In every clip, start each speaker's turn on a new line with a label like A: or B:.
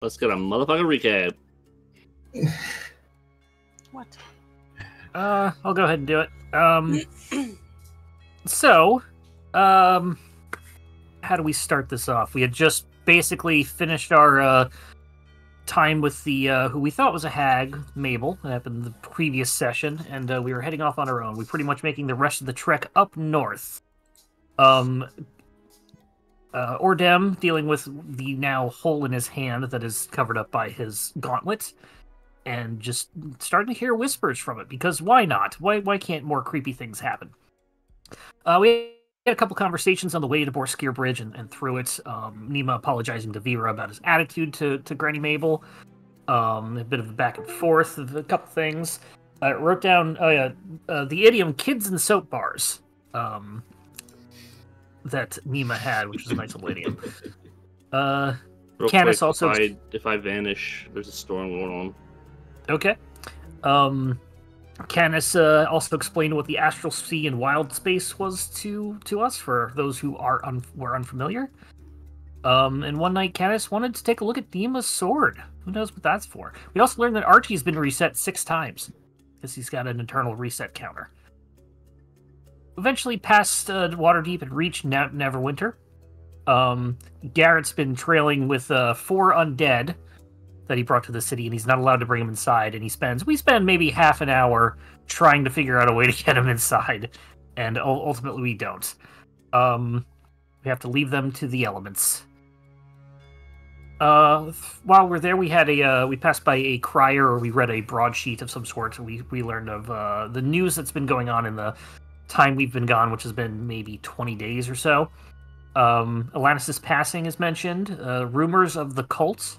A: Let's get a motherfucking recap.
B: What?
C: I'll go ahead and do it. So, how do we start this off? We had just basically finished our time with the who we thought was a hag, Mabel. That happened in the previous session, and we were heading off on our own. We're pretty much making the rest of the trek up north. Oordem dealing with the now hole in his hand that is covered up by his gauntlet, and just starting to hear whispers from it, because why not? Why can't more creepy things happen? We had a couple conversations on the way to Borskir Bridge and through it. Nima apologizing to Vera about his attitude to Granny Mabel. A bit of a back and forth of a couple things. I wrote down the idiom "kids in soap bars" that Nima had, which was a nice little idiom. Canis also...
A: If I vanish, there's a storm going on.
C: Okay. Canis also explained what the astral sea and wild space was to us, for those who were unfamiliar. And one night, Canis wanted to take a look at Nima's sword. Who knows what that's for? We also learned that Archie's been reset 6 times, because he's got an internal reset counter. Eventually past Waterdeep and reached Neverwinter. Garret's been trailing with 4 undead that he brought to the city, and he's not allowed to bring them inside, and we spend maybe half an hour trying to figure out a way to get them inside, and ultimately we don't. We have to leave them to the elements. While we're there, we passed by a crier, or we read a broadsheet of some sort, and we learned of the news that's been going on in the time we've been gone, which has been maybe 20 days or so. Alanis' passing is mentioned. Rumors of the cult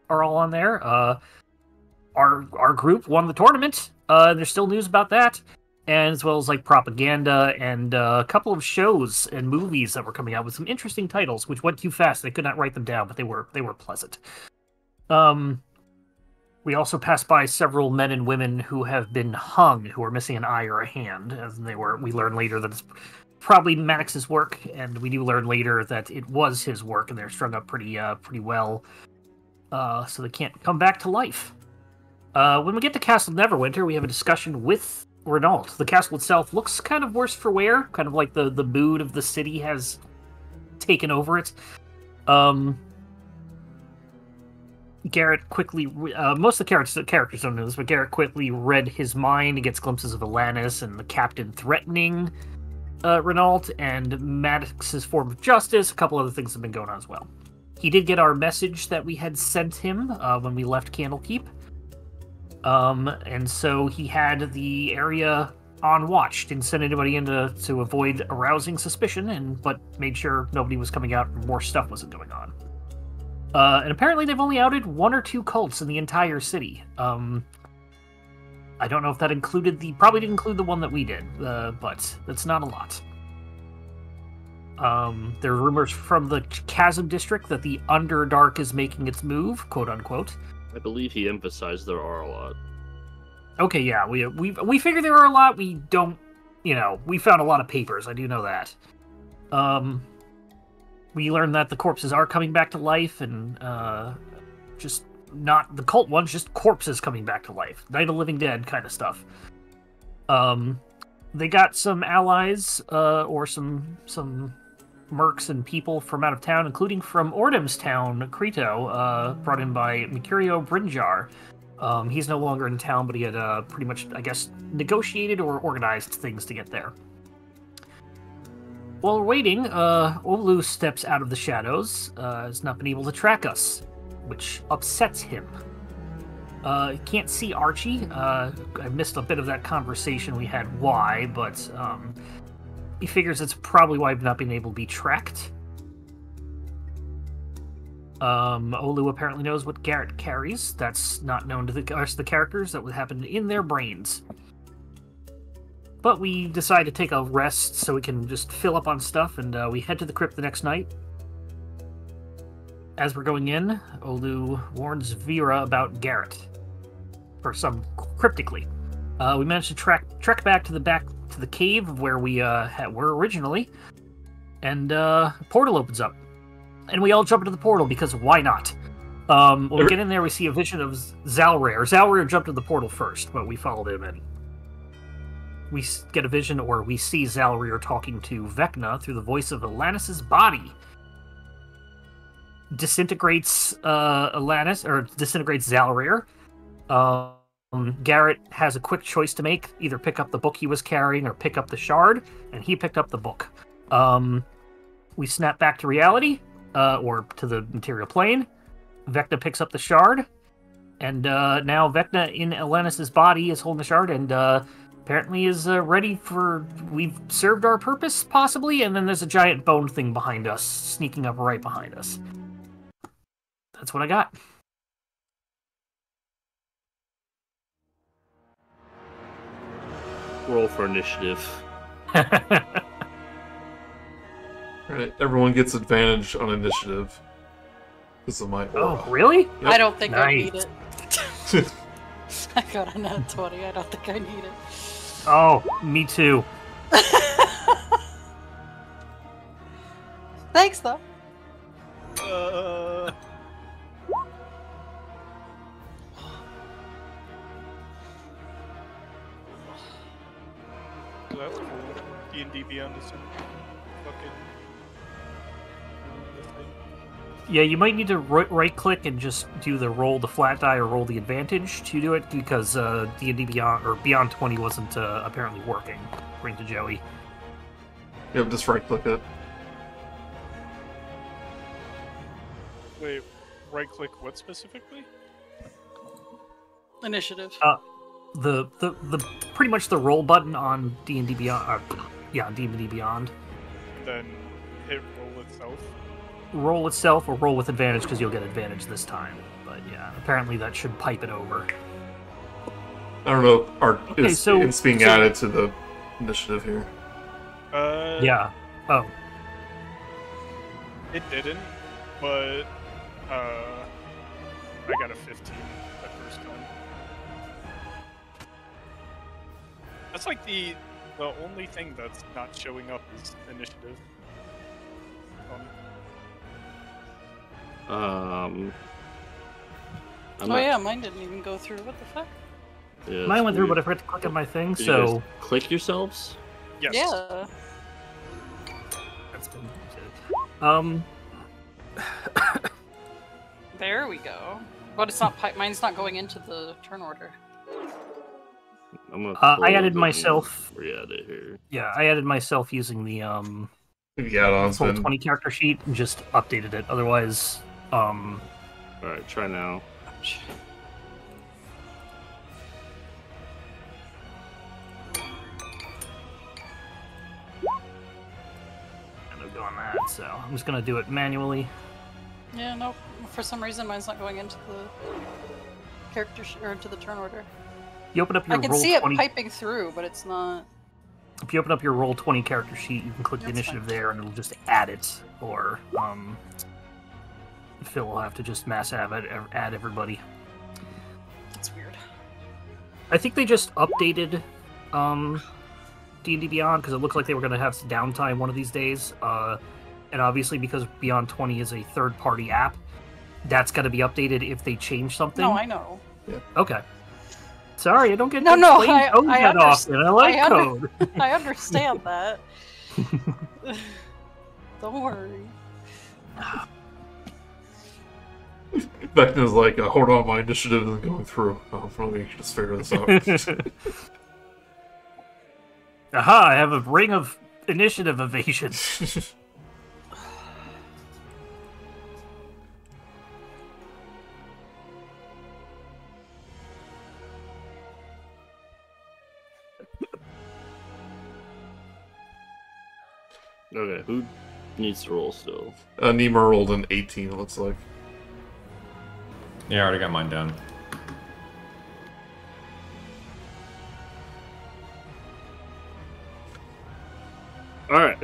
C: are all on there. Our group won the tournament. There's still news about that, and as well as like propaganda and a couple of shows and movies that were coming out with some interesting titles, which went too fast. I could not write them down, but they were pleasant. We also passed by several men and women who have been hung, who are missing an eye or a hand, as we learn later that it's probably Maddox's work, and we do learn later that it was his work, and they're strung up pretty well, so they can't come back to life. When we get to Castle Neverwinter, we have a discussion with Renault. The castle itself looks kind of worse for wear, kind of like the mood of the city has taken over it. Garret quickly, most of the characters don't know this, but Garret quickly read his mind and gets glimpses of Alanis and the captain threatening Renault and Maddox's form of justice. A couple other things have been going on as well. He did get our message that we had sent him when we left Candlekeep. And so he had the area on watch. Didn't send anybody in to avoid arousing suspicion, but made sure nobody was coming out and more stuff wasn't going on. And apparently they've only outed 1 or 2 cults in the entire city. I don't know if that probably didn't include the one that we did, but that's not a lot. There are rumors from the Chasm District that the Underdark is making its move, quote unquote.
A: I believe he emphasized there are a lot.
C: Okay, yeah, we figure there are a lot. We don't, we found a lot of papers. I do know that. We learned that the corpses are coming back to life, and just not the cult ones, just corpses coming back to life. Night of Living Dead kind of stuff. They got some allies, or some mercs and people from out of town, including from Oordem's town, Crito, brought in by Mercurio Brinjar. He's no longer in town, but he had pretty much, I guess, negotiated or organized things to get there. While we're waiting, Olu steps out of the shadows, has not been able to track us, which upsets him. Can't see Archie. I missed a bit of that conversation we had why, but he figures it's probably why I've not been able to be tracked. Olu apparently knows what Garret carries. That's not known to the rest of the characters. That would happen in their brains. But we decide to take a rest so we can just fill up on stuff, and we head to the crypt the next night. As we're going in, Olu warns Vera about Garret, cryptically. We managed to trek back to the cave of where we were originally, and a portal opens up. And we all jump into the portal because why not? When we get in there, we see a vision of Zalrayr. Zalrayr jumped to the portal first, but we followed him in. We get a vision, or we see Zalrayr talking to Vecna through the voice of Alanis's body. Disintegrates Alanis, or disintegrates Zalrayr. Garret has a quick choice to make: either pick up the book he was carrying or pick up the shard, and he picked up the book. We snap back to reality, or to the material plane. Vecna picks up the shard, and now Vecna in Alanis's body is holding the shard, and apparently is ready for... We've served our purpose, possibly, and then there's a giant bone thing behind us, sneaking up right behind us. That's what I got.
A: Roll for initiative.
D: Alright, everyone gets advantage on initiative. This is my aura.
C: Oh, really?
D: Yep.
B: I don't think I
C: Nice.
B: need it. I got a nat 20. I don't think I need it.
C: Oh, me too.
B: Thanks, though.
E: That's cool. D&D Beyond is some fucking... thing.
C: Yeah, you might need to right-click and just do the roll the flat die or roll the advantage to do it, because D&D Beyond, or Beyond 20 wasn't apparently working, according to Joey.
D: Yep, just right click it.
E: Wait, right click what specifically?
B: Initiative.
C: The pretty much the roll button on D&D Beyond, D&D Beyond.
E: Then hit roll itself.
C: Roll itself or roll with advantage, because you'll get advantage this time. But yeah, apparently that should pipe it over.
D: I don't know, it's being
C: so-
D: added to the initiative here.
C: Yeah. Oh.
E: It didn't, but I got a 15 that first time. That's like the only thing that's not showing up is initiative.
A: I'm
B: Oh
A: not-
B: yeah, mine didn't even go through. What the fuck?
A: yeah,
C: Mine
A: it's
C: went through,
A: weird.
C: but I forgot to click on my thing,
A: Did you guys
C: so...
A: click yourselves?
E: Yes.
B: Yeah.
C: That's been...
B: There we go. But it's not mine's not going into the turn order.
A: I'm gonna
C: I
A: pull
C: added
A: the
C: myself...
A: re-edit here.
C: Yeah, I added myself using the,
D: The add-ons
C: full
D: been...
C: 20 character sheet and just updated it. Otherwise,
A: Alright, try now.
C: I'm gonna go on that, so I'm just gonna do it manually.
B: Yeah, nope. For some reason, mine's not going into the character or into the turn order.
C: You open up your
B: I can
C: roll
B: see
C: 20.
B: it piping through, but it's not.
C: If you open up your roll 20 character sheet, you can click the
B: That's
C: initiative
B: fine.
C: there, and it'll just add it. Or Phil will have to just mass add everybody.
B: It's weird.
C: I think they just updated D&D Beyond because it looked like they were going to have some downtime one of these days. And obviously, because Beyond 20 is a third-party app, that's got to be updated if they change something.
B: No, I know.
C: Okay. Sorry, I don't get
B: No,
C: to
B: no,
C: explain code that often. I like code.
B: I understand that. Don't worry.
D: Vecna's like, hold on, my initiative isn't going through. Oh, let me just figure this out.
C: Aha, I have a ring of initiative evasion.
A: Okay, who needs to roll still?
D: Nima rolled an 18, it looks like.
F: Yeah, I already got mine done.
A: Alright,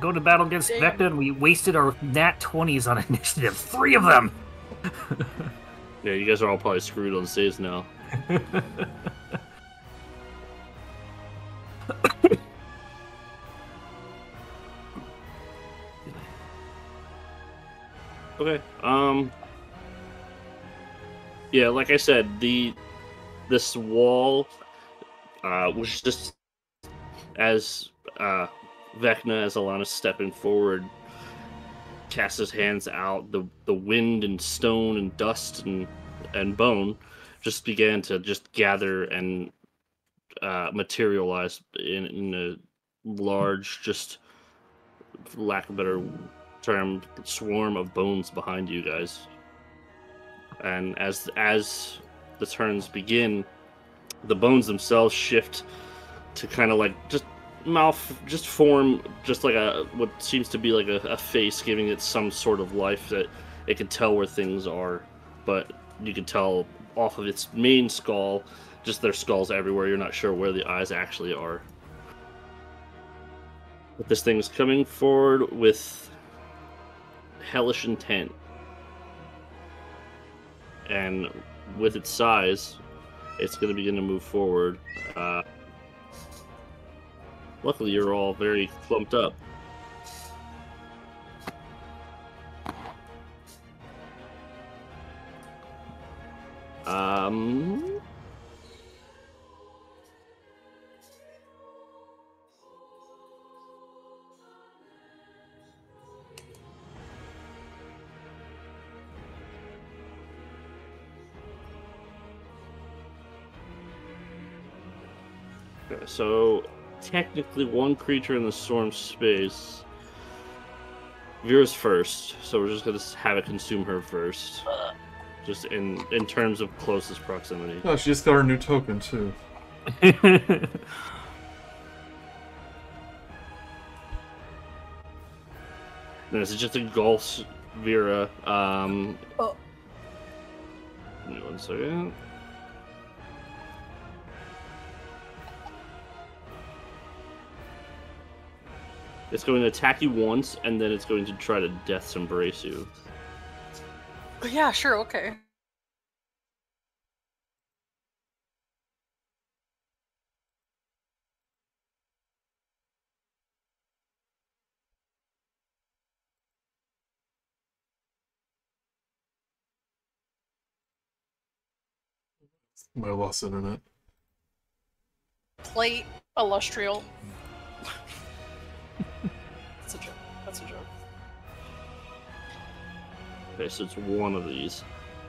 C: Go to battle against
B: Damn.
C: Vecna, and we wasted our nat 20s on initiative. 3 of them!
A: yeah, you guys are all probably screwed on saves now. Okay, Yeah, like I said, this wall was just as Vecna, as Alana's stepping forward, casts his hands out. The wind and stone and dust and bone just began to just gather and materialize in a large, just for lack of a better term, swarm of bones behind you guys. And as the turns begin, the bones themselves shift to kind of like just form just like what seems to be like a face, giving it some sort of life that it can tell where things are, but you can tell off of its main skull, just their skulls everywhere. You're not sure where the eyes actually are. But this thing's coming forward with hellish intent. And with its size, it's going to begin to move forward. Luckily, you're all very clumped up. So, technically, one creature in the storm space. Vera's first, so we're just gonna have it consume her first, just in terms of closest proximity.
D: Oh, she just got her new token too.
A: And this just engulfs Vera. Give me 1 second. It's going to attack you once, and then it's going to try to Death's Embrace you.
B: Yeah, sure, okay.
D: My lost internet.
B: Plate illustrial. That's a joke. That's a joke.
A: Okay, so it's one of these.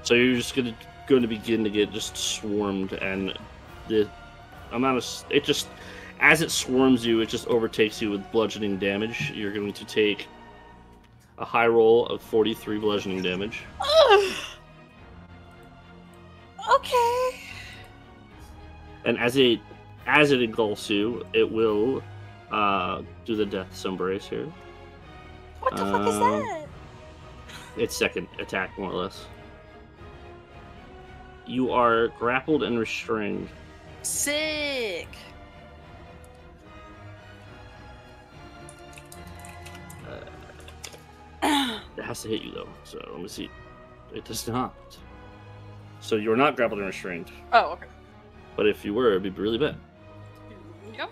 A: So you're just going to begin to get just swarmed, and the amount of it just as it swarms you, it just overtakes you with bludgeoning damage. You're going to take a high roll of 43 bludgeoning damage.
B: Okay.
A: And as it engulfs you, it will do the Death's Embrace here.
B: What the fuck is that?
A: Its second attack, more or less. You are grappled and restrained.
B: Sick.
A: It has to hit you, though. So let me see. It does not. So you're not grappled and restrained.
B: Oh, okay.
A: But if you were, it'd be really bad.
B: Yep.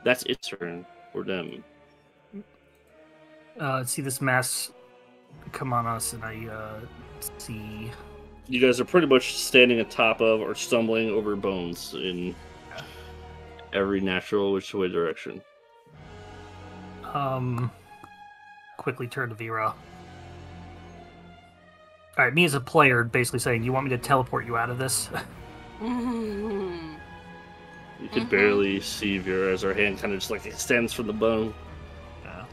A: That's its turn. Oordem.
C: See this mass come on us, and I see.
A: You guys are pretty much standing atop of or stumbling over bones in every natural which way direction.
C: Quickly turn to Vera. Alright, me as a player basically saying, you want me to teleport you out of this?
B: Mm-hmm.
A: You could barely see Vera as her hand kind of just like extends from the bone.
C: Yeah.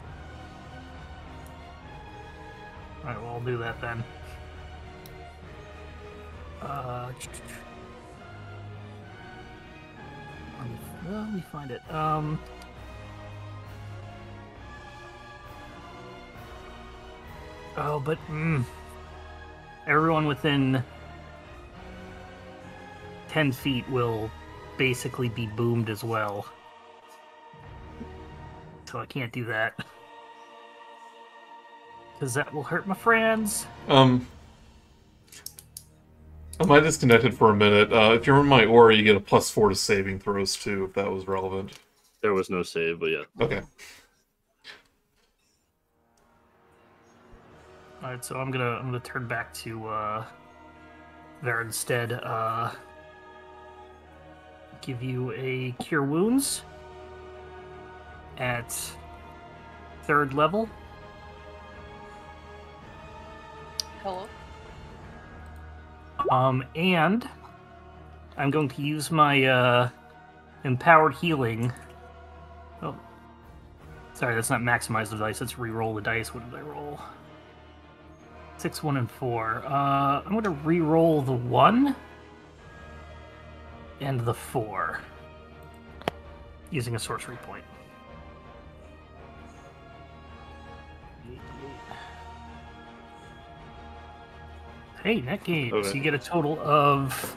C: Alright, well, I'll do that then. Let me find it. Oh, but everyone within 10 feet will basically be boomed as well. So I can't do that. Because that will hurt my friends.
D: Am I disconnected for a minute? If you're in my aura, you get a +4 to saving throws too, if that was relevant.
A: There was no save, but yeah.
D: Okay.
C: Alright, so I'm gonna turn back to Vera instead. Give you a Cure Wounds at 3rd level.
B: Hello.
C: And I'm going to use my Empowered Healing. Oh, sorry, that's not maximize the dice. Let's re-roll the dice. What did I roll? 6, 1, and 4. I'm going to re-roll the 1 and the 4 using a sorcery point. Hey, net games.
A: Okay.
C: You get a total of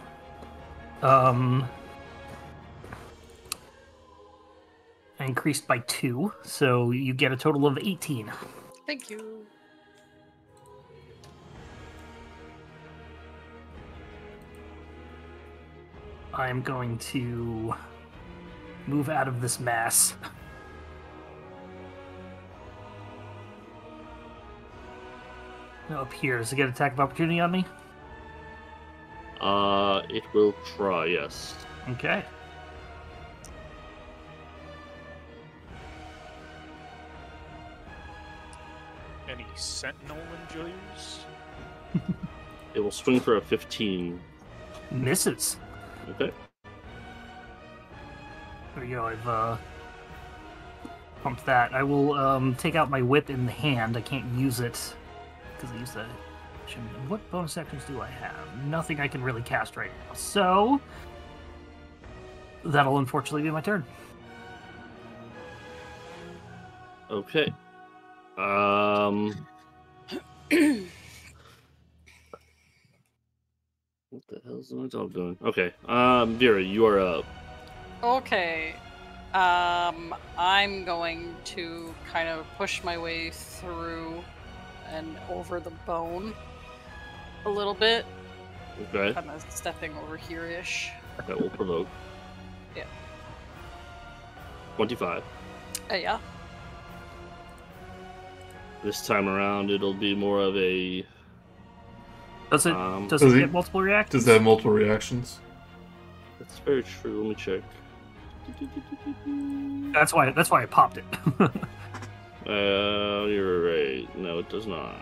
C: increased by 2, so you get a total of 18.
B: Thank you.
C: I'm going to move out of this mass. Up here, does it get attack of opportunity on me?
A: It will try, yes.
C: Okay.
E: Any sentinel enjoyers?
A: It will swing for a 15.
C: Misses.
A: Okay.
C: There you go, I've pumped that. I will take out my whip in the hand. I can't use it because I used that action. What bonus actions do I have? Nothing I can really cast right now. So that'll unfortunately be my turn.
A: Okay. What the hell's my dog doing? Okay. Vera, you are up.
B: Okay. I'm going to kind of push my way through and over the bone a little bit.
A: Okay.
B: Kind of stepping over here-ish.
A: That will provoke.
B: Yeah.
A: 25.
B: Yeah.
A: This time around, it'll be more of a...
C: Does it
D: Does
C: it
D: he-
C: get multiple reactions?
D: Does that have multiple reactions?
A: That's very true. Let me check.
C: That's why I popped it.
A: You're right. No, it does not.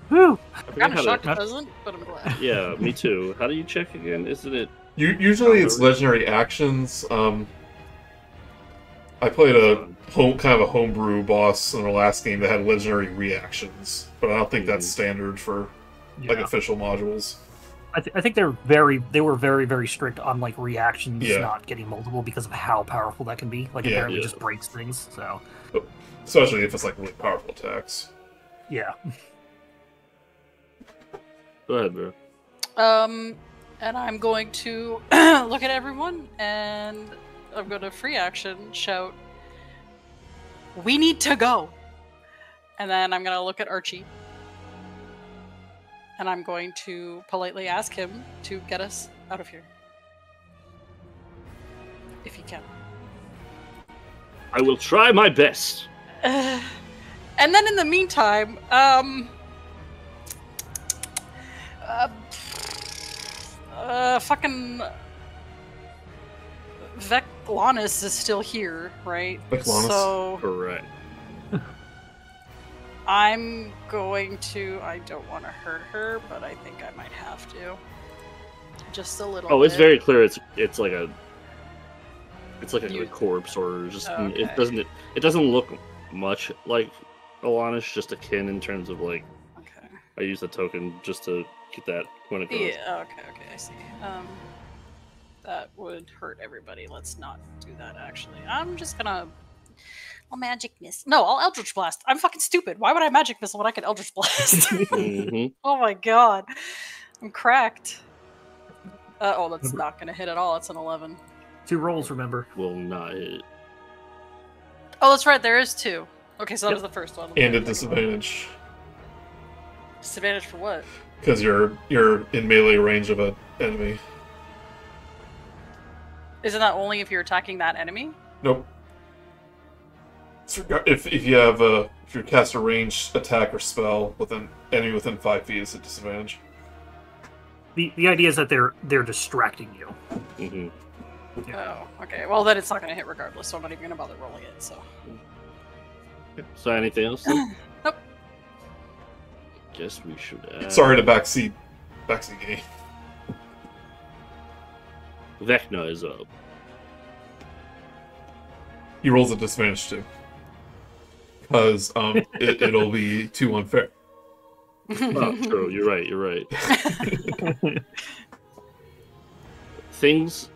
C: Woo!
A: I
B: I'm
A: forget
B: kind of
A: how
B: shocked
A: to...
B: it doesn't, but I'm glad.
A: Yeah, me too. How do you check again? Isn't it...
D: Usually it's legendary actions. I played a kind of a homebrew boss in the last game that had legendary reactions, but I don't think that's standard for like
C: Yeah.
D: official modules.
C: I think they were very, very strict on like reactions
D: Yeah.
C: not getting multiple because of how powerful that can be. Like
D: Yeah.
C: apparently
A: Yeah.
C: just breaks things. So
D: Especially if it's like really powerful attacks.
C: yeah.
A: Go ahead, bro.
B: And I'm going to look at everyone, and I'm going to free action shout, "We need to go!" And then I'm going to look at Archie, and I'm going to politely ask him to get us out of here. If he can.
A: I will try my best.
B: And then in the meantime, fucking Veclanus is still here, right?
D: Veclanus?
B: So
A: Correct.
B: I'm going to. I don't want to hurt her, but I think I might have to. Just a little.
A: Oh, it's
B: bit.
A: very clear. It's like a
B: You-
A: corpse, or just
B: Oh, okay.
A: it doesn't look much like Alanish, just akin in terms of like
B: Okay.
A: I use the token just to get that when it goes.
B: Yeah. Okay. I see. That would hurt everybody. Let's not do that. Actually, I'm just gonna. I'll magic miss. No, I'll Eldritch Blast. I'm fucking stupid. Why would I magic missile when I can Eldritch Blast?
A: hmm
B: Oh my god, I'm cracked. Oh, that's not gonna hit at all. It's an 11.
C: 2 rolls, remember.
A: Will not hit.
B: Oh, that's right. There is 2. Okay, so that
C: Yep.
B: was the first one.
D: And at disadvantage.
B: Disadvantage for what?
D: Because you're in melee range of an enemy.
B: Isn't that only if you're attacking that enemy?
D: Nope. If you cast a ranged attack or spell within enemy within 5 feet, it's a disadvantage.
C: The idea is that they're distracting you.
A: Mm-hmm.
B: Oh, okay. Well, then it's not going to hit regardless, so I'm not even going to bother rolling it. So.
A: So anything else?
B: Nope.
A: Guess we should add...
D: Sorry to backseat game.
A: Vecna is up.
D: He rolls a disadvantage too. Because it'll be too unfair.
A: Oh, true. You're right. Things...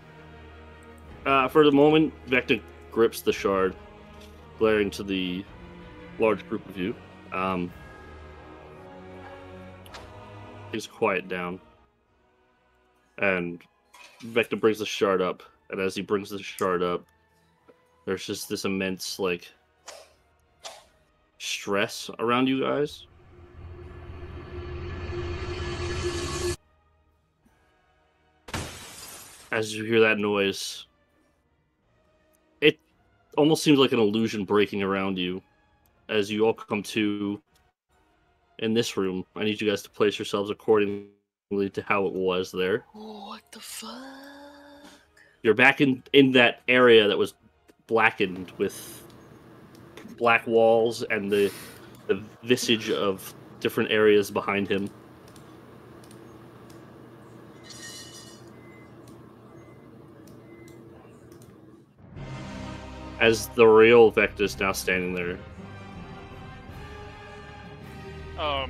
A: for the moment, Vecna grips the shard, glaring to the large group of you. Things quiet down. And Vecna brings the shard up. And as he brings the shard up, there's just this immense, like, stress around you guys. As you hear that noise, it almost seems like an illusion breaking around you. As you all come to in this room, I need you guys to place yourselves accordingly to how it was there.
B: What the fuck?
A: You're back in that area that was blackened with black walls and the visage of different areas behind him. As the real Vecna is now standing there.
B: Oh,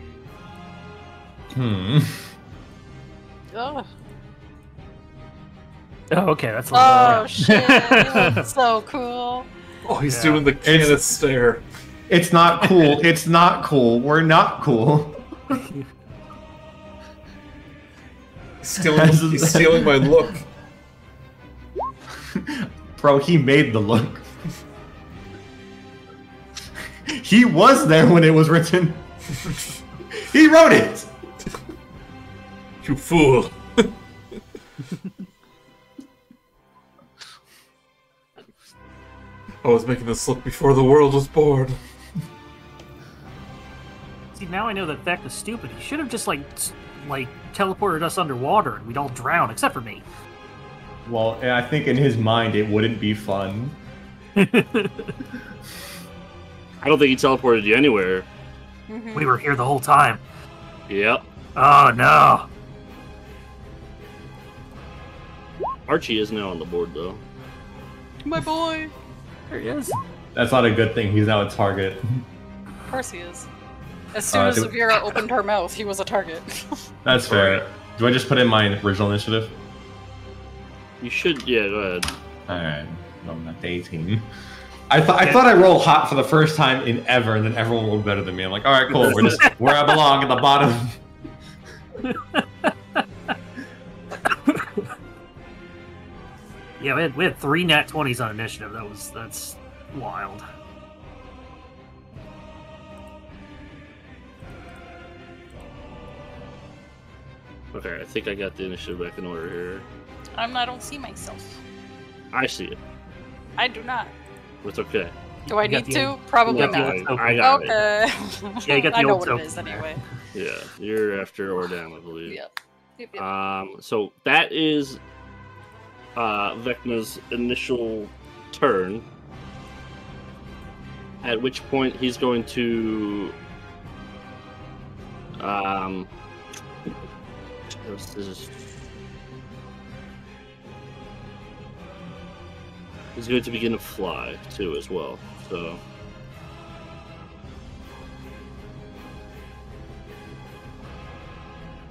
C: Oh, okay, that's a
B: oh
C: lot.
B: shit! That's so cool.
D: Oh, he's doing the Canis stare.
F: It's not cool. It's not cool. We're not cool.
D: He's stealing my look.
F: Bro, he made the look. He was there when it was written. He wrote it!
D: You fool. I was making this look before the world was born.
C: See, now I know that Vecna's stupid. He should have just like teleported us underwater and we'd all drown, except for me.
F: Well, I think in his mind it wouldn't be fun.
A: I don't think he teleported you anywhere.
C: We were here the whole time.
A: Yep.
C: Oh no.
A: Archie is now on the board, though.
B: My boy.
C: There he is.
F: That's not a good thing. He's now a target.
B: Of course he is. As soon as Vera opened her mouth, he was a target.
F: That's fair. Do I just put in my original initiative?
A: You should, yeah, go ahead.
F: Alright. I'm not 18. I thought I rolled hot for the first time in ever, and then everyone rolled better than me. I'm like, alright, cool. We're just where I belong at the bottom.
C: Yeah, we had 3 nat 20s on initiative. That's wild.
A: Okay, I think I got the initiative back in order here.
B: I don't see myself.
A: I see it.
B: I do not.
A: It's okay.
B: Do I
C: You got
B: need
C: the
B: to? Probably
C: you got
B: not.
C: the old
A: I got it.
B: Okay.
C: Yeah, you got the
B: I know
C: old
B: what
C: token
B: it is
C: there.
B: anyway.
A: Yeah, you're after Oordem, I believe.
B: Yep. Yep.
A: So that is Vecna's initial turn. At which point he's going to he's going to begin to fly too as well. So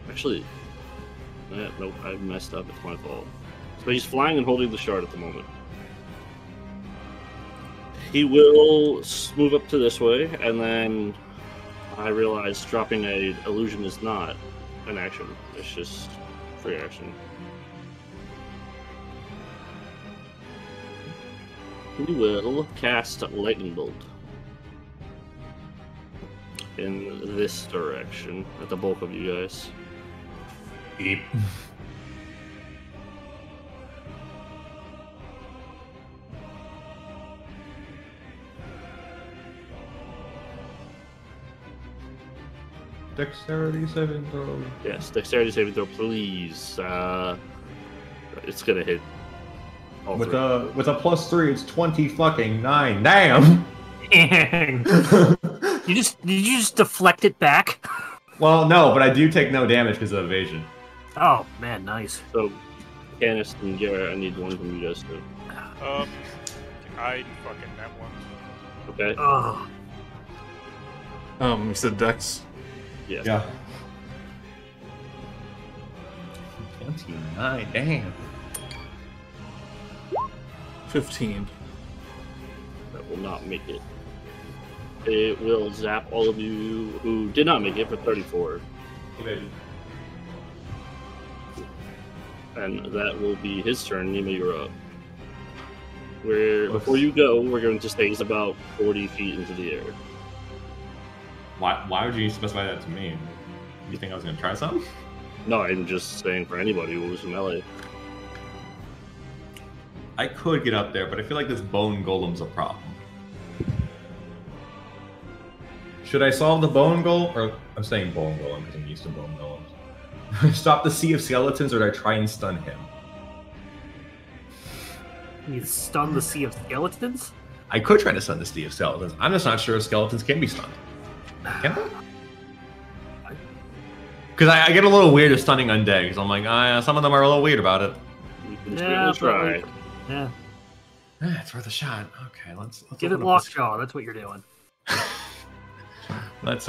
A: actually, nope, I messed up. It's my fault. So he's flying and holding the shard at the moment. He will move up to this way, and then I realize dropping a illusion is not an action. It's just free action. He will cast Lightning Bolt in this direction at the bulk of you guys.
F: Beep. dexterity saving throw.
A: Yes, dexterity saving throw, please. It's gonna hit. All
F: With
A: three.
F: a +3, it's 20 fucking 9. Damn.
C: Dang. Did you just deflect it back?
F: Well, no, but I do take no damage because of evasion.
C: Oh man, nice.
A: So, Canis and Garret, I need one from you guys too.
E: I fucking that one.
A: Okay.
C: Oh,
D: You said Dex.
A: Yes.
F: Yeah. 29. Damn.
D: 15.
A: That will not make it. It will zap all of you who did not make it for 34. And that will be his turn. Nima, you're up. Before you go, we're going to stay about 40 feet into the air.
F: Why would you specify that to me? You think I was gonna try something?
A: No, I'm just saying for anybody who was melee.
F: I could get up there, but I feel like this bone golem's a problem. Should I solve the bone golem? Or I'm saying bone golem because I'm used to bone golems. Stop the sea of skeletons, or do I try and stun him?
C: you stun the sea of skeletons?
F: I could try to stun the sea of skeletons. I'm just not sure if skeletons can be stunned. Can they? Because I get a little weird of stunning undead, because I'm like, some of them are a little weird about it.
A: You can
C: Yeah,
A: certainly try.
C: Yeah.
F: It's worth a shot. Okay, let's
C: Give it
F: open up
C: lockjaw. That's what you're doing.
F: Let's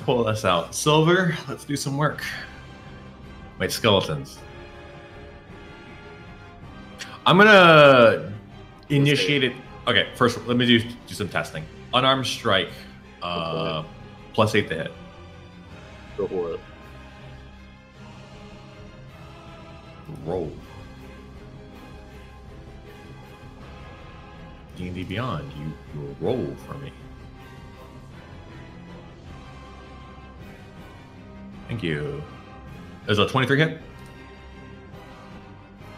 F: pull this out. Silver, let's do some work. Wait, skeletons. I'm gonna initiate it. Okay, first let me do some testing. Unarmed strike, +8 to hit.
A: Go for it.
F: Roll. D&D Beyond, you will roll for me. Thank you. Is a 23 hit?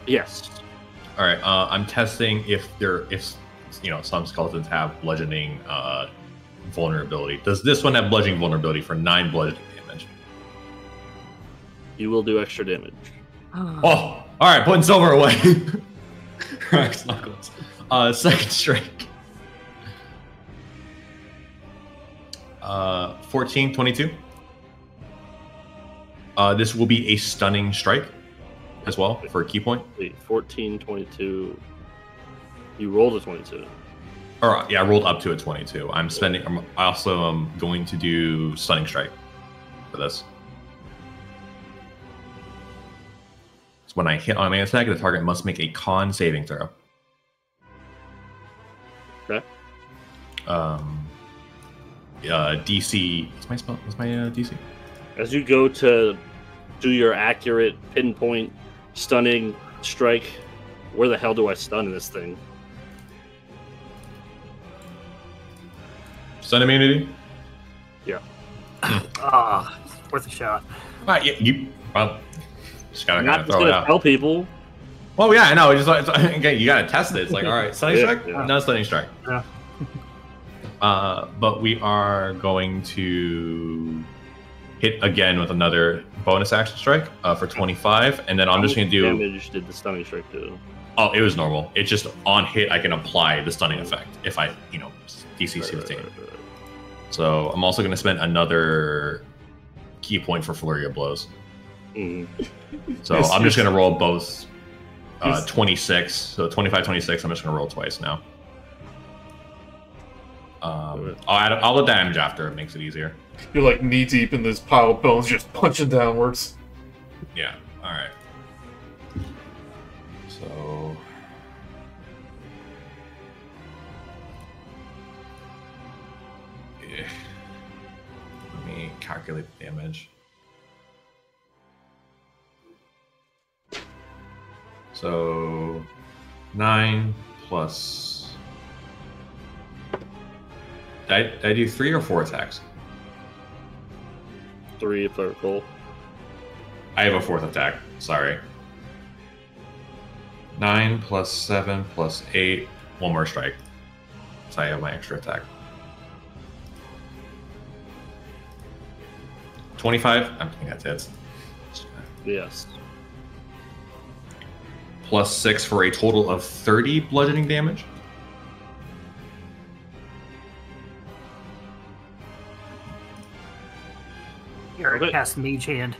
A: Yes.
F: All right. I'm testing if some skeletons have bludgeoning vulnerability. Does this one have bludgeoning vulnerability for 9 bludgeoning damage?
A: You will do extra damage.
F: Oh, all right. Putting silver away. Cracks knuckles. Second strike. 14, 22. This will be a stunning strike as well for a key point.
A: Wait, 14, 22. You rolled a 22.
F: Or yeah, I rolled up to a 22. I also am going to do stunning strike for this. So when I hit on a main attack, the target must make a con saving throw.
A: Okay.
F: DC. What's my DC?
A: As you go to do your accurate pinpoint stunning strike, where the hell do I stun in this thing?
F: Stun immunity?
A: Yeah.
C: Worth a shot.
F: Yeah, just gotta
A: I'm not
F: kind of
A: just
F: throw it
A: gonna
F: out.
A: tell people.
F: Oh yeah, I know. Okay, you gotta test it. It's like, all right, stunning
A: Yeah,
F: strike?
A: yeah.
F: No stunning strike.
C: Yeah.
F: But we are going to hit again with another bonus action strike for 25, and then I'm just
A: How
F: gonna
A: much
F: do.
A: damage did the stunning strike do?
F: Oh, it was normal. It's just on hit I can apply the stunning effect if I, DC 15.
A: Right.
F: So I'm also gonna spend another key point for flurry of blows.
A: Mm.
F: So
D: Yes,
F: I'm just
D: yes.
F: gonna roll both
D: Yes.
F: 26. So 25, 26. I'm just gonna roll twice now. I'll add all the damage after. It makes it easier.
D: You're like knee deep in this pile of bones, just punching downwards.
F: Yeah. All right. So. Yeah. Let me calculate the damage. So 9 plus. Did I do 3 or 4 attacks?
A: 3 if I recall.
F: I have a 4th attack. Sorry. 9 plus 7 plus 8. One more strike. So I have my extra attack. 25. I think that's it.
A: Yes.
F: Plus 6 for a total of 30 bludgeoning damage.
C: Here,
A: Okay.
C: cast Mage Hand.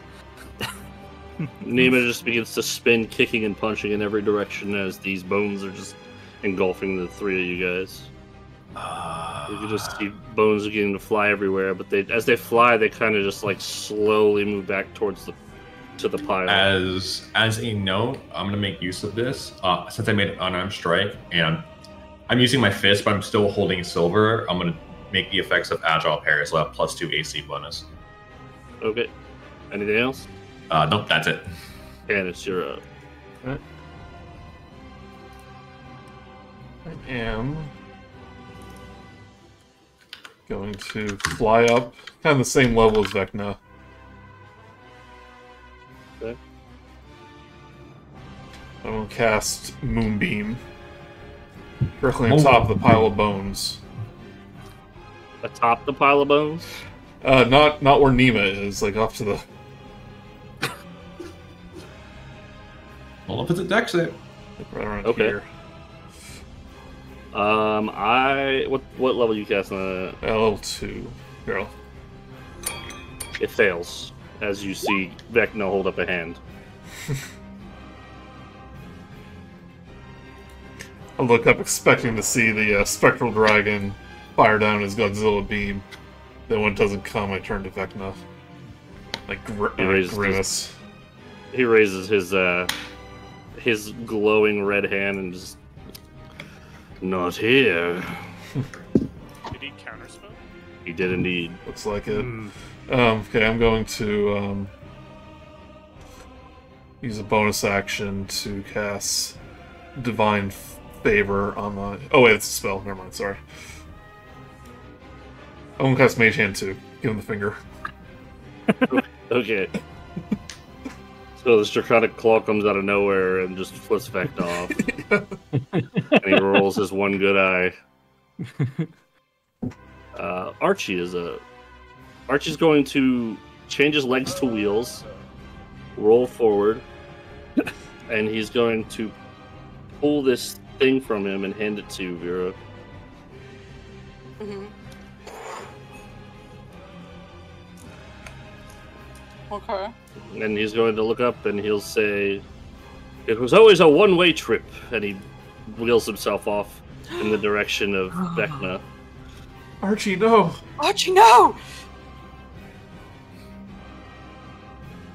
A: Nima just begins to spin, kicking and punching in every direction as these bones are just engulfing the three of you guys. You can just see bones beginning to fly everywhere, but as they fly, they kind of just like slowly move back towards the pile.
F: As a note, I'm gonna make use of this. Since I made an unarmed strike, and I'm using my fist, but I'm still holding silver. I'm gonna make the effects of agile parry, so I have +2 AC bonus.
A: Okay. Anything else?
F: Nope, that's it.
A: Canis, you're up.
D: I am going to fly up, kind of the same level as Vecna.
A: Okay.
D: I'm going to cast Moonbeam directly on top of the pile of bones.
A: Atop the pile of bones?
D: Not where Nima is, like off to the...
F: Well, if it's a dex save.
D: right around
A: Okay.
D: here.
A: What level you cast on that?
D: Level 2. Girl.
A: It fails, as you see Vecna hold up a hand.
D: I look up expecting to see the spectral dragon fire down his Godzilla beam. Then when it doesn't come, I turn to Vecna. Like
A: He raises
D: grimace.
A: He raises his glowing red hand and just... Not here.
E: Did he counterspell?
A: He did indeed.
D: Looks like it. Okay, I'm going to use a bonus action to cast Divine Favor on my... Oh wait, it's a spell. Never mind, sorry. I'm going to cast Mage Hand too. Give him the finger.
A: Okay. So this draconic claw comes out of nowhere and just flips Vecna off. And he rolls his one good eye. Archie's going to change his legs to wheels, roll forward, and he's going to pull this thing from him and hand it to you, Vera.
B: Mm-hmm. Okay.
A: And he's going to look up and he'll say, "It was always a one-way trip," and he wheels himself off in the direction of Vecna.
D: Archie, no!
B: Archie, no!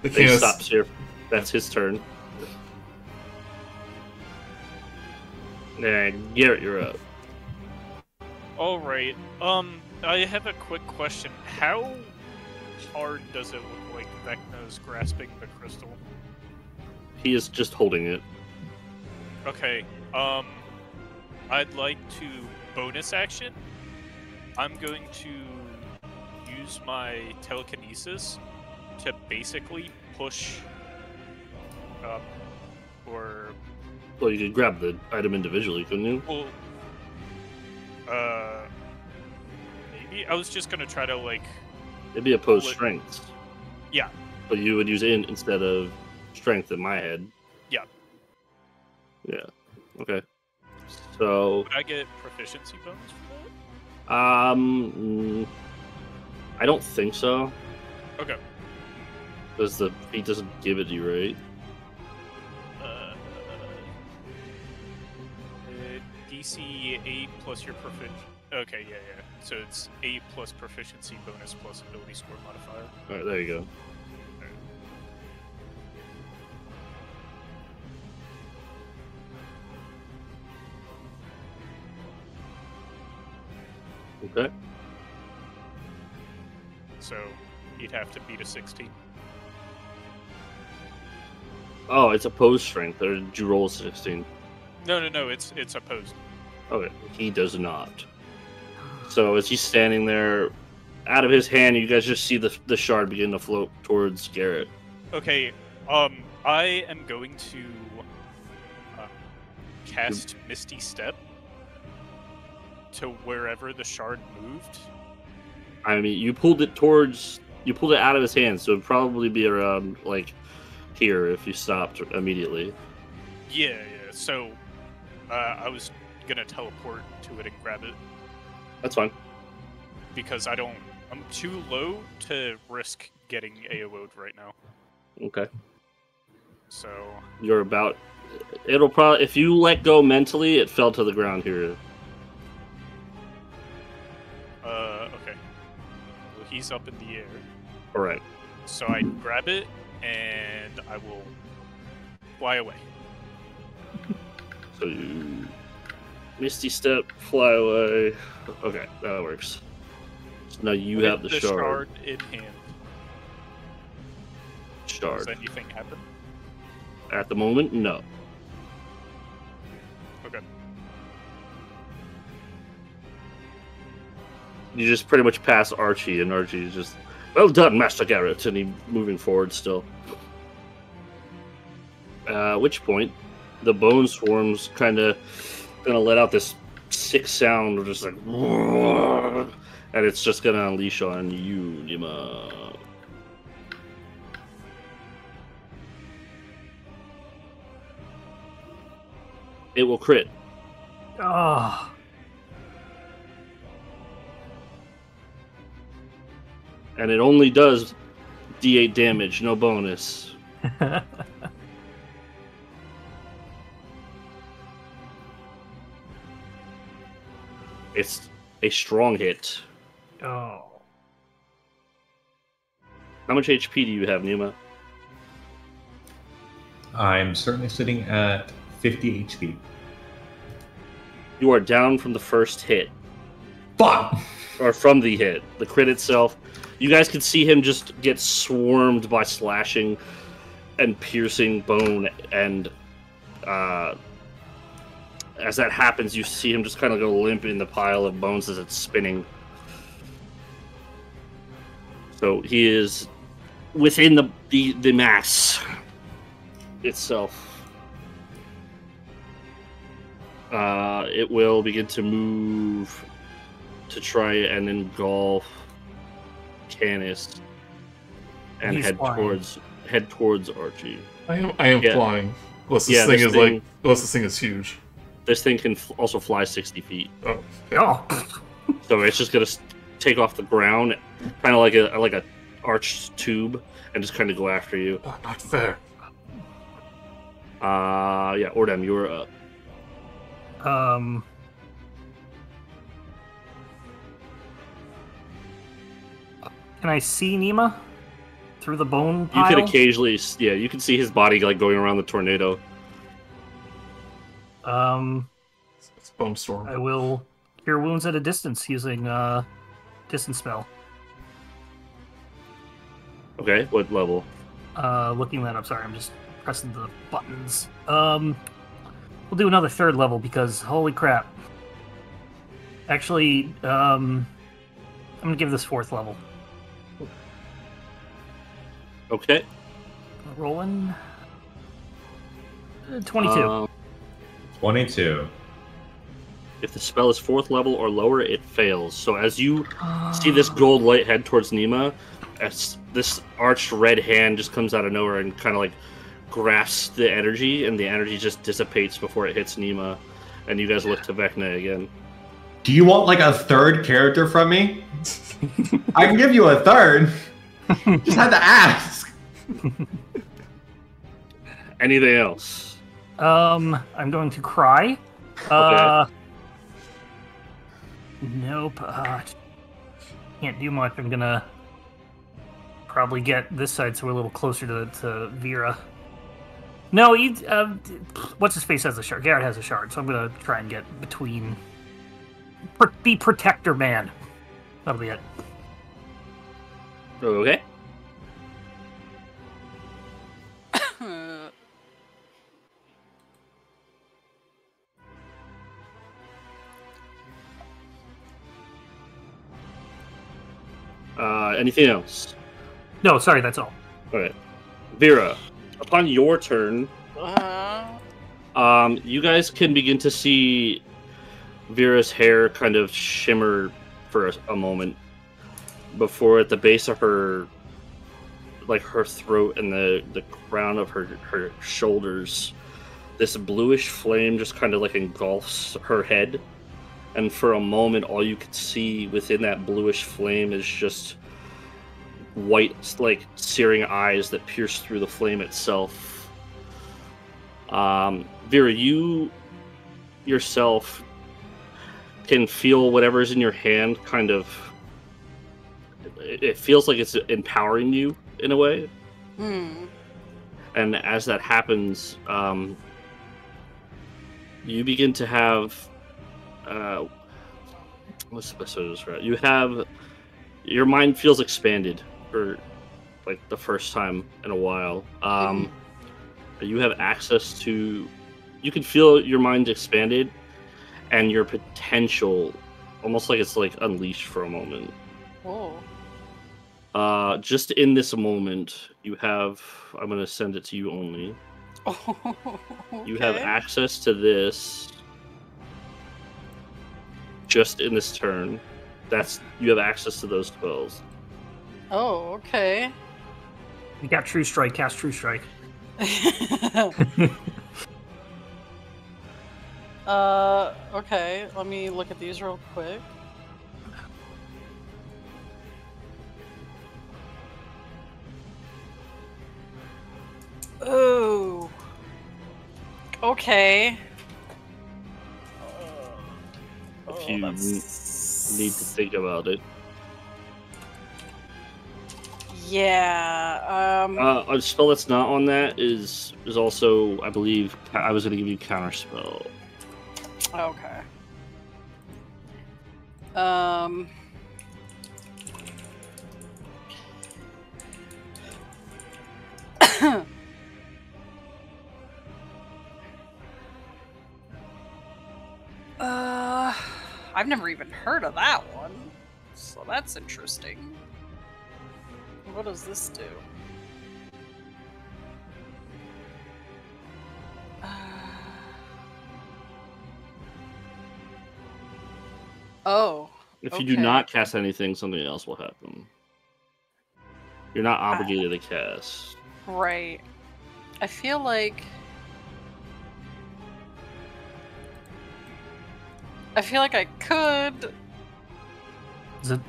D: The
A: He
D: Canis,
A: stops here. That's his turn. And Garret, you're up.
E: All right. I have a quick question. How hard does it look like Vecna's grasping the crystal?
A: He is just holding it.
E: Okay. I'd like to bonus action. I'm going to use my telekinesis to basically push or
A: Well, you could grab the item individually, couldn't you?
E: well maybe I was just gonna try to like
A: It'd be opposed
E: Well,
A: strength.
E: yeah.
A: But you would use int instead of strength in my head.
E: Yeah.
A: Yeah. Okay. So,
E: Would I get proficiency bonus for
A: I don't think so.
E: that? Okay.
A: Because he doesn't give it to you, right?
E: DC 8 plus your proficiency. Okay, yeah. So it's 8 plus proficiency bonus plus ability score modifier.
A: Alright, there you go. Okay.
E: So you'd have to beat a 16.
A: Oh, it's opposed strength. Or did you roll a 16?
E: No. It's opposed.
A: Okay, he does not. So as he's standing there, out of his hand, you guys just see the shard begin to float towards Garret.
E: Okay. I am going to cast Misty Step to wherever the shard moved.
A: I mean, you pulled it towards You pulled it out of his hand, so it'd probably be around like here if you stopped immediately.
E: Yeah. So, I was gonna teleport to it and grab it
A: That's fine.
E: because I'm too low to risk getting AO'd right now.
A: Okay.
E: So,
A: You're about. It'll probably, if you let go mentally, it fell to the ground here.
E: okay. Well, he's up in the air.
A: All right.
E: So I grab it and I will fly away.
A: So you Misty Step, fly away. Okay, that works. So now you have the shard.
E: In hand.
A: Shard.
E: Does anything happen?
A: At the moment, no.
E: Okay.
A: You just pretty much pass Archie, and Archie is just, well done, Master Garret, and he's moving forward still. At which point, the bone swarm's kind of gonna let out this sick sound, just like, and it's just gonna unleash on you, Nima. It will crit.
C: Oh.
A: And it only does D8 damage, no bonus. It's a strong hit.
C: Oh.
A: How much HP do you have, Nima?
F: I'm certainly sitting at 50 HP.
A: You are down from the first hit.
F: Fuck!
A: Or from the hit. The crit itself. You guys can see him just get swarmed by slashing and piercing bone, and as that happens, you see him just kind of go limp in the pile of bones as it's spinning. So he is within the mass itself. It will begin to move to try and engulf Canis and
C: He's
A: head
C: flying.
A: towards Archie.
D: I am
A: Yeah.
D: flying. Unless this
A: Yeah,
D: thing
A: this
D: is
A: thing-
D: like, unless this thing is huge.
A: This thing can also fly 60 feet,
D: Oh, okay.
C: Oh.
A: so it's just gonna take off the ground, kind of like a arched tube, and just kind of go after you.
D: Oh, not fair.
A: Yeah, Oordem, you were up.
C: Can I see Nima through the bone
A: You
C: pile?
A: could occasionally, yeah, you can see his body like going around the tornado.
D: It's Bone Storm.
C: I will cure wounds at a distance using distance spell.
A: Okay, what level?
C: Looking that up. Sorry, I'm just pressing the buttons. We'll do another third level because holy crap. Actually, I'm gonna give this fourth level.
A: Okay.
C: Rolling 22.
F: 22.
A: If the spell is 4th level or lower, it fails. So as you see this gold light head towards Nima, as this arched red hand just comes out of nowhere and kind of like grasps the energy, and the energy just dissipates before it hits Nima. And you guys look to Vecna again.
F: Do you want like a third character from me? I can give you a third. Just had to ask.
A: Anything else?
C: I'm going to cry.
A: Okay.
C: Nope. Can't do much. I'm gonna probably get this side so we're a little closer to Vera. No, what's his face has a shard. Garret has a shard, so I'm gonna try and get between. Be protector man. That'll be it.
A: Okay. Anything else?
C: No, sorry, that's all.
A: Alright. Vera, upon your turn, you guys can begin to see Vera's hair kind of shimmer for a moment. before at the base of her, like her throat and the crown of her shoulders, this bluish flame just kind of like engulfs her head, and for a moment all you could see within that bluish flame is just white, like searing eyes that pierce through the flame itself. Vera, you yourself can feel whatever's in your hand kind of, it feels like it's empowering you in a way. And as that happens, you begin to have what's the best way to describe it? You have, your mind feels expanded for like the first time in a while. You have access to, you can feel your mind expanded and your potential almost like it's like unleashed for a moment. Just in this moment, you have, I'm going to send it to you only. You have access to this just in this turn. You have access to those spells.
B: Oh, okay.
C: You got True Strike, cast True Strike.
B: Okay, let me look at these real quick. Oh. Okay.
A: If you need to think about it.
B: Yeah.
A: A spell that's not on that is also, I believe, I was going to give you counter spell.
B: Okay. I've never even heard of that one, so that's interesting. What does this do? Oh.
A: If you do not cast anything, something else will happen. You're not obligated to cast.
B: Right. I feel like I could.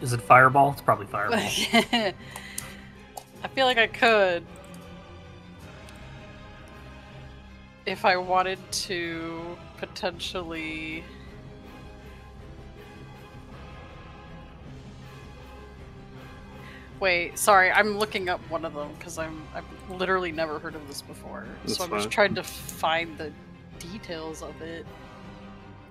C: Is it Fireball? It's probably Fireball.
B: I feel like I could, if I wanted to potentially. Wait, sorry, I'm looking up one of them because I've literally never heard of this before.
A: That's
B: I'm
A: fine.
B: just trying to find the details of it.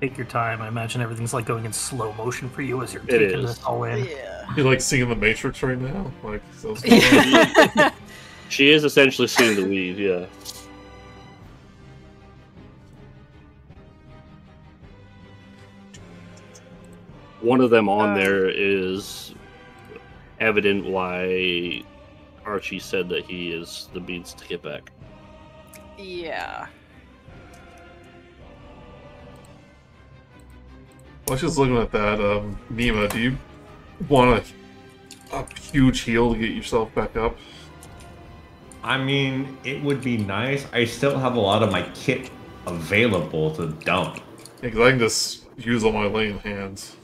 C: Take your time. I imagine everything's like going in slow motion for you as you're taking this all in.
B: Yeah.
D: You're like seeing the Matrix right now? Like, so
A: She is essentially seeing the weave, yeah. One of them on there is evident why Archie said that he is the beans to get back.
B: Yeah.
D: I was just looking at that. Nima, do you want a huge heal to get yourself back up?
F: I mean, it would be nice. I still have a lot of my kit available to dump.
D: Yeah, because I can just use all my laying hands.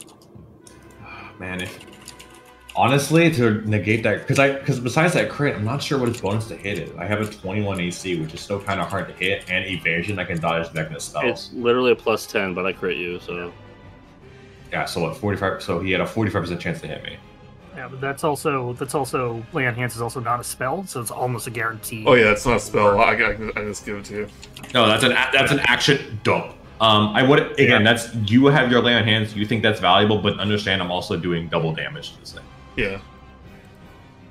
F: Man, honestly, to negate that, because besides that crit, I'm not sure what his bonus to hit is. I have a 21 AC, which is still kind of hard to hit, and evasion, I can dodge Vecna spells.
A: It's literally a plus 10, but I crit you, so...
F: Yeah, so what, 45? So he had a 45% chance to hit me.
C: Yeah, but that's also Lay on Hands is also not a spell, so it's almost a guarantee.
D: Oh yeah, it's not a spell. I just give it to you.
F: No, that's an action. Dope. I would again.
C: Yeah.
F: That's you have your Lay on Hands. You think that's valuable, but understand I'm also doing double damage to this thing.
D: Yeah.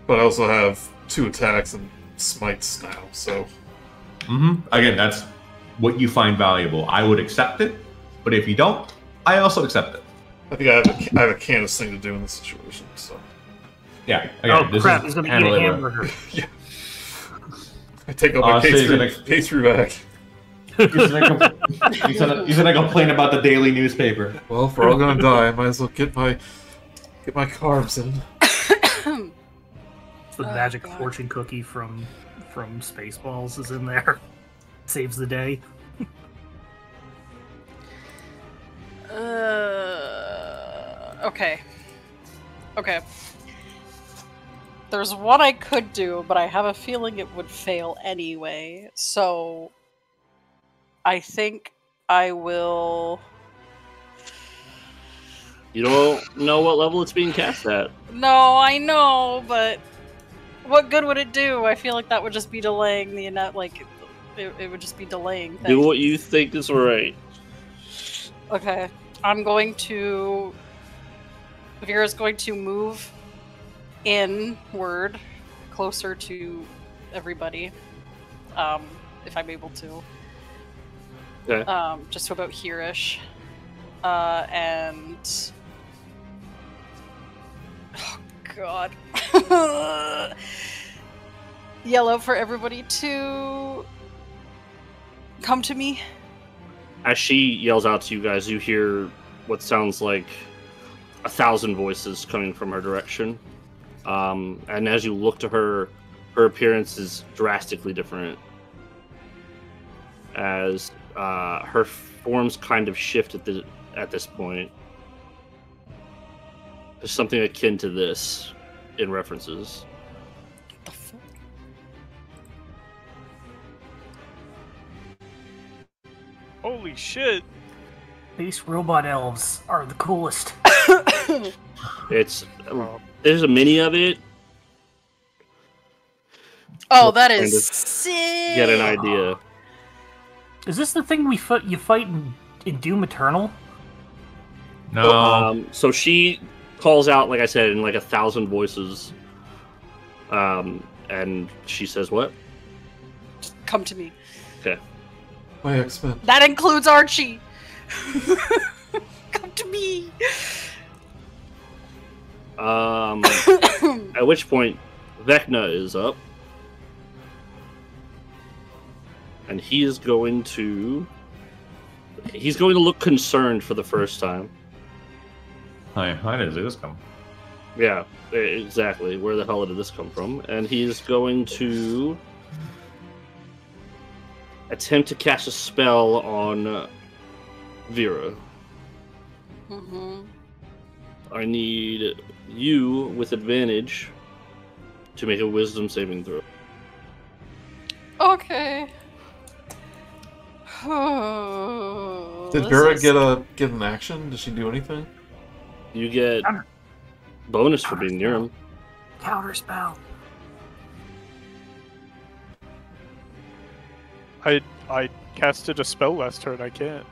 D: But I also have 2 attacks and smites now, so.
F: Again, that's what you find valuable. I would accept it, but if you don't, I also accept it.
D: I think I have a Canis thing to do in this situation, so.
F: Yeah. Again,
C: Oh crap! He's gonna eat a hamburger.
D: Yeah. I take out my pastry bag.
F: He's gonna complain about the daily newspaper.
D: Well, if we're all gonna die, I might as well get my carbs in.
C: The
B: Oh,
C: magic
B: God.
C: fortune cookie from Spaceballs is in there. Saves the day.
B: Okay. Okay. There's one I could do, but I have a feeling it would fail anyway. So I think I will.
A: You don't know what level it's being cast at.
B: No, I know, but what good would it do? I feel like that would just be delaying the like it would just be delaying things.
A: Do what you think is right.
B: Okay. I'm going to Vera's going to move inward closer to everybody. If I'm able to.
A: Okay.
B: Just to about here-ish. And oh god. Yell out for everybody to come to me.
A: As she yells out to you guys, you hear what sounds like 1,000 voices coming from her direction. And as you look to her, her appearance is drastically different. As her forms kind of shift at this point. There's something akin to this in references.
B: What the fuck?
E: Holy shit!
C: Space robot elves are the coolest.
A: It's there's a mini of it.
B: Oh, that
A: Kind
B: is
A: of
B: sick!
A: Get an idea.
C: Is this the thing you fight in Doom Eternal?
F: No.
A: So she calls out, like I said, in like 1,000 voices. And she says, "What?"
B: Come to me.
A: Okay.
D: My X-Men.
B: That includes Archie. Come to me.
A: At which point, Vecna is up. And he's going to look concerned for the first time.
F: Hi, how did this come?
A: Yeah, exactly. Where the hell did this come from? And he's going to attempt to cast a spell on Vera.
B: Mm-hmm.
A: I need you with advantage to make a wisdom saving throw.
B: Okay.
D: Did Vera get an action? Did she do anything?
A: You get bonus for being near him.
C: Counter spell.
E: I casted a spell last turn. I can't.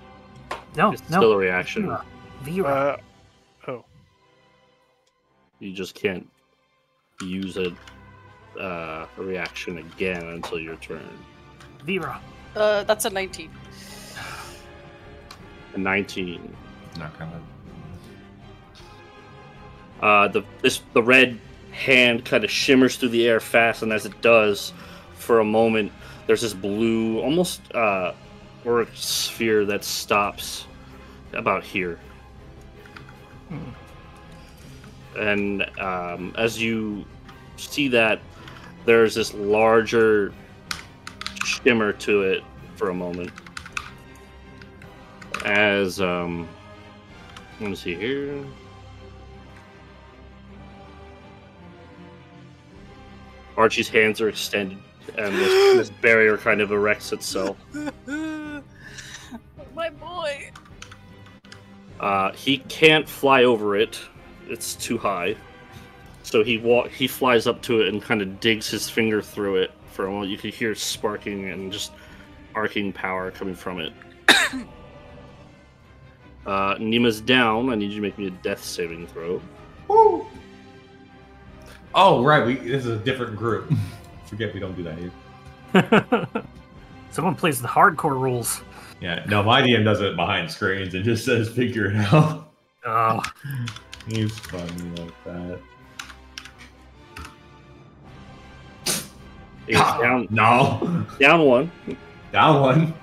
C: No,
A: It's
C: no.
A: still a reaction.
C: Vera.
E: Oh.
A: You just can't use a reaction again until your turn.
C: Vera.
B: That's a 19.
A: A 19.
F: Not gonna.
A: The red hand kind of shimmers through the air fast, and as it does, for a moment, there's this blue, almost auric sphere that stops about here. And as you see that, there's this larger shimmer to it for a moment. As let me see here. Archie's hands are extended, and this barrier kind of erects itself.
B: My boy.
A: He can't fly over it; it's too high. So he flies up to it and kind of digs his finger through it for a moment. You can hear sparking and just arcing power coming from it. Nima's down. I need you to make me a death saving throw.
F: Woo! Oh, right. This is a different group. Forget we don't do that here.
C: Someone plays the hardcore rules.
F: Yeah, no, my DM does it behind screens and just says figure it out.
C: Oh,
F: He's funny like that.
A: He's down.
F: No.
A: Down one.
F: Down one.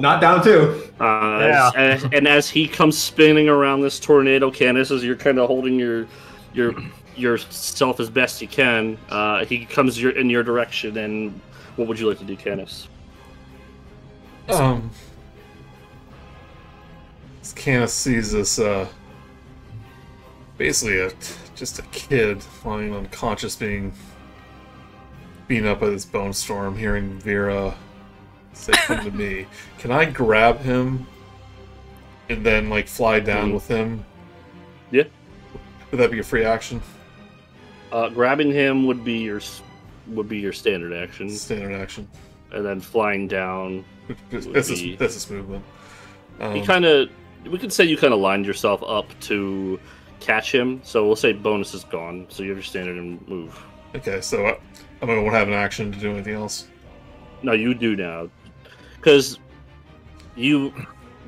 F: Not down two.
A: And as he comes spinning around this tornado, Canis, as you're kind of holding your yourself as best you can. He comes in your direction, and what would you like to do, Canis?
D: Canis sees this, basically just a kid lying unconscious being beaten up by this bone storm, hearing Vera say, "Come to me." Can I grab him and then, like, fly down with him?
A: Yeah.
D: Would that be a free action?
A: Grabbing him would be your standard action.
D: Standard action.
A: And then flying down.
D: That's his movement.
A: We could say you kind of lined yourself up to catch him. So we'll say bonus is gone. So you have your standard and move.
D: Okay, so I don't have an action to do anything else.
A: No, you do now, because you've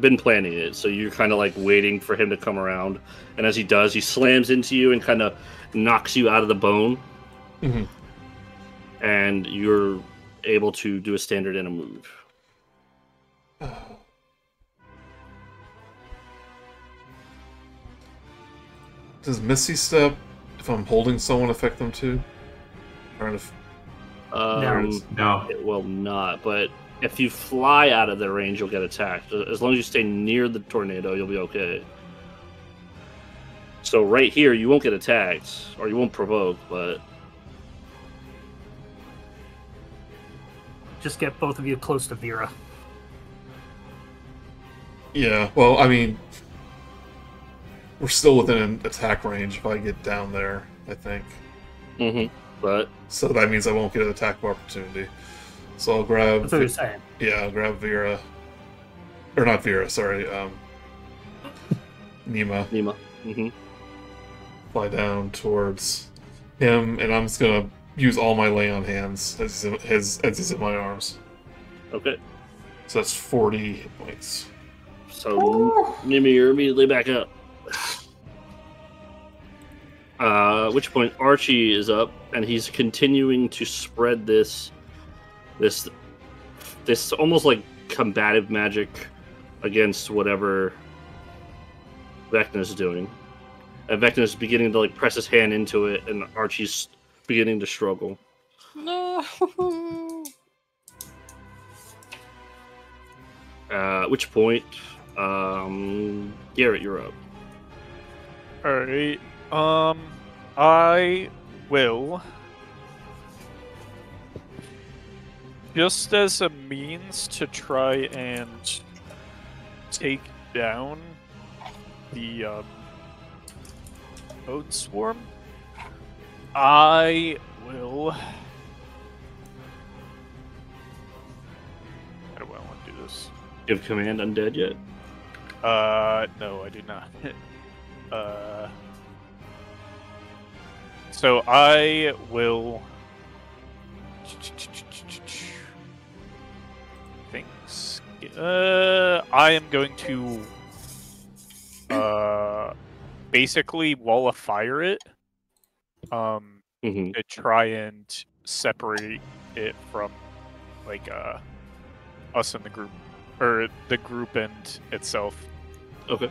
A: been planning it. So you're kind of like waiting for him to come around, and as he does, he slams into you and kind of knocks you out of the bone.
D: Mm-hmm.
A: And you're able to do a standard and a move.
D: Does Misty Step, if I'm holding someone, affect them too?
F: No.
A: It will not, but if you fly out of their range, you'll get attacked. As long as you stay near the tornado, you'll be okay. So right here, you won't get attacked, or you won't provoke, but...
C: Just get both of you close to Vera.
D: Yeah, well, I mean, we're still within an attack range if I get down there, I think.
A: Mm-hmm. But
D: so that means I won't get an attack of opportunity. So I'll grab...
C: That's what you're saying.
D: Yeah, I'll grab Vera. Or not Vera, sorry. Nima.
A: Nima. Mm-hmm.
D: Fly down towards him, and I'm just going to use all my lay on hands as he's in my arms.
A: Okay.
D: So that's 40 hit points.
A: So Nima, you're immediately back up. At which point Archie is up, and he's continuing to spread this almost like combative magic against whatever Vecna is doing. And Vecna is beginning to like press his hand into it, and Archie's beginning to struggle.
B: No.
A: At which point, Garret, you're up.
E: Alright. I will, just as a means to try and take down the Bone Swarm, I will... How do I want to do this?
A: You have command undead yet?
E: No, I do not. So I will... I am going to basically wall of fire it to try and separate it from like us and the group, or the group and itself.
A: Okay.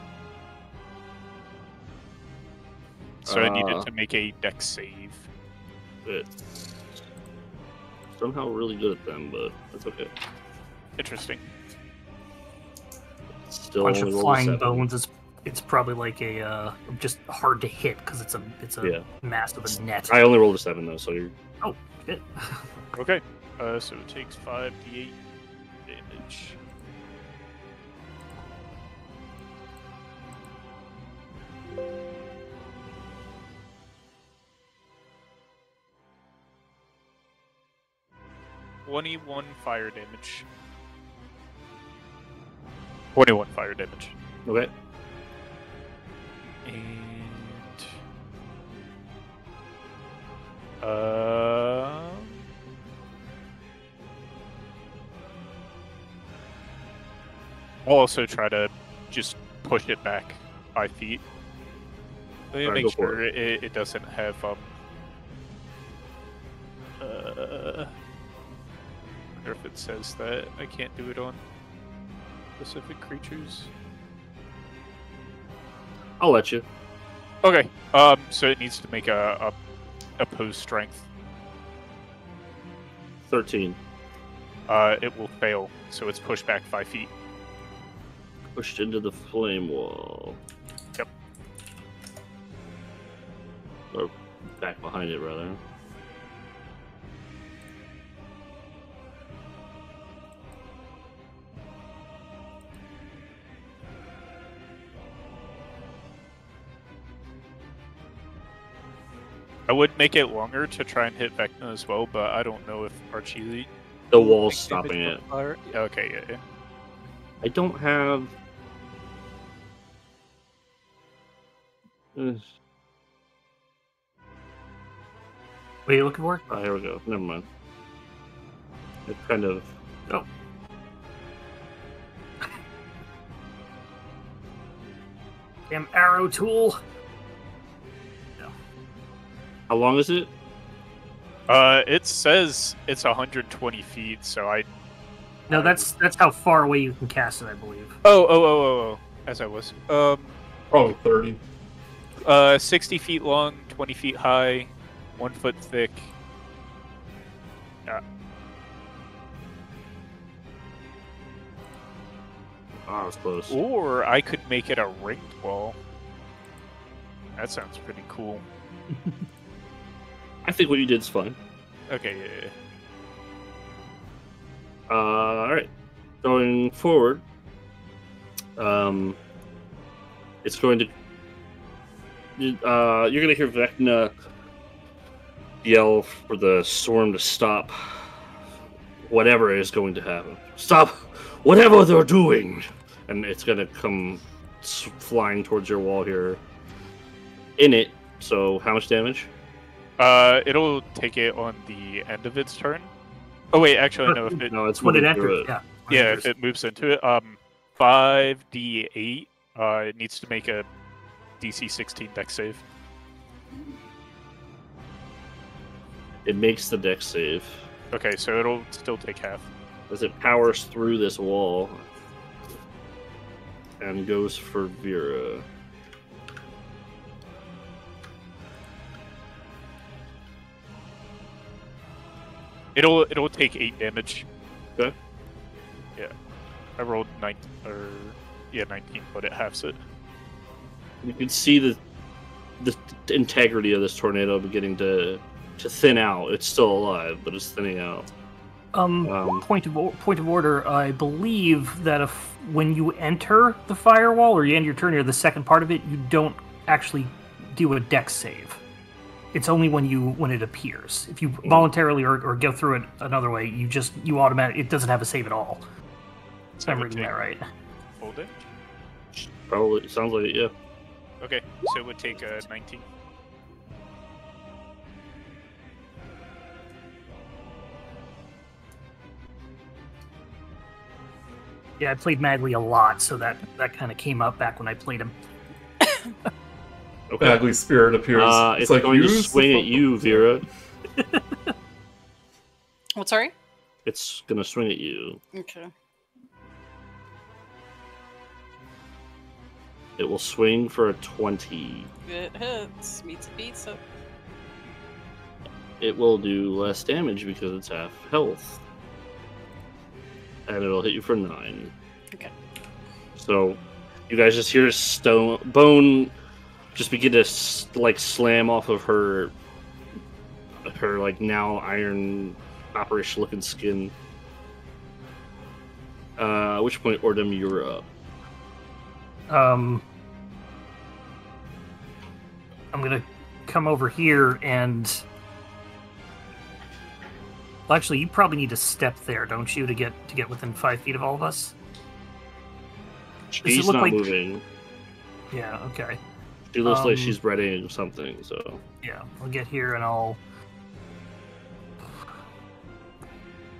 E: So I needed to make a dex save.
A: It's somehow really good at them, but that's okay.
E: Interesting.
A: Still
C: Bunch of
A: only rolled a
C: flying
A: 7.
C: bones. It's probably like a just hard to hit because it's a mass of a net.
A: I only rolled a 7 though, so you're...
C: Oh, shit.
E: Okay. So it takes 5d8 damage. (21 fire damage). 21 fire damage.
A: Okay.
E: And I'll also try to just push it back 5 feet. Let me
A: Alright,
E: make
A: go for
E: sure it doesn't have I wonder if it says that I can't do it on specific creatures.
A: I'll let you.
E: Okay. So it needs to make a opposed strength.
A: 13.
E: It will fail, so it's pushed back 5 feet.
A: Pushed into the flame wall.
E: Yep.
A: Or back behind it, rather.
E: I would make it longer to try and hit Vecna as well, but I don't know if Archie...
A: The wall's stopping it.
E: Okay, yeah.
A: I don't have...
C: What are you looking for?
A: Oh, here we go. Never mind. It kind of...
C: Oh. Damn arrow tool.
A: How long is it?
E: It says it's 120 feet, so I...
C: No, that's how far away you can cast it, I believe.
E: Oh. As I was.
D: Probably 30.
E: 60 feet long, 20 feet high, 1 foot thick. Yeah.
A: Oh, it was close.
E: Or I could make it a ringed wall. That sounds pretty cool.
A: I think what you did is fine.
E: Okay, yeah.
A: Alright. Going forward, it's going to... you're going to hear Vecna yell for the storm to stop whatever is going to happen. Stop whatever they're doing! And it's going to come flying towards your wall here. In it, so how much damage?
E: It'll take it on the end of its turn. Oh wait, actually no. If it,
A: No, it's
C: When it
A: moving through
C: enters, yeah.
E: yeah, if it moves into it, 5d8. It needs to make a DC 16 dex save.
A: It makes the dex save.
E: Okay, so it'll still take half.
A: As it powers through this wall and goes for Vera.
E: It'll take 8 damage.
A: Okay.
E: Yeah, I rolled 19, but it halves it.
A: You can see the integrity of this tornado beginning to thin out. It's still alive, but it's thinning out.
C: Point of order. I believe that when you enter the firewall or you end your turn or the second part of it, you don't actually do a dex save. It's only when it appears. If you voluntarily or go through it another way, you automatically, it doesn't have a save at all. So I'm reading that right.
E: Full damage?
A: Probably sounds like it, yeah.
E: Okay, so it would take 19.
C: Yeah, I played Madly a lot, so that kind of came up back when I played him.
A: Okay.
D: Bagley spirit appears.
A: It's like going to swing at you, Vera.
B: What, sorry?
A: It's going to swing at you.
B: Okay.
A: It will swing for a 20.
B: It hits. Meets a beat, so...
A: It will do less damage because it's half health. And it'll hit you for 9.
B: Okay.
A: So, you guys just hear bone just begin to slam off of her now iron copperish looking skin. At which point, Oordem, you're up.
C: I'm gonna come over here and... Well, actually, you probably need to step there, don't you, to get within 5 feet of all of us?
A: She's not moving.
C: Yeah, okay.
A: She looks like she's readying something, so...
C: Yeah, I'll get here and I'll...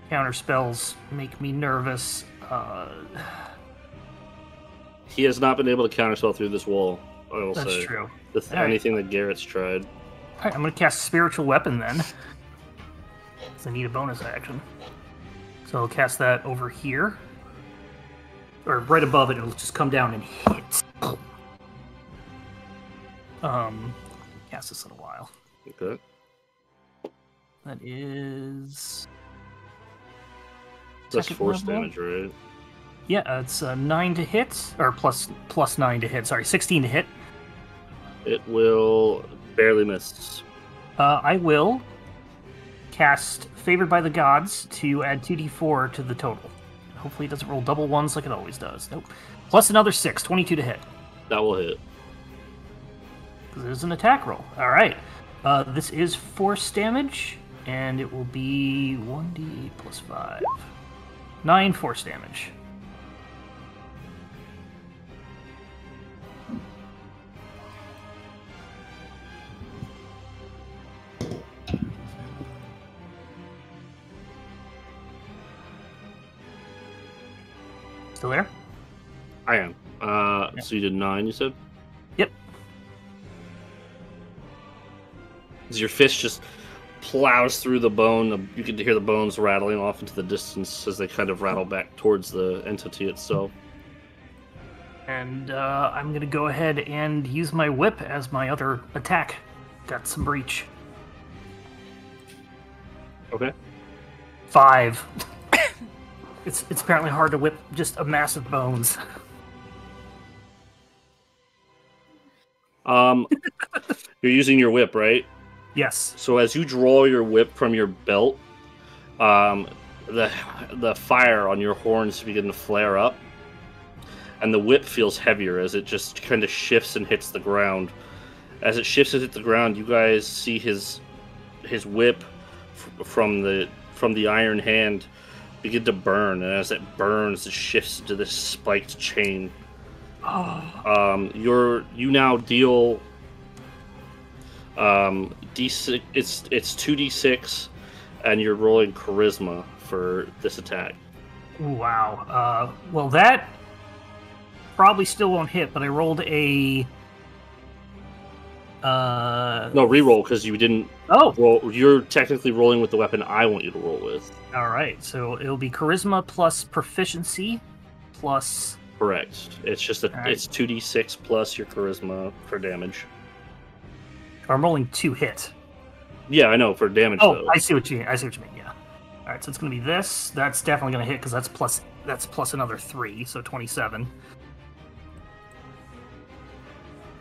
C: Counter spells make me nervous.
A: He has not been able to counterspell through this wall, I will say.
C: That's true.
A: With anything that Garrett's tried.
C: Alright, I'm gonna cast Spiritual Weapon then. I need a bonus action. So I'll cast that over here. Or right above it, it'll just come down and hit. Cast this in a while.
A: Okay.
C: That is...
A: That's
C: second
A: force
C: level.
A: damage, right?
C: Yeah, it's 9 to hit, or plus 9 to hit. Sorry, 16 to hit.
A: It will barely miss.
C: I will cast Favored by the Gods to add 2d4 to the total. Hopefully it doesn't roll double ones like it always does. Nope. Plus another 6, 22 to hit.
A: That will hit.
C: Because it is an attack roll. All right. This is force damage, and it will be 1d8 plus 5. 9 force damage. Still there?
A: I am. So you did 9, you said?
C: Yep.
A: As your fist just plows through the bone, you can hear the bones rattling off into the distance as they kind of rattle back towards the entity itself.
C: And I'm going to go ahead and use my whip as my other attack. Got some breach.
A: Okay.
C: 5. It's apparently hard to whip just a mass of bones.
A: You're using your whip, right?
C: Yes.
A: So as you draw your whip from your belt, the fire on your horns begin to flare up, and the whip feels heavier as it just kind of shifts and hits the ground. As it shifts and hits the ground, you guys see his whip from the iron hand begin to burn, and as it burns, it shifts into this spiked chain. You now deal d6. It's 2d6, and you're rolling charisma for this attack.
C: Wow. Well, that probably still won't hit, but I rolled a...
A: No, reroll, because you didn't roll. You're technically rolling with the weapon I want you to roll with.
C: Alright, so it'll be charisma plus proficiency plus...
A: Correct. It's just it's 2d6 plus your charisma for damage.
C: I'm rolling 2 hit.
A: Yeah, I know, for damage,
C: Oh,
A: though.
C: I see what you mean, yeah. Alright, so it's going to be this. That's definitely going to hit, because that's plus another 3, so 27.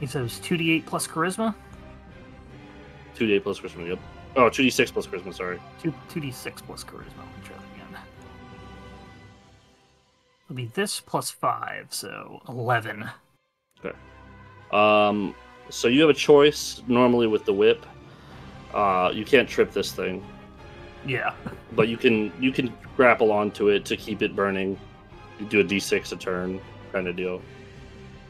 C: He says 2d8 plus charisma?
A: 2d8 plus charisma, yep. Oh, 2d6 plus charisma, sorry.
C: 2d6 plus charisma. Let me try that again. It'll be this plus 5, so 11.
A: Okay. So you have a choice, normally with the whip. You can't trip this thing.
C: Yeah.
A: But you can grapple onto it to keep it burning. You do a d6 a turn, kind of deal.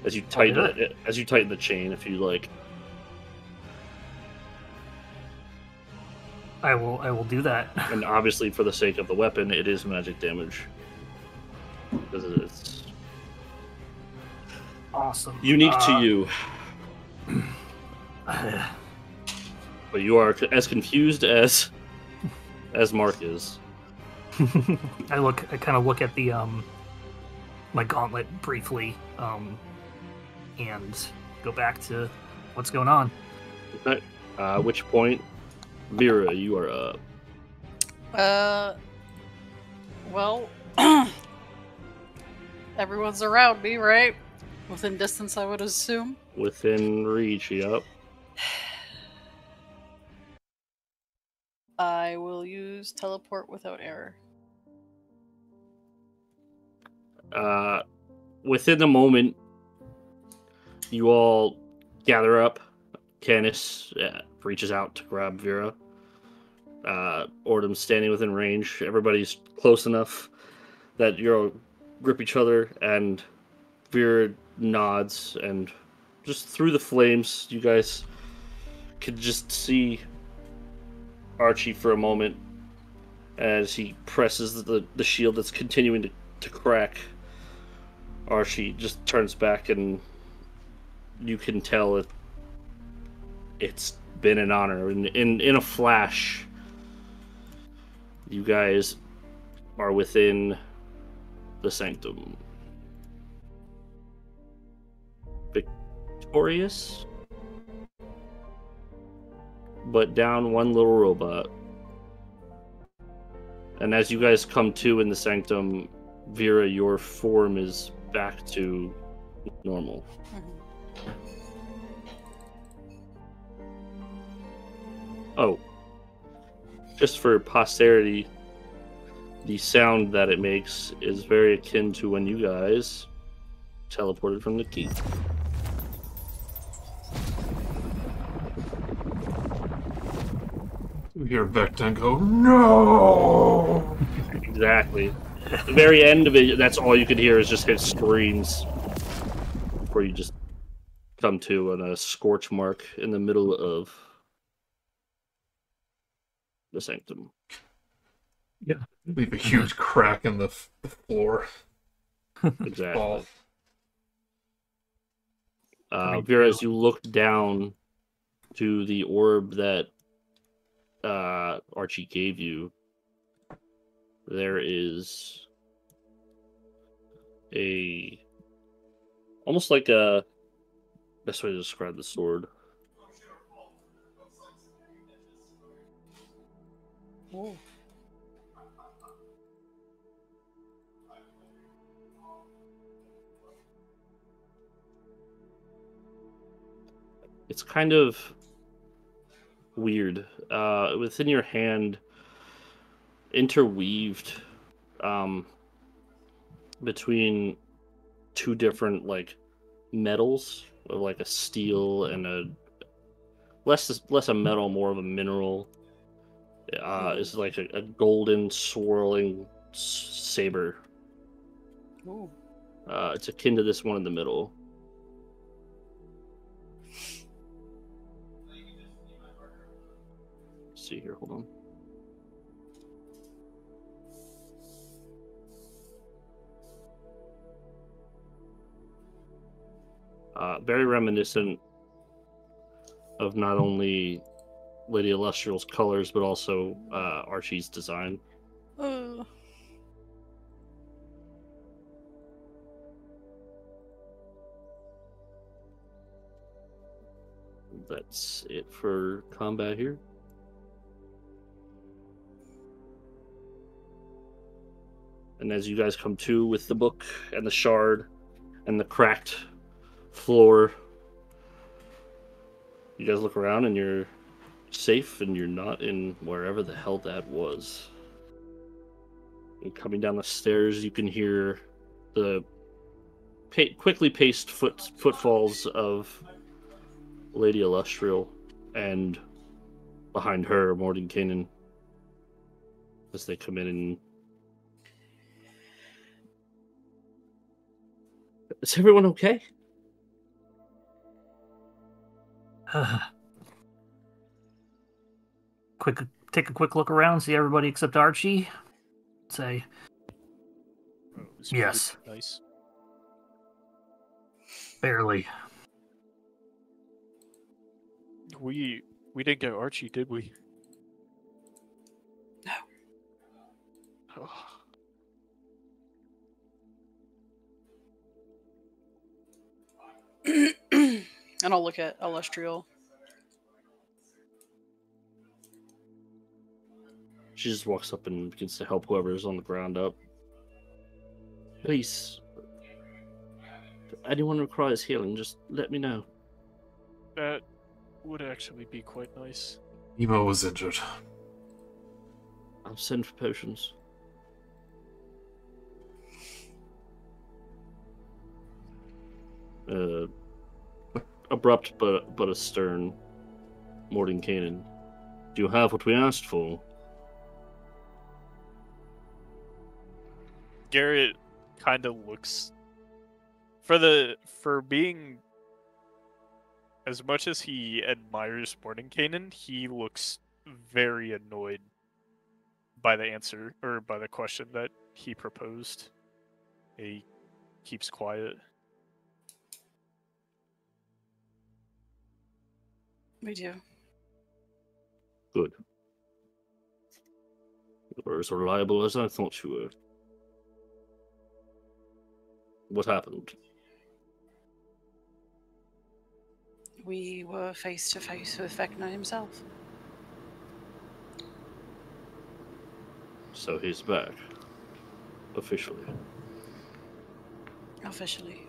A: As you tighten it, as you tighten the chain, if you like.
C: I will do that.
A: And obviously, for the sake of the weapon, it is magic damage. Because it's
C: Awesome.
A: unique to you. But you are as confused as Mark is.
C: I kind of look at the my gauntlet briefly, and go back to what's going on.
A: Okay. At which point, Vera, you are up.
B: Well, everyone's around me, right? Within distance, I would assume.
A: Within reach, yep.
B: I will use teleport without error.
A: Within the moment, you all gather up. Canis reaches out to grab Vera. Oordem's standing within range. Everybody's close enough that you'll grip each other, and Vera nods, and just through the flames, you guys could just see Archie for a moment as he presses the shield that's continuing to crack. Archie just turns back, and you can tell it's been an honor. In a flash, you guys are within the sanctum. Victorious? but down one little robot. And as you guys come to in the sanctum, Vera, your form is back to normal. Oh, just for posterity, the sound that it makes is very akin to when you guys teleported from the key.
D: You hear Vecna go, no!
A: Exactly. The very end of it, that's all you could hear is just his screams before you just come to on a scorch mark in the middle of the sanctum.
C: Yeah.
D: Leave a huge crack in the floor.
A: Exactly.
D: Fall.
A: Vera, as you look down to the orb that Archie gave you, there is almost like a best way to describe the sword.
B: Ooh.
A: It's kind of weird. Within your hand, interweaved between two different metals, like a steel and a less a metal, more of a mineral. Is like a golden swirling saber.
B: Ooh.
A: It's akin to this one in the middle. Let's see here, hold on. Very reminiscent of not only Lady Illustrial's colors, but also Archie's design. That's it for combat here. And as you guys come to with the book and the shard and the cracked floor, you guys look around and you're safe and you're not in wherever the hell that was. And coming down the stairs, you can hear the quickly paced footfalls of Lady Illustrial, and behind her, Mordenkainen, as they come in and... Is everyone okay?
C: Take a quick look around, see everybody except Archie. Say, yes.
E: Nice.
C: Barely.
E: We didn't get Archie, did we?
B: No.
E: Oh.
B: And I'll look at Illustrial.
A: She just walks up and begins to help whoever's on the ground up. Please, if anyone requires healing, just let me know.
E: That would actually be quite nice.
D: Nima was injured.
A: I'll send for potions. Abrupt but a stern Mordenkainen. Do you have what we asked for?
E: Garret kind of looks for being, as much as he admires Mordenkainen, he looks very annoyed by the answer or by the question that he proposed. He keeps quiet.
B: We do.
A: Good. You're as reliable as I thought you were. What happened?
B: We were face to face with Vecna himself.
A: So he's back. Officially.
B: Officially.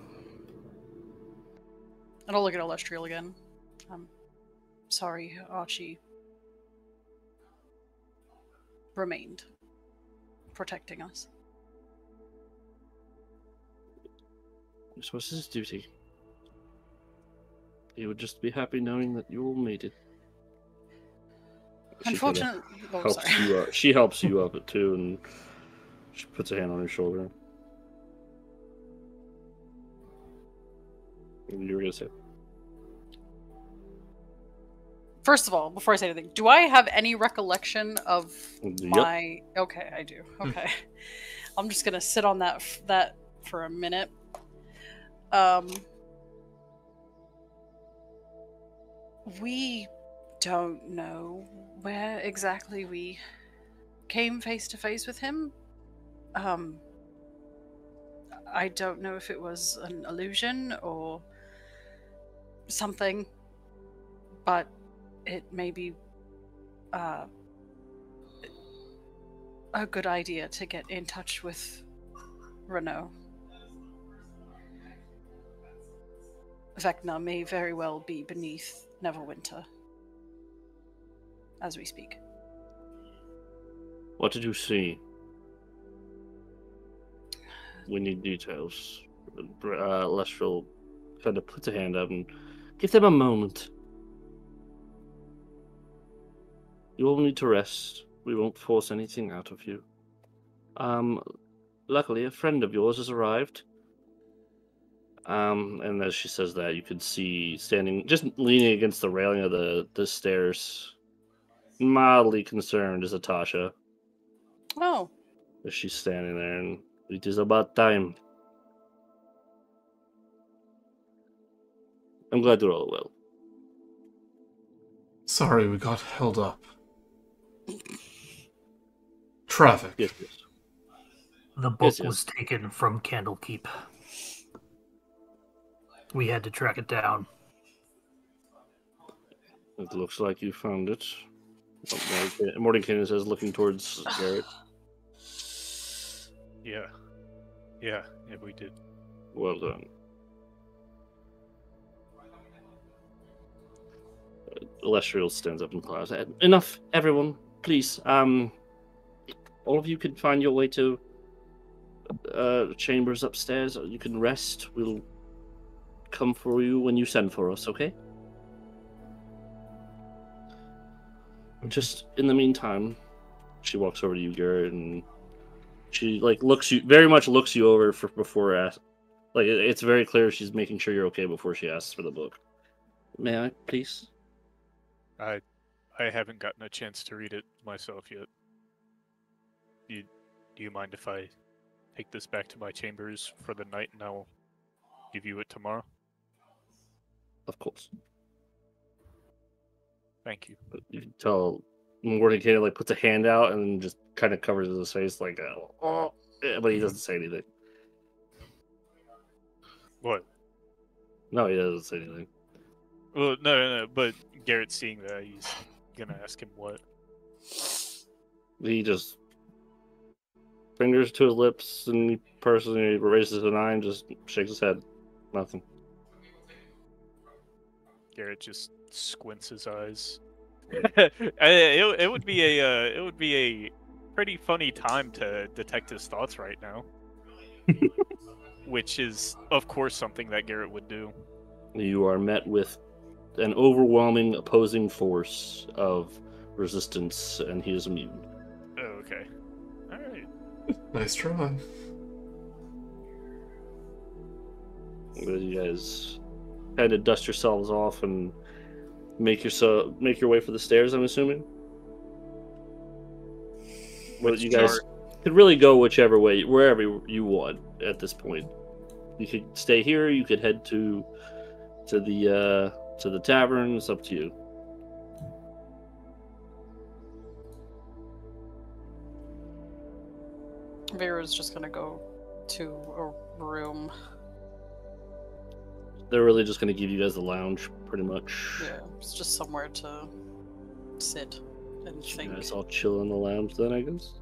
B: And I'll look at Elestriel again. I'm sorry, Archie remained protecting us.
A: This was his duty. He would just be happy knowing that you all made it.
B: Unfortunately,
A: She helps you up too, and she puts a hand on your shoulder. You were gonna say.
B: First of all, before I say anything, do I have any recollection of my? Okay, I do. Okay, I'm just gonna sit on that for a minute. We don't know where exactly we came face to face with him. I don't know if it was an illusion or something, but it may be a good idea to get in touch with Renault. Vecna may very well be beneath Neverwinter as we speak.
A: What did you see? We need details. Lestrel kind of puts a hand up and give them a moment. You all need to rest. We won't force anything out of you. Luckily, a friend of yours has arrived. And as she says that, you can see standing, just leaning against the railing of the stairs, mildly concerned, is Atasha.
B: Oh.
A: As she's standing there, and it is about time. I'm glad you're all well.
D: Sorry, we got held up. Traffic.
A: Yes.
C: The book
A: Yes.
C: was taken from Candlekeep. We had to track it down.
A: It looks like you found it. Mordenkainen says, looking towards Garret.
E: Yeah, we did.
A: Well done. Lestriel stands up in class. Enough, everyone, please. All of you can find your way to chambers upstairs. You can rest. We'll come for you when you send for us, okay? Just in the meantime, she walks over to you, Garret, and she looks you over before ask. It's very clear she's making sure you're okay before she asks for the book. May I, please?
E: I haven't gotten a chance to read it myself yet. Do you mind if I take this back to my chambers for the night and I'll give you it tomorrow?
A: Of course.
E: Thank you.
A: But you can tell Mordenkainen puts a hand out and just kind of covers his face but he doesn't say anything.
E: What?
A: No, he doesn't say anything.
E: Well, no, but Garrett's seeing that. He's gonna ask him what.
A: He just fingers to his lips and he personally raises an eye and just shakes his head. Nothing.
E: Garret just squints his eyes. It would be a pretty funny time to detect his thoughts right now. Which is, of course, something that Garret would do.
A: You are met with an overwhelming opposing force of resistance, and he is immune.
E: Oh, okay. Alright.
D: Nice try.
A: You guys kind of dust yourselves off and make your way for the stairs, I'm assuming? Well, you guys could really go whichever way, wherever you want at this point. You could stay here, you could head to the tavern, it's up to you.
B: Vera's just gonna go to a room.
A: They're really just going to give you guys the lounge, pretty much.
B: Yeah, it's just somewhere to sit and
A: You
B: think.
A: guys all chill in the lounge then, I guess?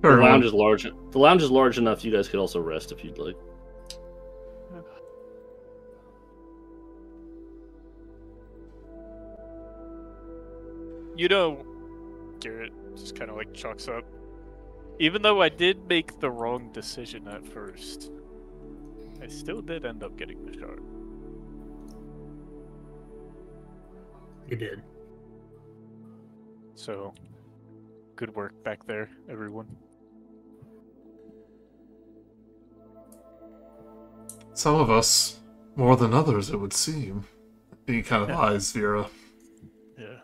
A: The lounge is large. The lounge is large enough. You guys could also rest if you'd like.
E: You know, Garret just kind of like chalks up. Even though I did make the wrong decision at first, I still did end up getting the shard.
C: You did.
E: So, good work back there, everyone.
D: Some of us, more than others, it would seem. He kind of eyes Vera.
E: Yeah.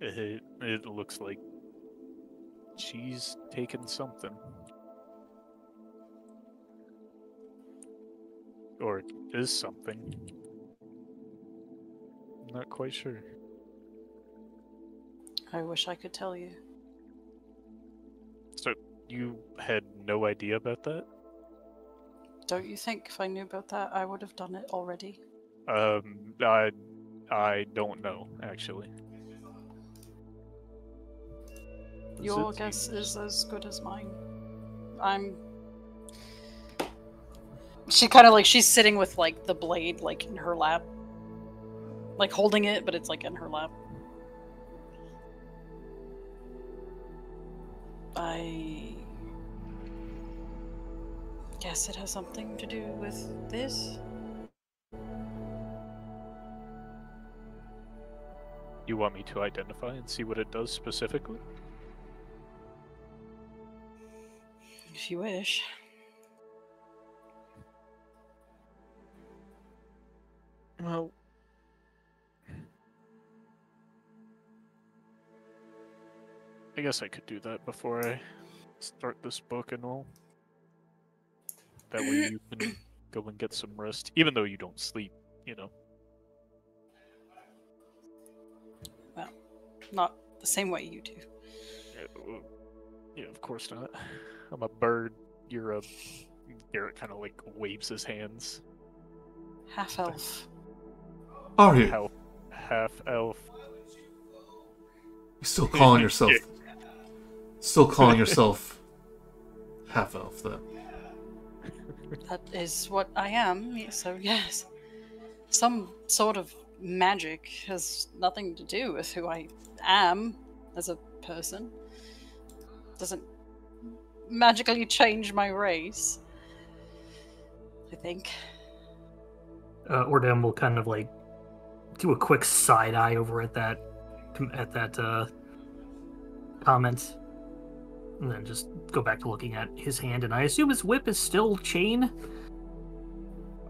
E: It looks like she's taken something. Or it is something. I'm not quite sure.
B: I wish I could tell you.
E: So, you had no idea about that?
B: Don't you think if I knew about that, I would have done it already?
E: I don't know, actually.
B: Your guess is as good as mine. She kind of like, she's sitting with like the blade like in her lap. Like holding it, but it's like in her lap. I guess it has something to do with this.
E: You want me to identify and see what it does specifically?
B: If you wish.
E: Well, I guess I could do that before I start this book and all. That way you can go and get some rest, even though you don't sleep, you know.
B: Well, not the same way you do.
E: Yeah, of course not. I'm a bird. You're a... Garret kind of like waves his hands.
B: Half elf.
D: Are you?
E: Half elf.
D: You're still calling yourself... Still calling yourself half elf, then.
B: That is what I am, so yes. Some sort of magic has nothing to do with who I am as a person. Doesn't magically change my race, I think.
C: Oordem will kind of like do a quick side eye over at that comment, and then just go back to looking at his hand. And I assume his whip is still chain.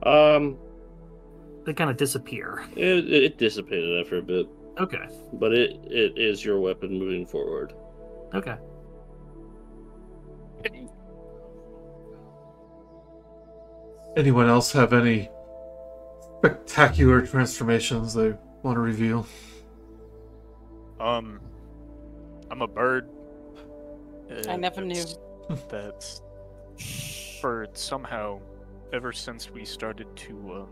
C: They kind of disappear.
A: It dissipated after a bit.
C: Okay.
A: But it is your weapon moving forward.
C: Okay.
D: Anyone else have any spectacular transformations they want to reveal?
E: I'm a bird.
B: I never knew.
E: That's bird somehow. Ever since we started to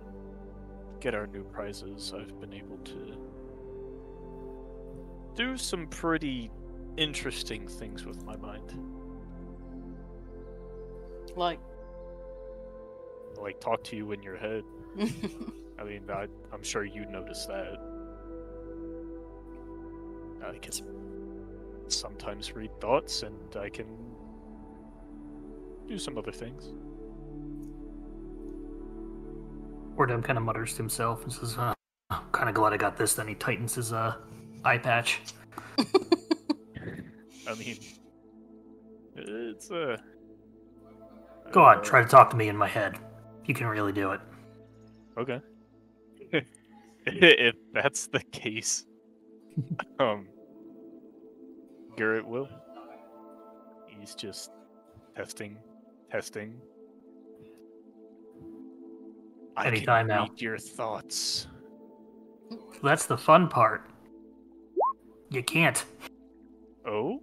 E: get our new prizes, I've been able to do some pretty interesting things with my mind.
B: Like
E: talk to you in your head. I mean, I'm sure you noticed that. I can sometimes read thoughts, and I can do some other things.
C: Oordem kind of mutters to himself and says, I'm kind of glad I got this. Then he tightens his eye patch.
E: I mean, it's
C: Go on, try to talk to me in my head. You can really do it.
E: Okay. If that's the case, Garret will. He's just testing.
C: Anytime
E: I can
C: now.
E: read your thoughts.
C: That's the fun part. You can't.
E: Oh?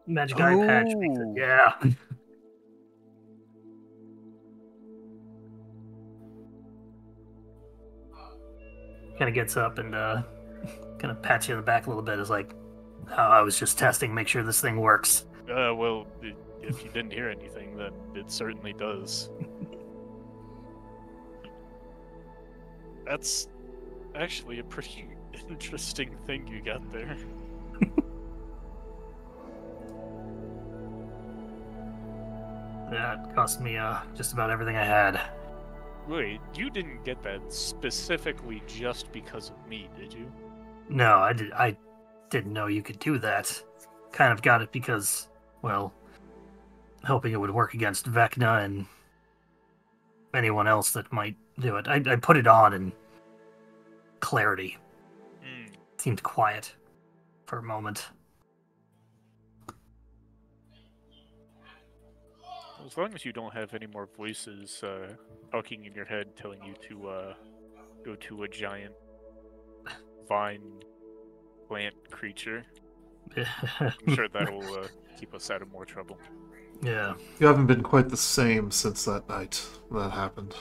C: Magic eye patch makes it. Yeah. Kind of gets up and kind Kind of pats you on the back a little bit. Is like, oh, I was just testing, make sure this thing works.
E: Well, if you didn't hear anything, then it certainly does. That's actually a pretty interesting thing you got there.
C: That cost me just about everything I had.
E: Wait, you didn't get that specifically just because of me, did you?
C: No, I didn't know you could do that. Kind of got it because, well, hoping it would work against Vecna and anyone else that might do it. I put it on in clarity. Seemed quiet for a moment.
E: As long as you don't have any more voices talking in your head telling you to go to a giant vine plant creature, I'm sure that'll keep us out of more trouble.
C: Yeah.
D: You haven't been quite the same since that night that happened.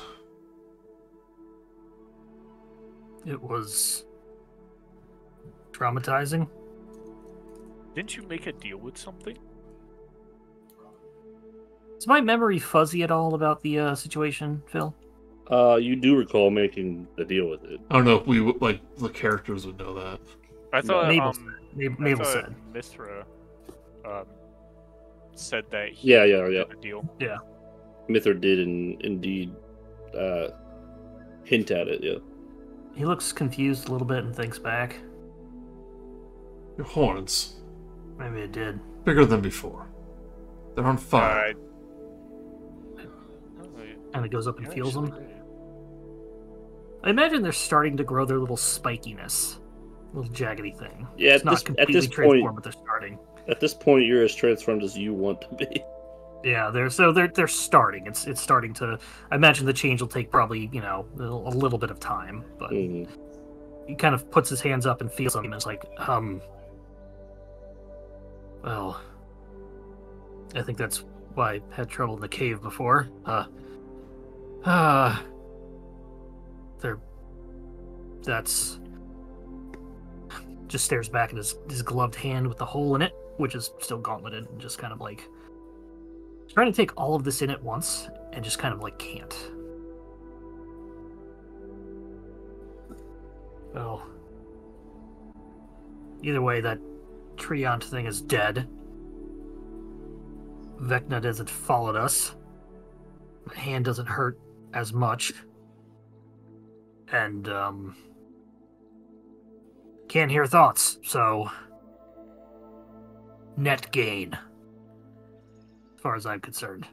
C: It was traumatizing.
E: Didn't you make a deal with something?
C: Is my memory fuzzy at all about the situation, Phil?
A: You do recall making a deal with it.
D: I don't know if we like the characters would know that.
E: I thought
C: Mabel said.
E: Mithra said that he
A: Yeah.
E: had a deal.
C: Yeah.
A: Mithra did indeed hint at it, yeah.
C: He looks confused a little bit and thinks back.
D: Your horns.
C: Maybe it did.
D: Bigger than before. They're on fire.
C: And it goes up and feels them. I imagine they're starting to grow their little spikiness. Little jaggedy thing.
A: Yeah,
C: it's not
A: at
C: completely
A: this
C: transformed,
A: point,
C: but they're starting.
A: At this point, you're as transformed as you want to be.
C: Yeah, they're starting. It's starting to. I imagine the change will take probably a little bit of time, but he kind of puts his hands up and feels them, and is like, well, I think that's why I had trouble in the cave before. That's just stares back at his gloved hand with the hole in it, which is still gauntleted, and just kind of like trying to take all of this in at once, and just kind of like can't. Well, either way, that Treant thing is dead. Vecna hasn't followed us. My hand doesn't hurt as much. And, can't hear thoughts, so net gain, as far as I'm concerned.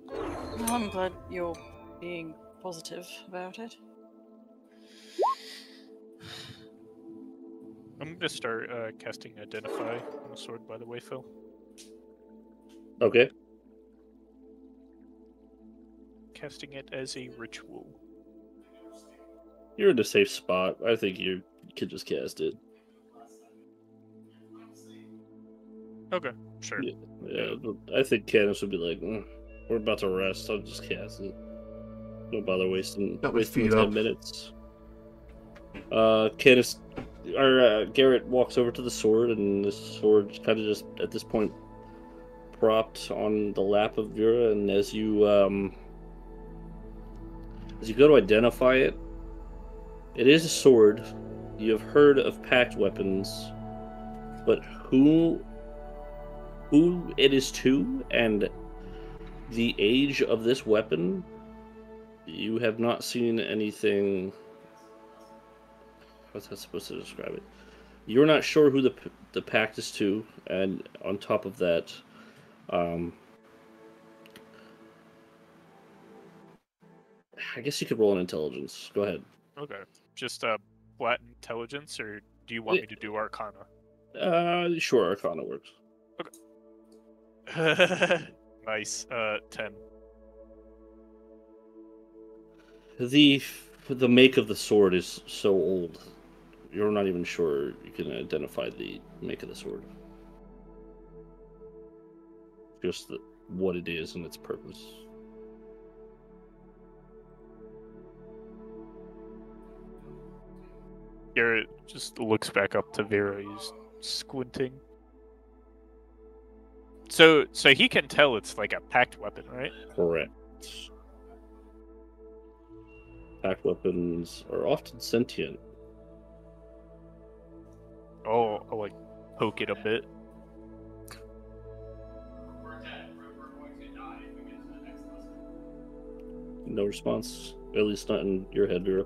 B: Well, I'm glad you're being positive about it.
E: I'm gonna start casting Identify on the sword, by the way, Phil.
A: Okay.
E: Casting it as a ritual.
A: You're in a safe spot. I think you could just cast it.
E: Okay, sure.
A: Yeah, I think Canis would be like, we're about to rest. I'll just cast it. Don't bother wasting 10 minutes. Canis, or Garret walks over to the sword, and the sword kind of just at this point propped on the lap of Vera, and as you go to identify it, it is a sword. You have heard of packed weapons, but who it is to and the age of this weapon, you have not seen anything. What's that supposed to describe it? You're not sure who the pact is to, and on top of that, I guess you could roll an intelligence. Go ahead.
E: Okay. Just flat intelligence, or do you want me to do Arcana?
A: Sure, Arcana works.
E: Okay. Nice. 10.
A: The make of the sword is so old, you're not even sure you can identify the make of the sword. Just what it is and its purpose.
E: Garret just looks back up to Vera. He's squinting. So he can tell it's like a packed weapon, right?
A: Correct. Packed weapons are often sentient.
E: I'll like poke it a bit.
A: No response. At least not in your head, Vera.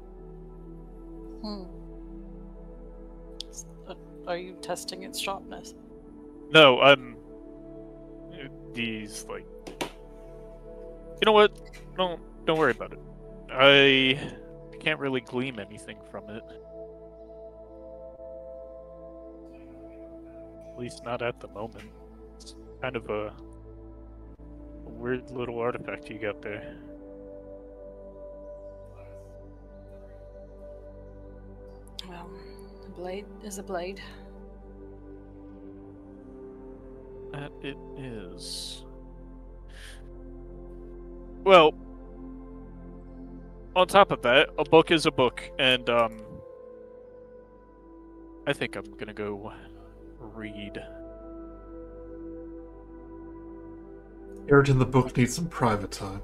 B: Are you testing its sharpness?
E: No, these like, you know what? Don't worry about it. I can't really glean anything from it. At least not at the moment. It's kind of a weird little artifact you got there.
B: Well, a blade is a blade.
E: That it is. Well, on top of that, a book is a book, and I think I'm gonna go read.
D: Ayrton, the book needs some private time.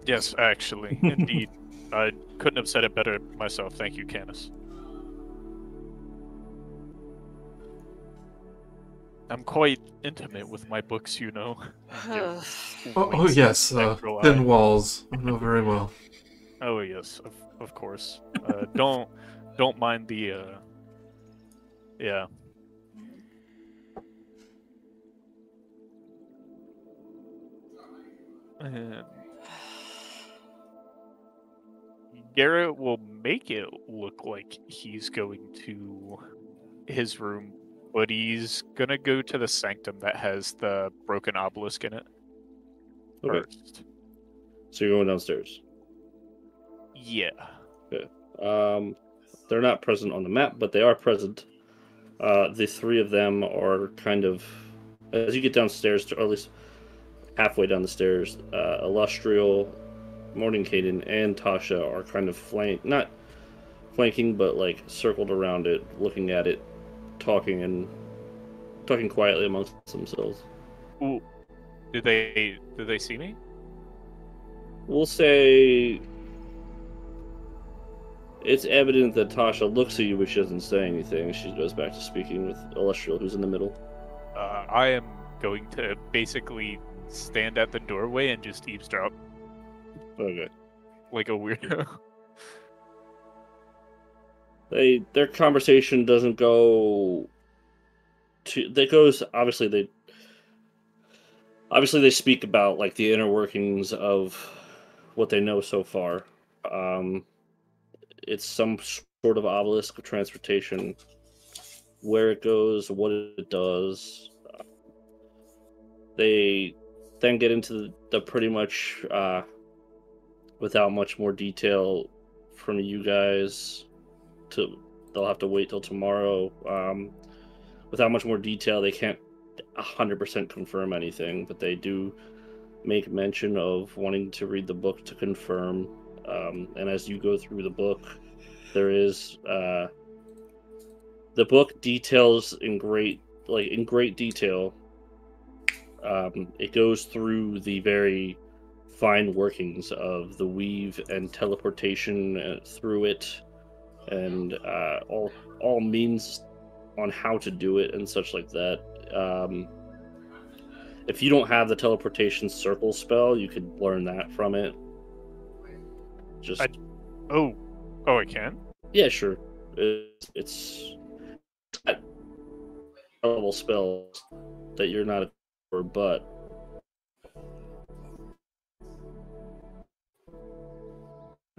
E: Yes, actually, indeed. I couldn't have said it better myself. Thank you, Canis. I'm quite intimate with my books, you know.
D: Oh yes, thin walls. I know very well.
E: Oh yes, of course. Don't mind the yeah. And Garret will make it look like he's going to his room, but he's gonna go to the sanctum that has the broken obelisk in it
A: Okay.
E: first.
A: So you're going downstairs.
E: Yeah.
A: They're not present on the map, but they are present. The three of them are kind of, as you get downstairs, or at least halfway down the stairs, Illustrial, Mordenkainen, and Tasha are kind of not flanking, but like circled around it, looking at it, talking quietly amongst themselves.
E: Ooh. Did they see me?
A: We'll say it's evident that Tasha looks at you, but she doesn't say anything. She goes back to speaking with Illustrial, who's in the middle.
E: I am going to basically stand at the doorway and just eavesdrop
A: Okay.
E: like a weirdo.
A: Their conversation doesn't go to. That goes obviously they speak about like the inner workings of what they know so far. It's some sort of obelisk of transportation. Where it goes, what it does. They then get into the pretty much without much more detail from you guys. They'll have to wait till tomorrow. Without much more detail, they can't 100% confirm anything, but they do make mention of wanting to read the book to confirm. And as you go through the book, there is the book details in great detail. It goes through the very fine workings of the weave and teleportation through it, and all means on how to do it and such like that. If you don't have the teleportation circle spell, you could learn that from it.
E: Oh, I can?
A: Yeah, sure. It's a level spell that you're not for, but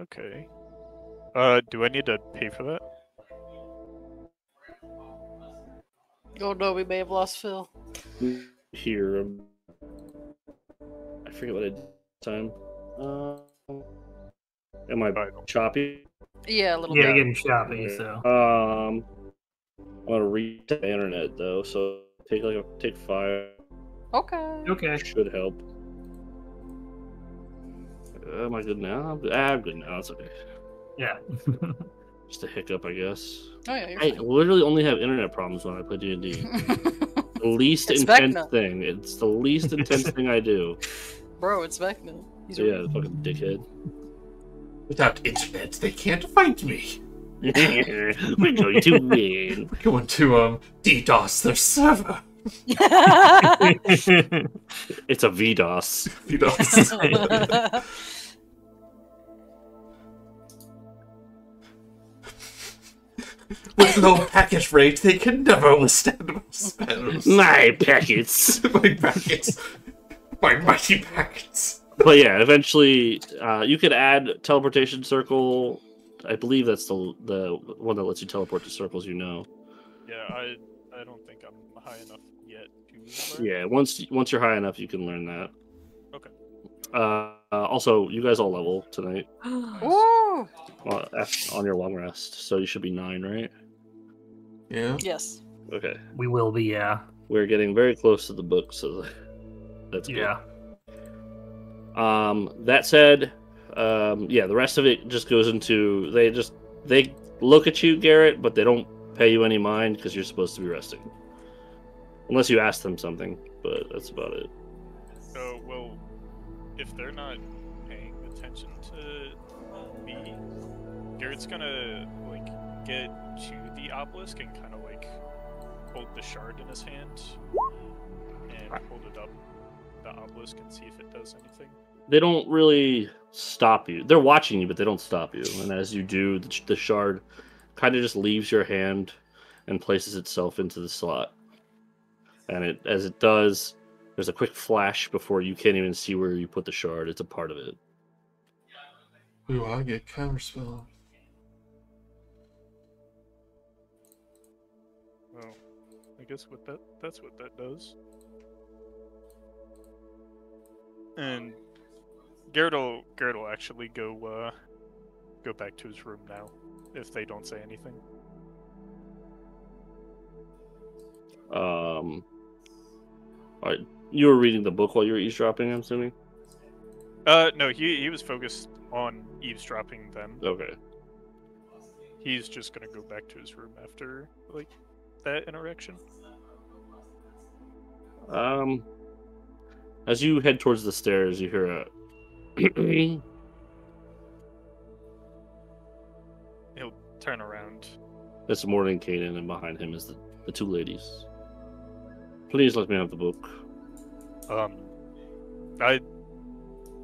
E: Okay. Do I need to pay for that?
B: Oh no, we may have lost Phil.
A: here, I forget what I did this time. Am I choppy?
B: Yeah, a little
C: Yeah,
B: bit.
C: getting choppy. So
A: I'm gonna read the internet though, so take 5.
B: Okay.
C: okay.
A: Should help. Am I good now? I'm good now. It's okay.
C: Yeah.
A: Just a hiccup, I guess.
B: Oh yeah, you're
A: I
B: fine.
A: literally only have internet problems when I play D&D. The least
B: It's
A: intense
B: Vecna.
A: thing. It's the least intense thing I do.
B: Bro, it's Vecna. He's
A: So yeah, the fucking dickhead.
D: Without internet, they can't find me.
A: We're going to win.
D: We're going to DDoS their server.
A: It's a VDOS.
D: DDoS. With low packet rate, they can never withstand my spells.
A: My packets.
D: My packets. My mighty packets.
A: But yeah, eventually, you could add teleportation circle. I believe that's the one that lets you teleport to circles. You know.
E: Yeah, I don't think I'm high enough yet to learn.
A: Yeah, once you're high enough, you can learn that.
E: Okay.
A: Also, you guys all level tonight
B: Ooh!
A: on your long rest, so you should be 9, right?
D: Yeah.
B: Yes.
A: Okay.
C: We will be, yeah.
A: We're getting very close to the book, so that's good.
C: Yeah.
A: That said, yeah, the rest of it just goes into they look at you, Garret, but they don't pay you any mind because you're supposed to be resting, unless you ask them something. But that's about it.
E: So, well, if they're not paying attention to me, Garrett's gonna like get to the obelisk and kind of like hold the shard in his hand and hold it up the obelisk and see if it does anything.
A: They don't really stop you. They're watching you, but they don't stop you. And as you do, the shard kind of just leaves your hand and places itself into the slot. And as it does, there's a quick flash before you can't even see where you put the shard. It's a part of it.
D: Ooh, I get counterspell.
E: Well, I guess that's what that does. And Garret will actually go back to his room now, if they don't say anything.
A: All right, you were reading the book while you were eavesdropping, I'm assuming?
E: No, he was focused on eavesdropping them.
A: Okay.
E: He's just gonna go back to his room after like that interaction.
A: As you head towards the stairs, you hear a
E: He'll turn around.
A: It's Morning Caden, and behind him is the two ladies. Please let me have the book.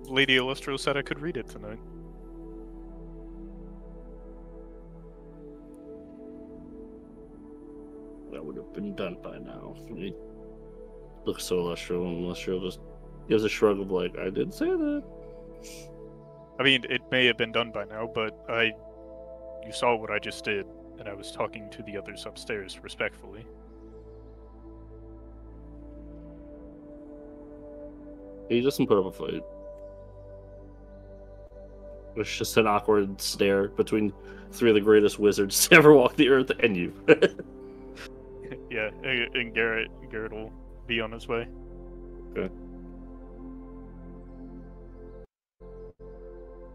E: Lady Illustro said I could read it tonight.
A: That would have been done by now. He looks so Illustro, and Illustro just gives a shrug of like, I didn't say that.
E: I mean, it may have been done by now, but you saw what I just did, and I was talking to the others upstairs respectfully.
A: He doesn't put up a fight. It's just an awkward stare between 3 of the greatest wizards to ever walk the earth and you.
E: Yeah, and Garret will be on his way.
A: Okay.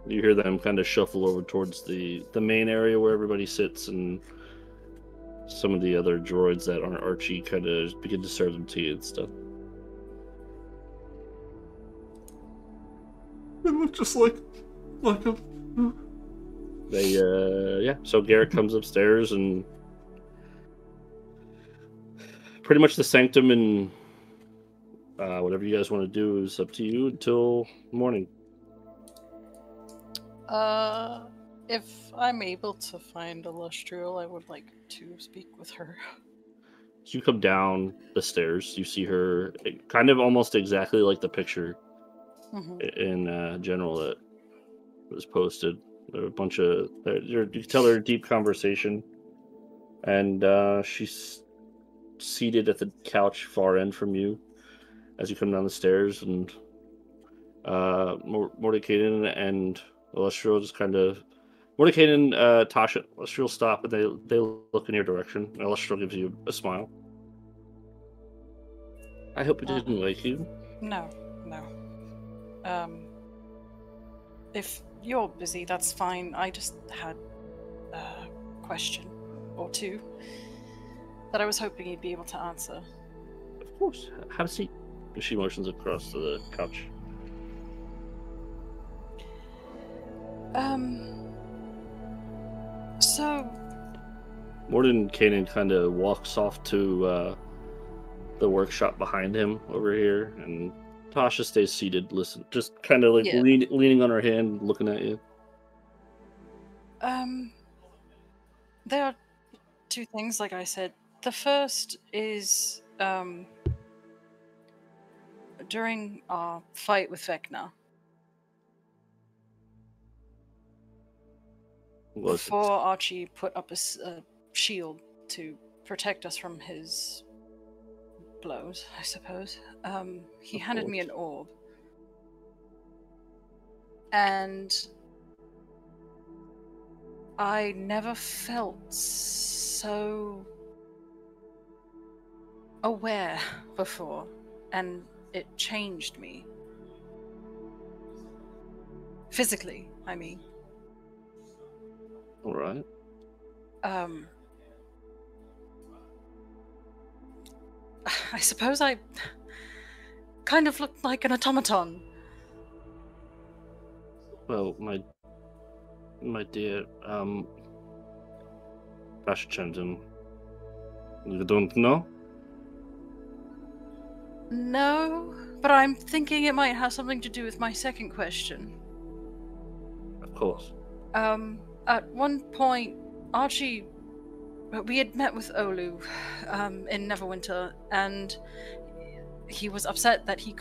A: You hear them kind of shuffle over towards the main area where everybody sits, and some of the other droids that aren't Archie kind of begin to serve them tea and stuff.
D: It looked just like him.
A: They, yeah. So Garret comes upstairs, and pretty much the sanctum and whatever you guys want to do is up to you until morning.
B: If I'm able to find Illustrial, I would like to speak with her.
A: As you come down the stairs, you see her kind of almost exactly like the picture in general that was posted. There are a bunch of you can tell her deep conversation, and she's seated at the couch far end from you as you come down the stairs, and Mordecai and Illustral just kind of Mordecai and Tasha. Illustral stop, and they look in your direction. Illustral gives you a smile. I hope it didn't wake you.
B: No. If you're busy, that's fine. I just had question or two that I was hoping you'd be able to answer.
A: Of course. Have a seat. She motions across to the couch.
B: So...
A: Morden Kanan kind of walks off to the workshop behind him over here, and Tasha stays seated, just kind of like
B: Yeah.
A: leaning on her hand, looking at you.
B: There are two things, like I said. The first is, during our fight with Vecna, before Archie put up a shield to protect us from his blows, I suppose, he handed me an orb. And I never felt so aware before, and it changed me. Physically, I mean.
A: All right.
B: I suppose I kind of looked like an automaton.
A: Well, my dear, Ashchandon, you don't know?
B: No, but I'm thinking it might have something to do with my second question.
A: Of course.
B: At one point, Archie, we had met with Olu, in Neverwinter, and he was upset that he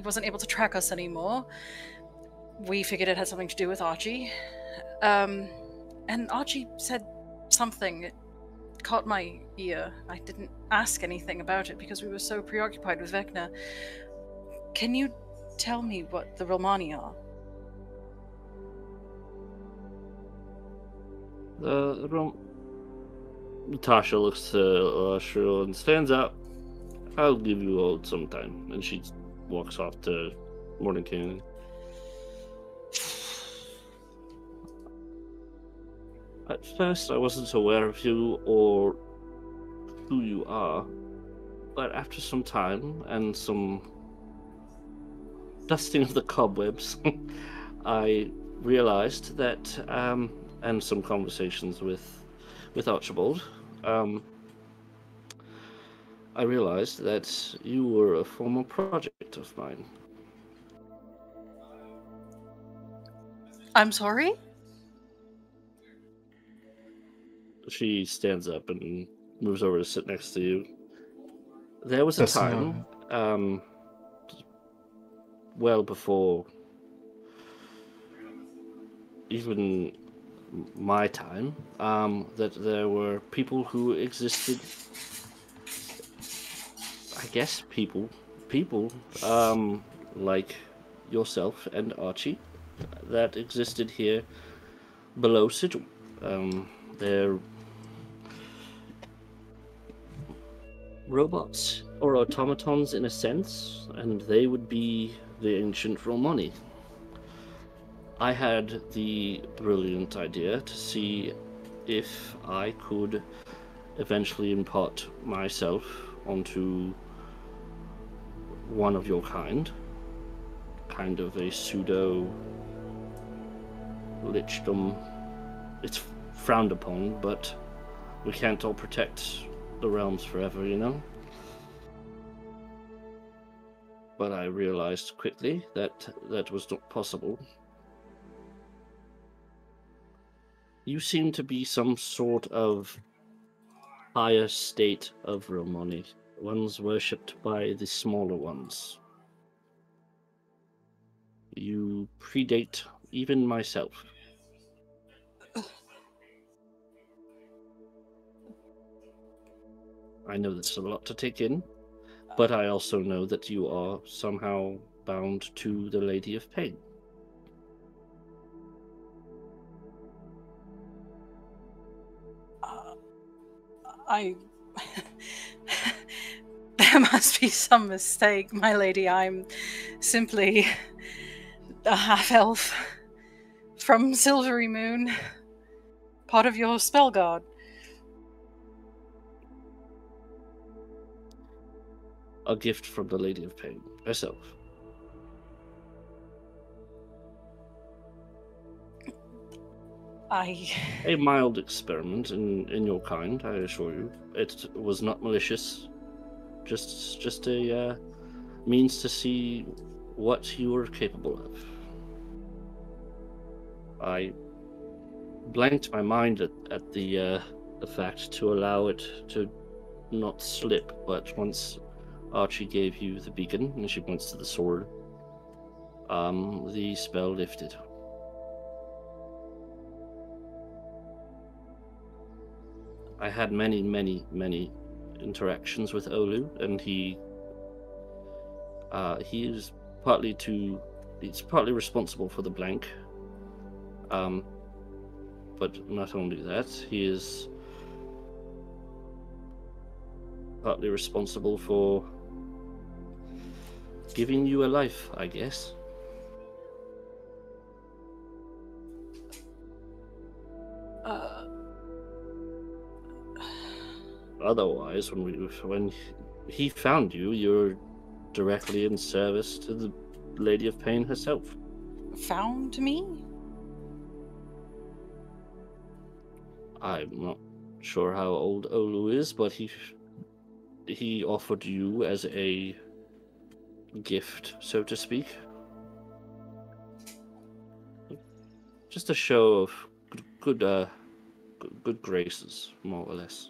B: wasn't able to track us anymore. We figured it had something to do with Archie. And Archie said something. It caught my ear. I didn't ask anything about it because we were so preoccupied with Vecna. Can you tell me what the Romani are?
A: Tasha looks to Shrill and stands up. I'll give you all some time. And she walks off to Mordenkainen. At first, I wasn't aware of you or who you are, but after some time and some dusting of the cobwebs, I realized that, and some conversations with Archibald, I realized that you were a former project of mine.
B: I'm sorry?
A: She stands up and moves over to sit next to you. There was a time, well before even my time, that there were people who existed, I guess people, like yourself and Archie, that existed here below Sigil. They're robots or automatons in a sense, and they would be the ancient Romani. I had the brilliant idea to see if I could eventually impart myself onto one of your kind of a pseudo lichdom. It's frowned upon, but we can't all protect the realms forever, you know? But I realized quickly that that was not possible. You seem to be some sort of higher state of Romani, ones worshipped by the smaller ones. You predate even myself. I know that's a lot to take in, but I also know that you are somehow bound to the Lady of Pain.
B: There must be some mistake, my lady. I'm simply a half-elf from Silvery Moon, part of your spell guard?
A: A gift from the Lady of Pain herself. A mild experiment in your kind, I assure you. It was not malicious. Just a means to see what you were capable of. I blanked my mind at the fact to allow it to not slip, but once Archie gave you the beacon, and she points to the sword, the spell lifted. I had many interactions with Olu, and he's partly responsible for the blank. But not only that, he is partly responsible for giving you a life, I guess. Otherwise, when he found you, you're directly in service to the Lady of Pain herself.
B: Found me?
A: I'm not sure how old Olu is, but he offered you as a gift, so to speak. Just a show of good graces, more or less.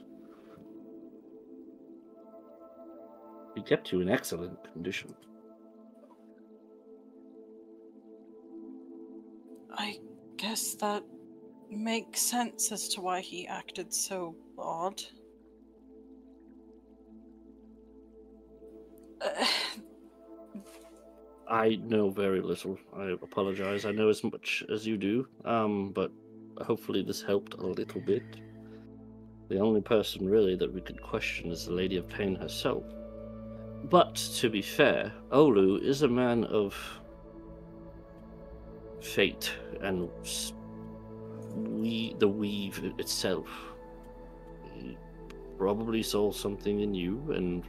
A: He kept you in excellent condition.
B: I guess that makes sense as to why he acted so odd.
A: I know very little. I apologize. I know as much as you do, but hopefully this helped a little bit. The only person really that we could question is the Lady of Pain herself. But to be fair, Olu is a man of fate and the weave itself. He probably saw something in you and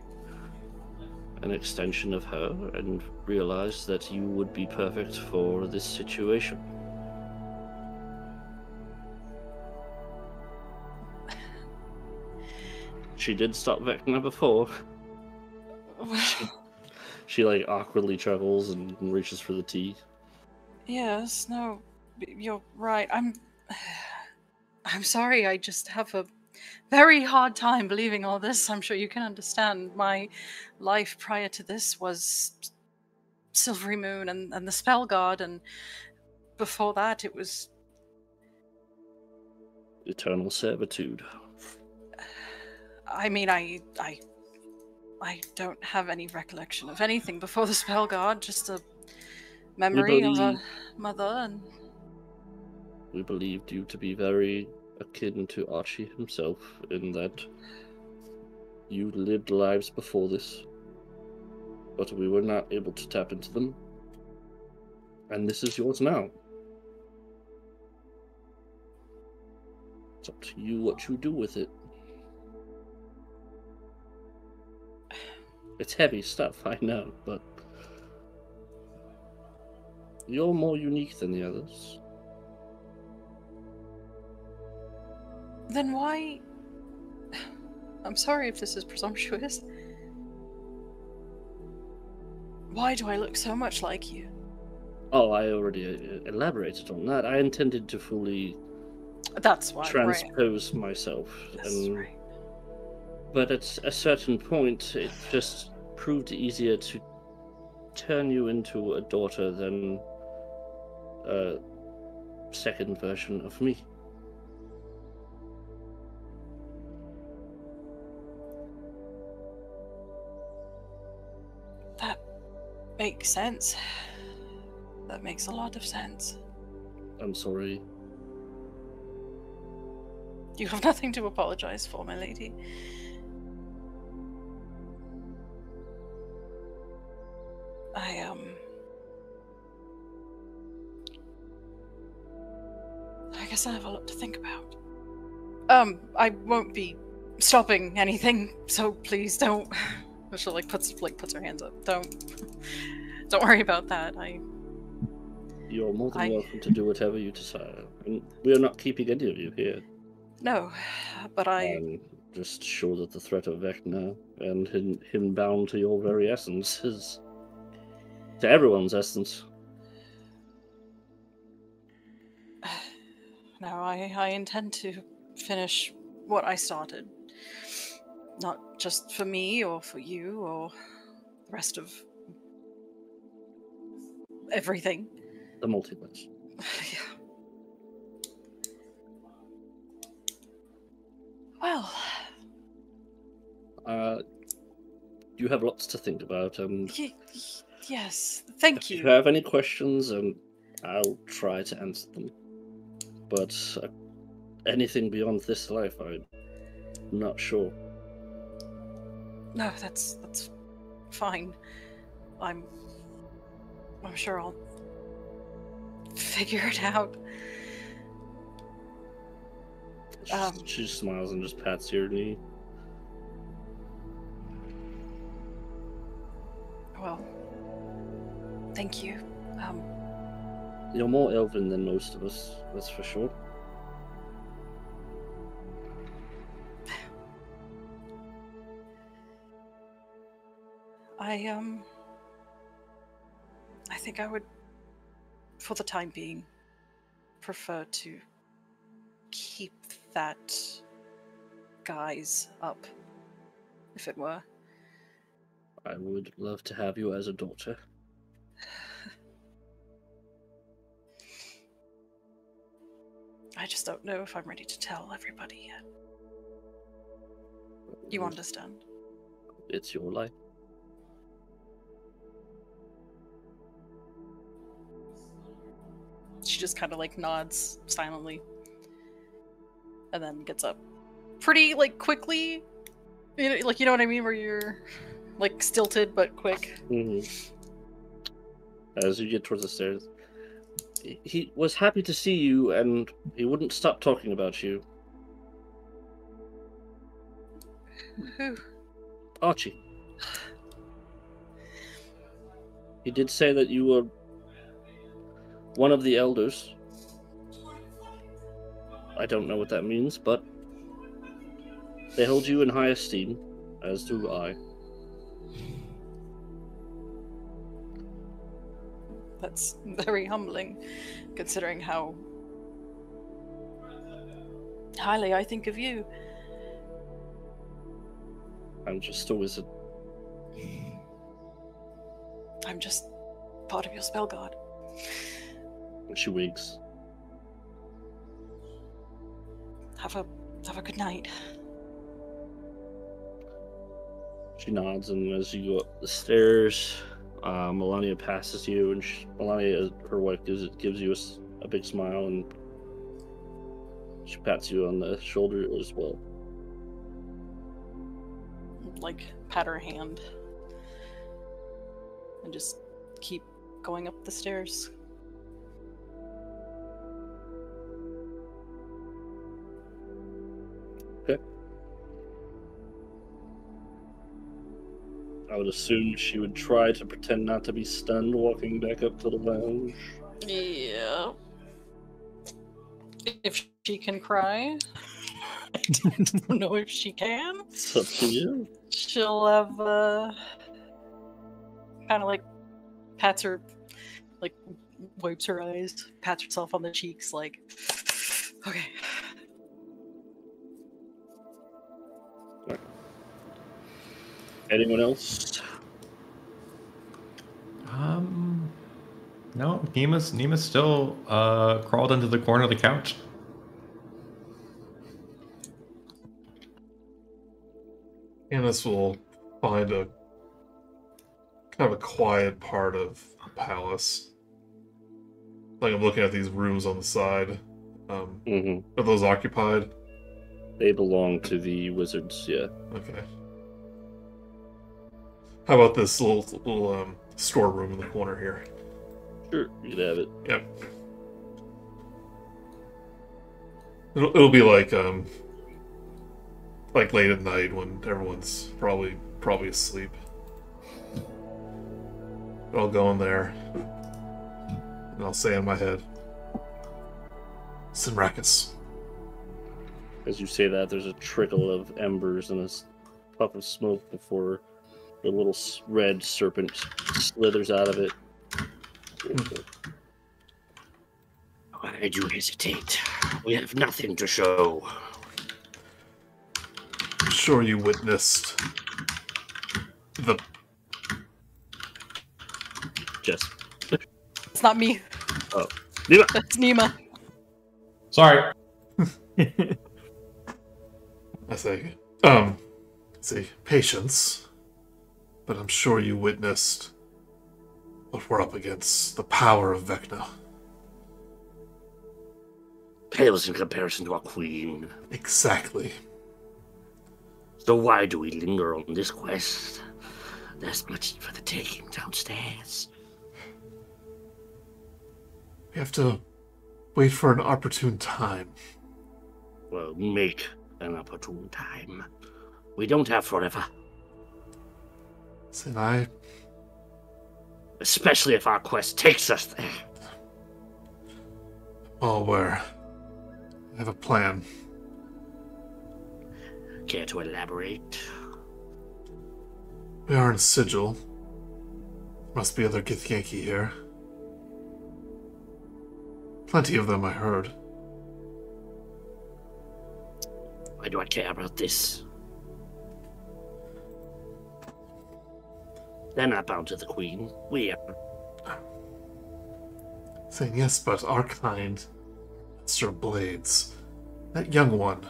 A: an extension of her and realized that you would be perfect for this situation. She did stop Vecna before. She like awkwardly chuckles and reaches for the tea.
B: Yes, no, you're right. I'm sorry. I just have a very hard time believing all this. I'm sure you can understand. My life prior to this was Silvery Moon and the Spell Guard, and before that it was
A: Eternal servitude.
B: I mean, I don't have any recollection of anything before the Spell Guard, just a memory of a mother, and
A: we believed you to be very akin to Archie himself in that you lived lives before this, but we were not able to tap into them, and this is yours now. It's up to you what you do with it. It's heavy stuff, I know, but you're more unique than the others.
B: then why... I'm sorry if this is presumptuous. Why do I look so much like you?
A: Oh, I already elaborated on that. I intended to fully
B: That's why,
A: transpose myself.
B: That's right.
A: But at a certain point, it just proved easier to turn you into a daughter than a second version of me.
B: That makes sense. That makes a lot of sense.
A: I'm sorry.
B: You have nothing to apologize for, my lady. I guess I have a lot to think about. I won't be stopping anything, so please don't. She puts her hands up. Don't worry about that.
A: You're more than welcome to do whatever you desire. And we are not keeping any of you here.
B: No, but
A: I'm just sure that the threat of Vecna and him bound to your very essence is to everyone's essence.
B: No, I intend to finish what I started. Not just for me or for you or the rest of everything.
A: The multiverse.
B: Yeah. Well,
A: you have lots to think about, and
B: yes, thank
A: if
B: you.
A: you have any questions, I'll try to answer them. But anything beyond this life, I'm not sure.
B: No, that's fine. I'm sure I'll figure it out.
A: She just smiles and just pats your knee.
B: Well, thank you.
A: You're more elven than most of us, that's for sure.
B: I think I would, for the time being, prefer to keep that guise up, if it were.
A: I would love to have you as a daughter.
B: I just don't know if I'm ready to tell everybody yet. You understand?
A: It's your life.
B: She just kind of like nods silently and then gets up pretty like quickly, you know what I mean, where you're like stilted but quick.
A: As you get towards the stairs, he was happy to see you and he wouldn't stop talking about you.
B: Who?
A: Archie. He did say that you were one of the elders. I don't know what that means, but they hold you in high esteem, as do I.
B: That's very humbling, considering how highly I think of you.
A: I'm just a wizard.
B: I'm just part of your spell guard.
A: She winks.
B: Have a good night.
A: She nods, and as you go up the stairs, Melania passes you, and Melania, her wife, gives you a big smile, and she pats you on the shoulder as well.
B: Like, pat her hand. And just keep going up the stairs.
A: Okay. I would assume she would try to pretend not to be stunned walking back up to the lounge.
B: Yeah. If she can cry. I don't know if she can.
A: It's up to you.
B: She'll have, kind of like pats her, like wipes her eyes, pats herself on the cheeks, like, okay.
A: Anyone else?
F: No. Nima's still crawled into the corner of the couch.
D: Canis will find a kind of a quiet part of the palace. Like, I'm looking at these rooms on the side. Are those occupied?
A: They belong to the wizards, yeah.
D: Okay. How about this little storeroom in the corner here?
A: Sure, you can have it.
D: Yep. It'll be like like late at night when everyone's probably asleep. I'll go in there, and I'll say in my head, Sinrakis.
A: As you say that, there's a trickle of embers and a puff of smoke before the little red serpent slithers out of it. Why do you hesitate? We have nothing to show.
D: I'm sure you witnessed the...
A: Jess.
B: It's not me.
A: Oh. Nima!
B: That's Nima.
F: Sorry.
D: I say, patience, but I'm sure you witnessed what we're up against, the power of Vecna.
A: Pales in comparison to our queen.
D: Exactly.
A: So why do we linger on this quest? There's much for the taking downstairs.
D: We have to wait for an opportune time.
A: Well, make an opportune time. We don't have forever.
D: And
A: especially if our quest takes us there.
D: Oh, I have a plan.
A: Care to elaborate?
D: We are in Sigil. Must be other Githyanki here. Plenty of them, I heard.
A: Why do I care about this? They're not bound to the Queen. We are.
D: Saying yes, but our kind, Master of Blades, that young one,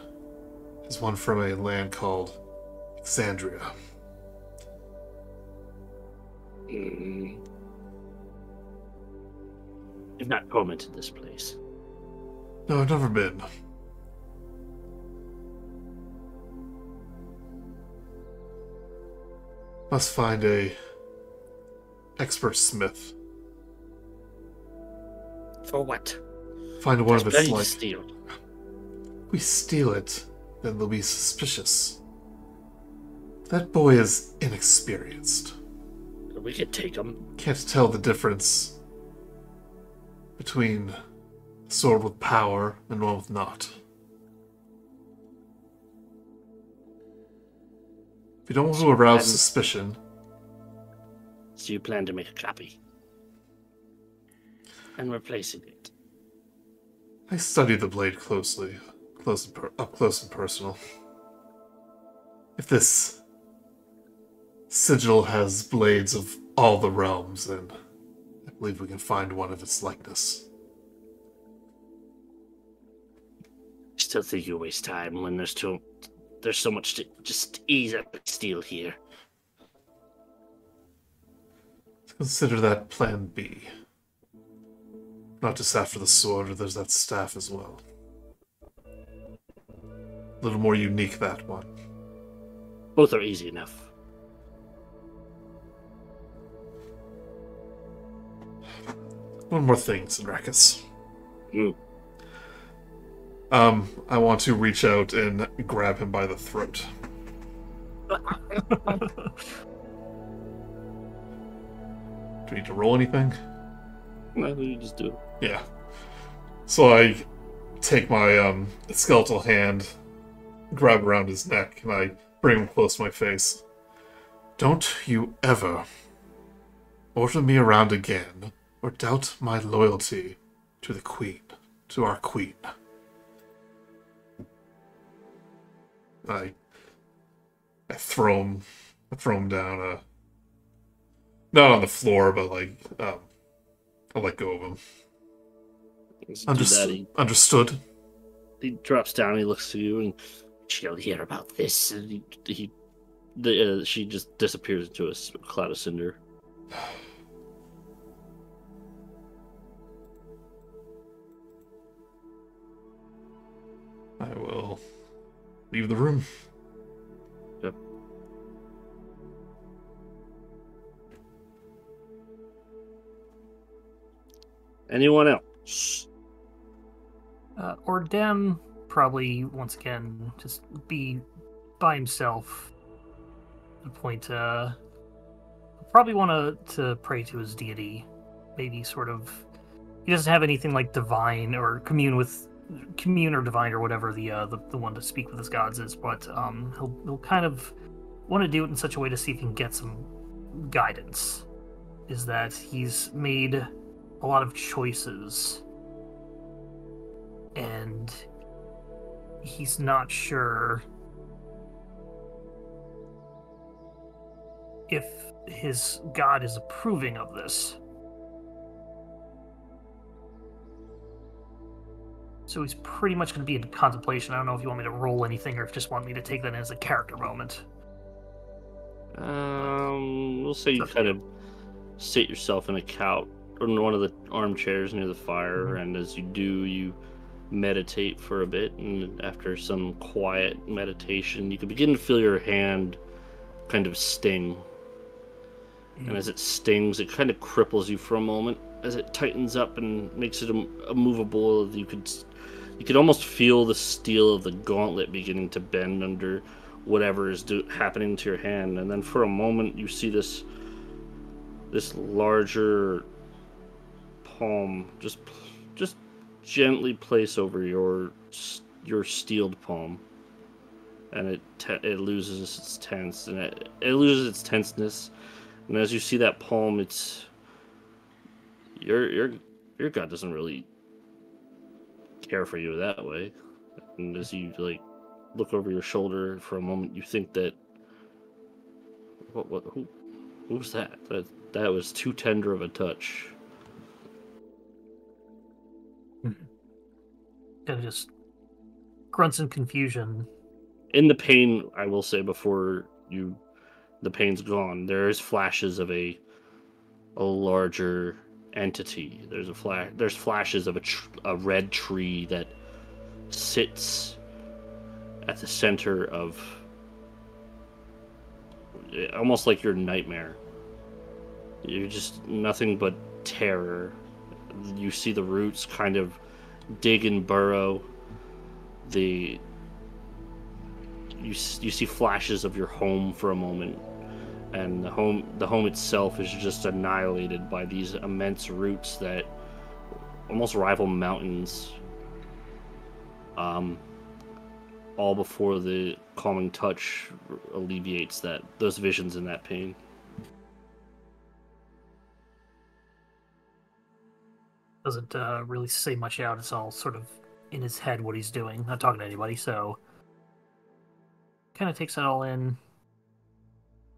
D: is one from a land called Alexandria.
A: You've not tormented this place.
D: No, I've never been. Must find a expert smith.
A: For what?
D: Find one of its
A: plenty to
D: like.
A: steal.
D: If we steal it, then they'll be suspicious. That boy is inexperienced.
A: We could take him.
D: Can't tell the difference between a sword with power and one with not. If you don't want to arouse suspicion...
A: So you plan to make a copy? And replacing it?
D: I studied the blade closely, up close and personal. If this sigil has blades of all the realms, then I believe we can find one of its likeness.
A: I still think you waste time when there's so much to just easily steal here.
D: Consider that plan B. Not just after the sword, there's that staff as well. A little more unique, that one.
A: Both are easy enough.
D: One more thing, Sinrakis.
A: Hmm.
D: I want to reach out and grab him by the throat. Do we need to roll anything?
A: No, you just do it.
D: Yeah. So I take my skeletal hand, grab around his neck, and I bring him close to my face. Don't you ever order me around again, or doubt my loyalty to the Queen, to our Queen. I throw him down, not on the floor, but like, I let go of him. Understood.
A: He drops down, he looks to you, and she'll hear about this. And she just disappears into a cloud of cinder.
D: I will leave the room.
A: Yep. Anyone else?
C: Oordem probably once again just be by himself. At a point, probably want to pray to his deity. Maybe sort of. He doesn't have anything like divine or commune or divine or whatever the one to speak with his gods is, but he'll kind of want to do it in such a way to see if he can get some guidance. Is that he's made a lot of choices, and he's not sure if his god is approving of this. So he's pretty much going to be in contemplation. I don't know if you want me to roll anything or if you just want me to take that as a character moment.
A: We'll say you kind of sit yourself in a couch or in one of the armchairs near the fire, and as you do, you meditate for a bit, and after some quiet meditation, you can begin to feel your hand kind of sting. And as it stings, it kind of cripples you for a moment. As it tightens up and makes it immovable, you could almost feel the steel of the gauntlet beginning to bend under whatever is happening to your hand. And then for a moment, you see this larger palm just gently place over your steeled palm, and it loses its tense, and it loses its tenseness. And as you see that palm, it's your god doesn't really care for you that way. And as you look over your shoulder for a moment, you think that who was that? That was too tender of a touch.
C: Kind of just grunts in confusion.
A: In the pain, I will say before the pain's gone, there's flashes of a larger entity. There's flashes of a red tree that sits at the center of almost like your nightmare. You're just nothing but terror. You see the roots kind of dig and burrow. You see flashes of your home for a moment, and the home itself is just annihilated by these immense roots that almost rival mountains. All before the calming touch alleviates those visions and that pain.
C: Doesn't really say much out. It's all sort of in his head what he's doing. Not talking to anybody, so kind of takes it all in,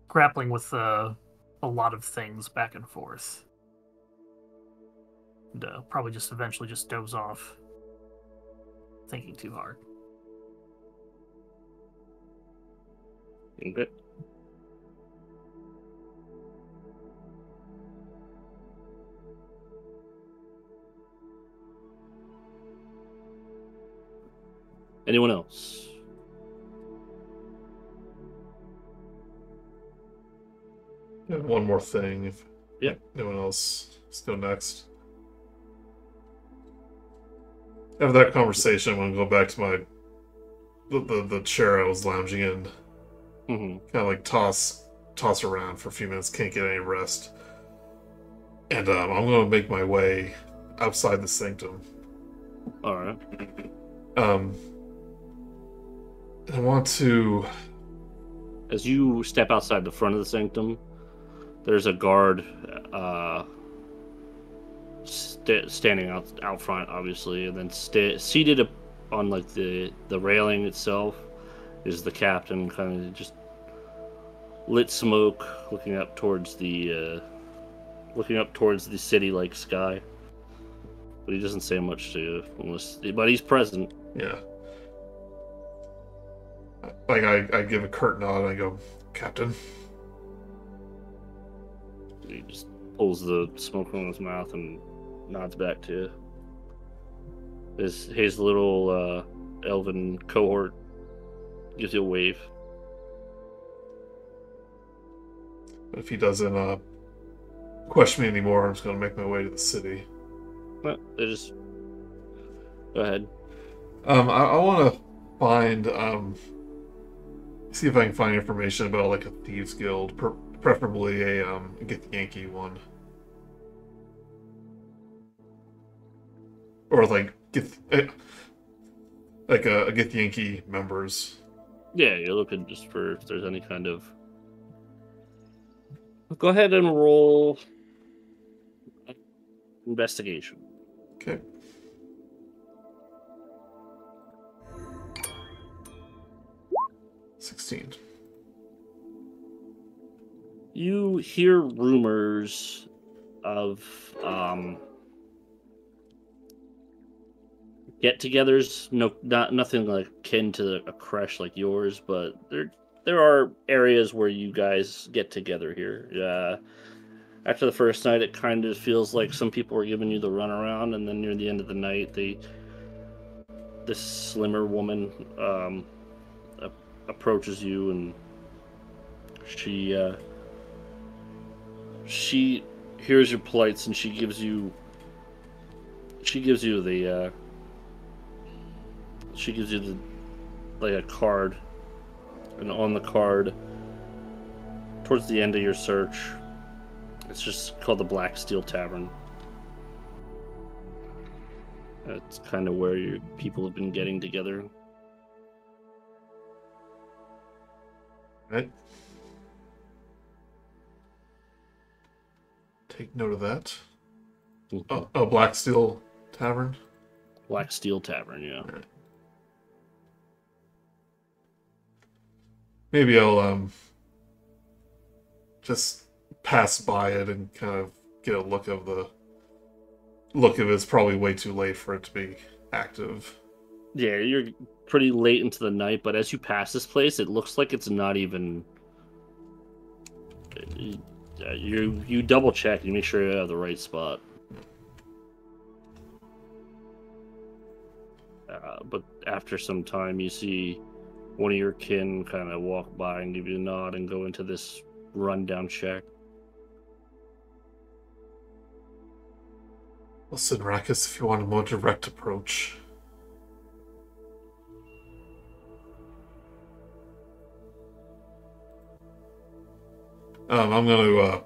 C: grappling with a lot of things back and forth. And probably just eventually just doze off, thinking too hard.
A: Okay. Anyone else?
D: Yeah, one more thing. If
A: Yep.
D: anyone else, let's go next. After that conversation, I'm gonna go back to the chair I was lounging in.
A: Mm-hmm.
D: Kind of like toss around for a few minutes. Can't get any rest, and I'm gonna make my way outside the sanctum.
A: All right.
D: I want to.
A: As you step outside the front of the sanctum, there's a guard standing out front, obviously, and then seated on the railing itself is the captain, kind of just lit smoke, looking up towards the city-like sky. But he doesn't say much to you, but he's present.
D: Yeah. Like I give a curt nod and I go, Captain.
A: He just pulls the smoke from his mouth and nods back to you. His little elven cohort gives you a wave.
D: If he doesn't question me anymore, I'm just going to make my way to the city.
A: Well, they just go ahead.
D: I want to find see if I can find information about like a thieves guild, preferably a Githyanki one, or like like a Githyanki members.
A: Yeah, you're looking just for if there's any kind of. Go ahead and roll investigation.
D: Okay. $16.
A: You hear rumors of get-togethers. Nothing like akin to a crash like yours, but there are areas where you guys get together here. After the first night, it kind of feels like some people are giving you the runaround, and then near the end of the night, this slimmer woman approaches you, and she hears your plights, and she gives you the like a card, and on the card, towards the end of your search, it's just called the Black Steel Tavern. That's kind of where your people have been getting together.
D: Right. Take note of that.
A: Mm-hmm.
D: Oh, Black Steel Tavern?
A: Black Steel Tavern, yeah.
D: Right. Maybe I'll just pass by it and kind of get a look of it's probably way too late for it to be active.
A: Yeah, you're pretty late into the night, but as you pass this place, it looks like it's not even. You double check and make sure you have the right spot. But after some time, you see one of your kin kind of walk by and give you a nod and go into this rundown shack.
D: Listen, Rakus, if you want a more direct approach. I'm gonna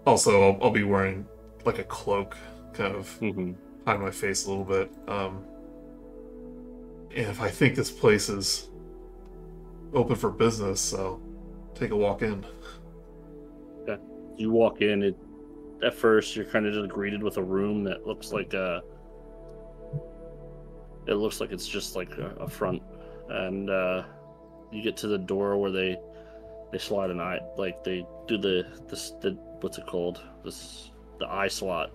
D: also I'll be wearing like a cloak, kind of hide my face a little bit. And if I think this place is open for business, I'll take a walk in.
A: Yeah, you walk in. At first, you're kind of just greeted with a room that looks like it looks like it's just like a front, and you get to the door where they slide an eye, like they do the what's it called, the eye slot,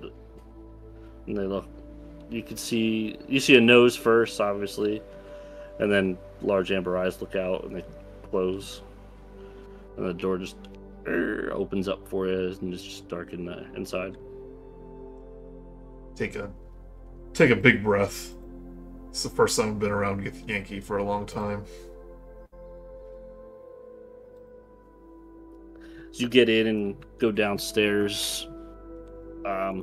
A: and they look. You see a nose first, obviously, and then large amber eyes look out and they close, and the door just opens up for you, and it's just dark inside.
D: Take a big breath. It's the first time I've been around Githyanki for a long time.
A: You get in and go downstairs. Give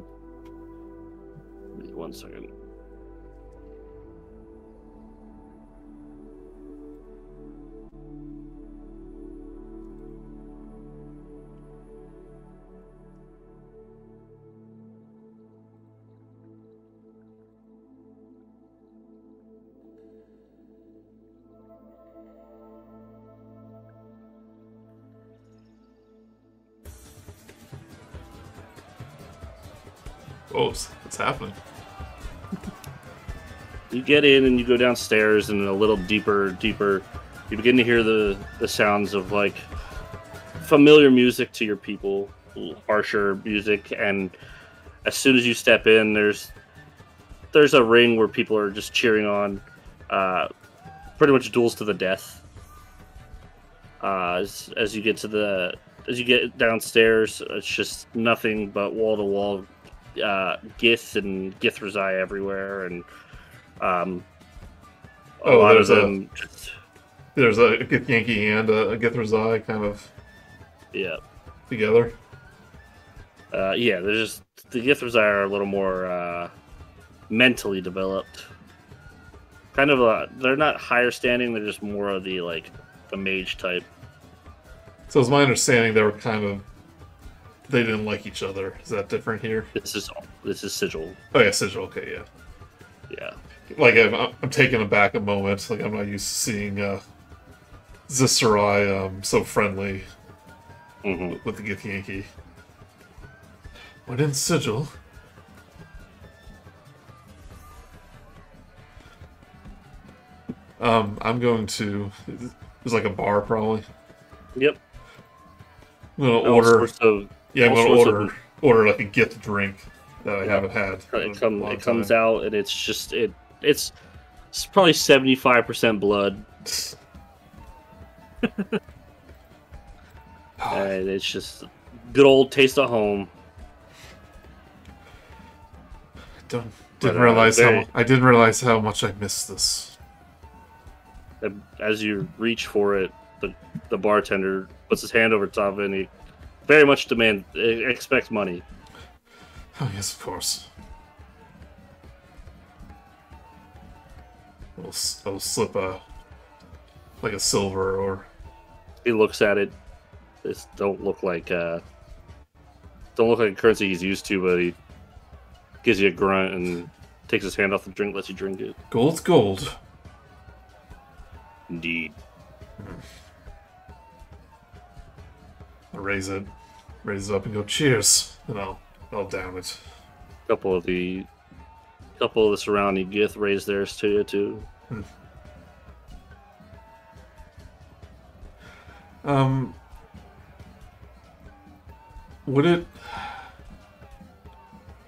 A: me 1 second.
D: Whoa, what's happening?
A: You get in and you go downstairs, and a little deeper, you begin to hear the sounds of like familiar music to your people, harsher music, and as soon as you step in, there's a ring where people are just cheering on, pretty much duels to the death. As you get downstairs, it's just nothing but wall to wall Gith and Githrazai everywhere, and
D: there's a Githyanki and a Githrazai kind of together.
A: There's just the Githrazai are a little more mentally developed. Kind of they're not higher standing, they're just more of the mage type.
D: So it's my understanding they were kind of they didn't like each other. Is that different here?
A: This is Sigil.
D: Oh yeah, Sigil. Okay, yeah.
A: Yeah.
D: Like I'm taken aback a moment. Like I'm not used to seeing Zisarai so friendly with the Githyanki. What in Sigil? I'm going to. There's like a bar probably.
A: Yep.
D: I'm gonna order. I'm gonna order like a gift drink that I haven't had.
A: It comes out and it's just it's probably 75% blood. And it's just good old taste of home.
D: I didn't realize how much I missed this.
A: As you reach for it, the bartender puts his hand over top of it and he very much expects money.
D: Oh yes, of course. I'll slip a silver or.
A: He looks at it. This don't look like a currency he's used to, but he gives you a grunt and takes his hand off the drink, lets you drink it.
D: Gold's gold.
A: Indeed.
D: I'll raise it up and go cheers, and I'll down it.
A: A couple of the surrounding Gith raise theirs to you too.
D: Would it?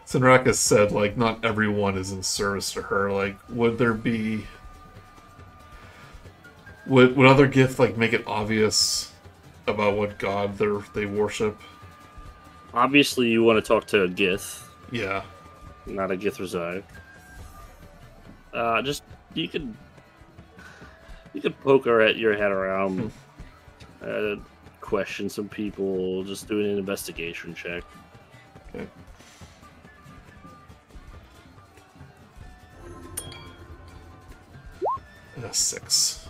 D: Sinraka said, like, not everyone is in service to her. Like, would there be? Would other Gith like make it obvious about what god they worship?
A: Obviously, you want to talk to a Gith.
D: Yeah.
A: Not a Githrazai. Just you could poke your head around, question some people, just doing an investigation check.
D: Okay. A 6.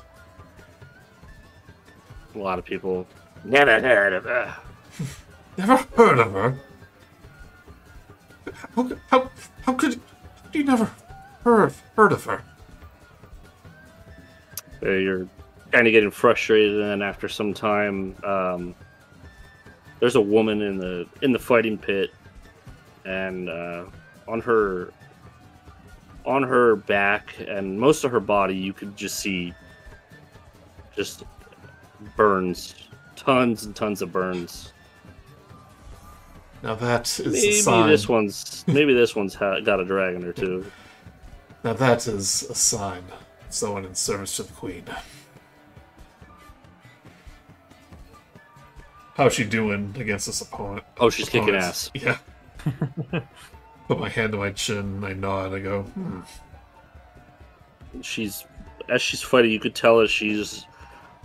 A: A lot of people never heard of her.
D: Never heard of her? How could you never heard of her?
A: You're kind of getting frustrated, and then after some time, there's a woman in the fighting pit, and on her back and most of her body, you could just see just burns, tons and tons of burns.
D: Now that is a sign.
A: Maybe this one's got a dragon or two.
D: Now that is a sign. Someone in service to the queen. How's she doing against this opponent?
A: Oh, she's kicking ass.
D: Yeah. Put my hand to my chin, I nod, I go,
A: As she's fighting, you could tell that she's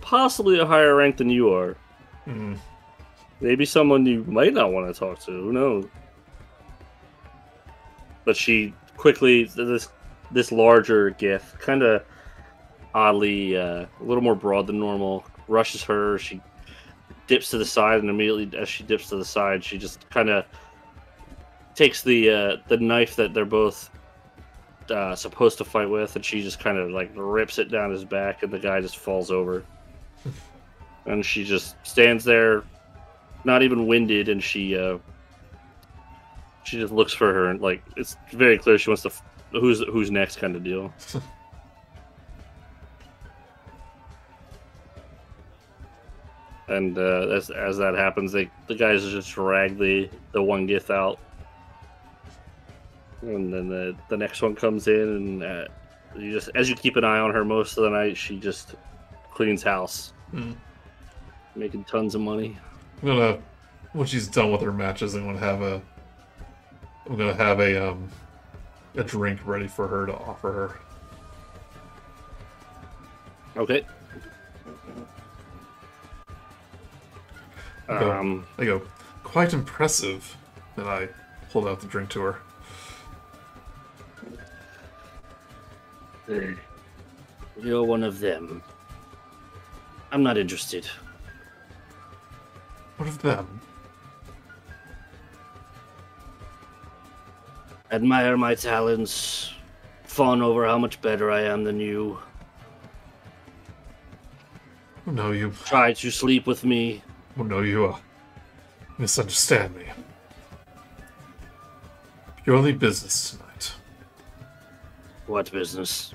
A: possibly a higher rank than you are. Maybe someone you might not want to talk to. Who knows? But she quickly, this larger Gith, kind of oddly, a little more broad than normal, rushes her. She dips to the side, and immediately as she dips to the side, she just kind of takes the knife that they're both supposed to fight with, and she just kind of like rips it down his back, and the guy just falls over. And she just stands there, not even winded, and she just looks for her, and like it's very clear she wants to who's next kind of deal. And as that happens, the guys just drag the one Gith out, and then the next one comes in, and as you keep an eye on her most of the night, she just cleans house, making tons of money.
D: When she's done with her matches, I'm gonna have a drink ready for her to offer her.
A: Okay.
D: I go, quite impressive. And I hold out the drink to her.
A: You're one of them. I'm not interested.
D: What of them?
A: Admire my talents. Fawn over how much better I am than you.
D: Oh, no, you.
A: Try to sleep with me.
D: Oh, no, you misunderstand me. Purely business tonight.
A: What business?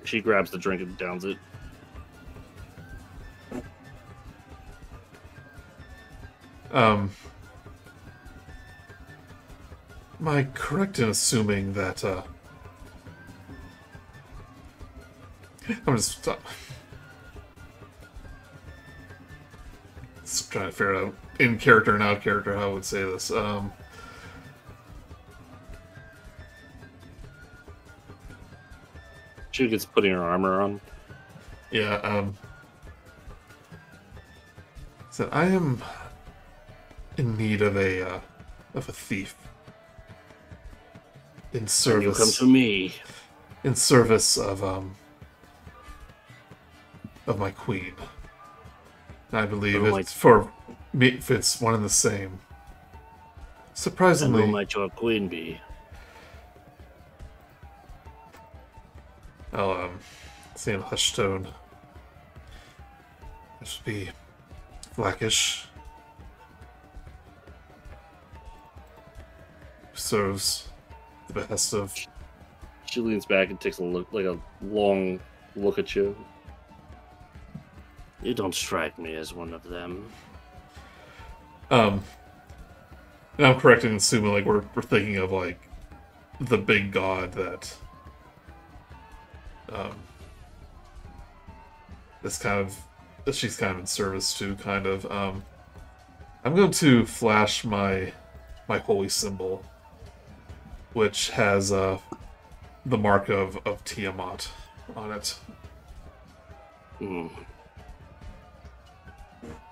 A: She grabs the drink and downs it.
D: Am I correct in assuming that, I'm just trying to figure out, in character and out character, how I would say this.
A: She gets putting her armor on.
D: Yeah, so I am in need of a thief. In service.
A: You come to me.
D: In service of my queen. I believe it's for me. It's one and the same. Surprisingly,
A: And who might your queen be?
D: I'll say in a hushed tone. This would be Blackish. Serves the behest of.
A: She leans back and takes a look, like a long look at you. You don't strike me as one of them.
D: And I'm correct in assuming like we're thinking of like the big god that that she's kind of in service to, kind of. I'm going to flash my holy symbol, which has the mark of Tiamat on it.
A: Hmm.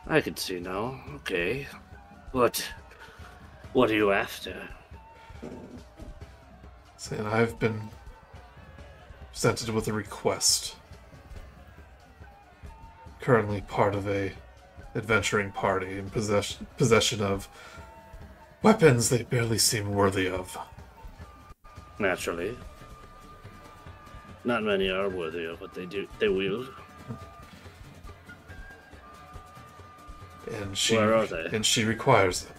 A: I can see now. Okay. What are you after?
D: Saying I've been presented with a request. Currently part of a adventuring party in possession of weapons they barely seem worthy of.
A: Naturally. Not many are worthy of what they wield.
D: And she,
A: Where are they?
D: And she requires them.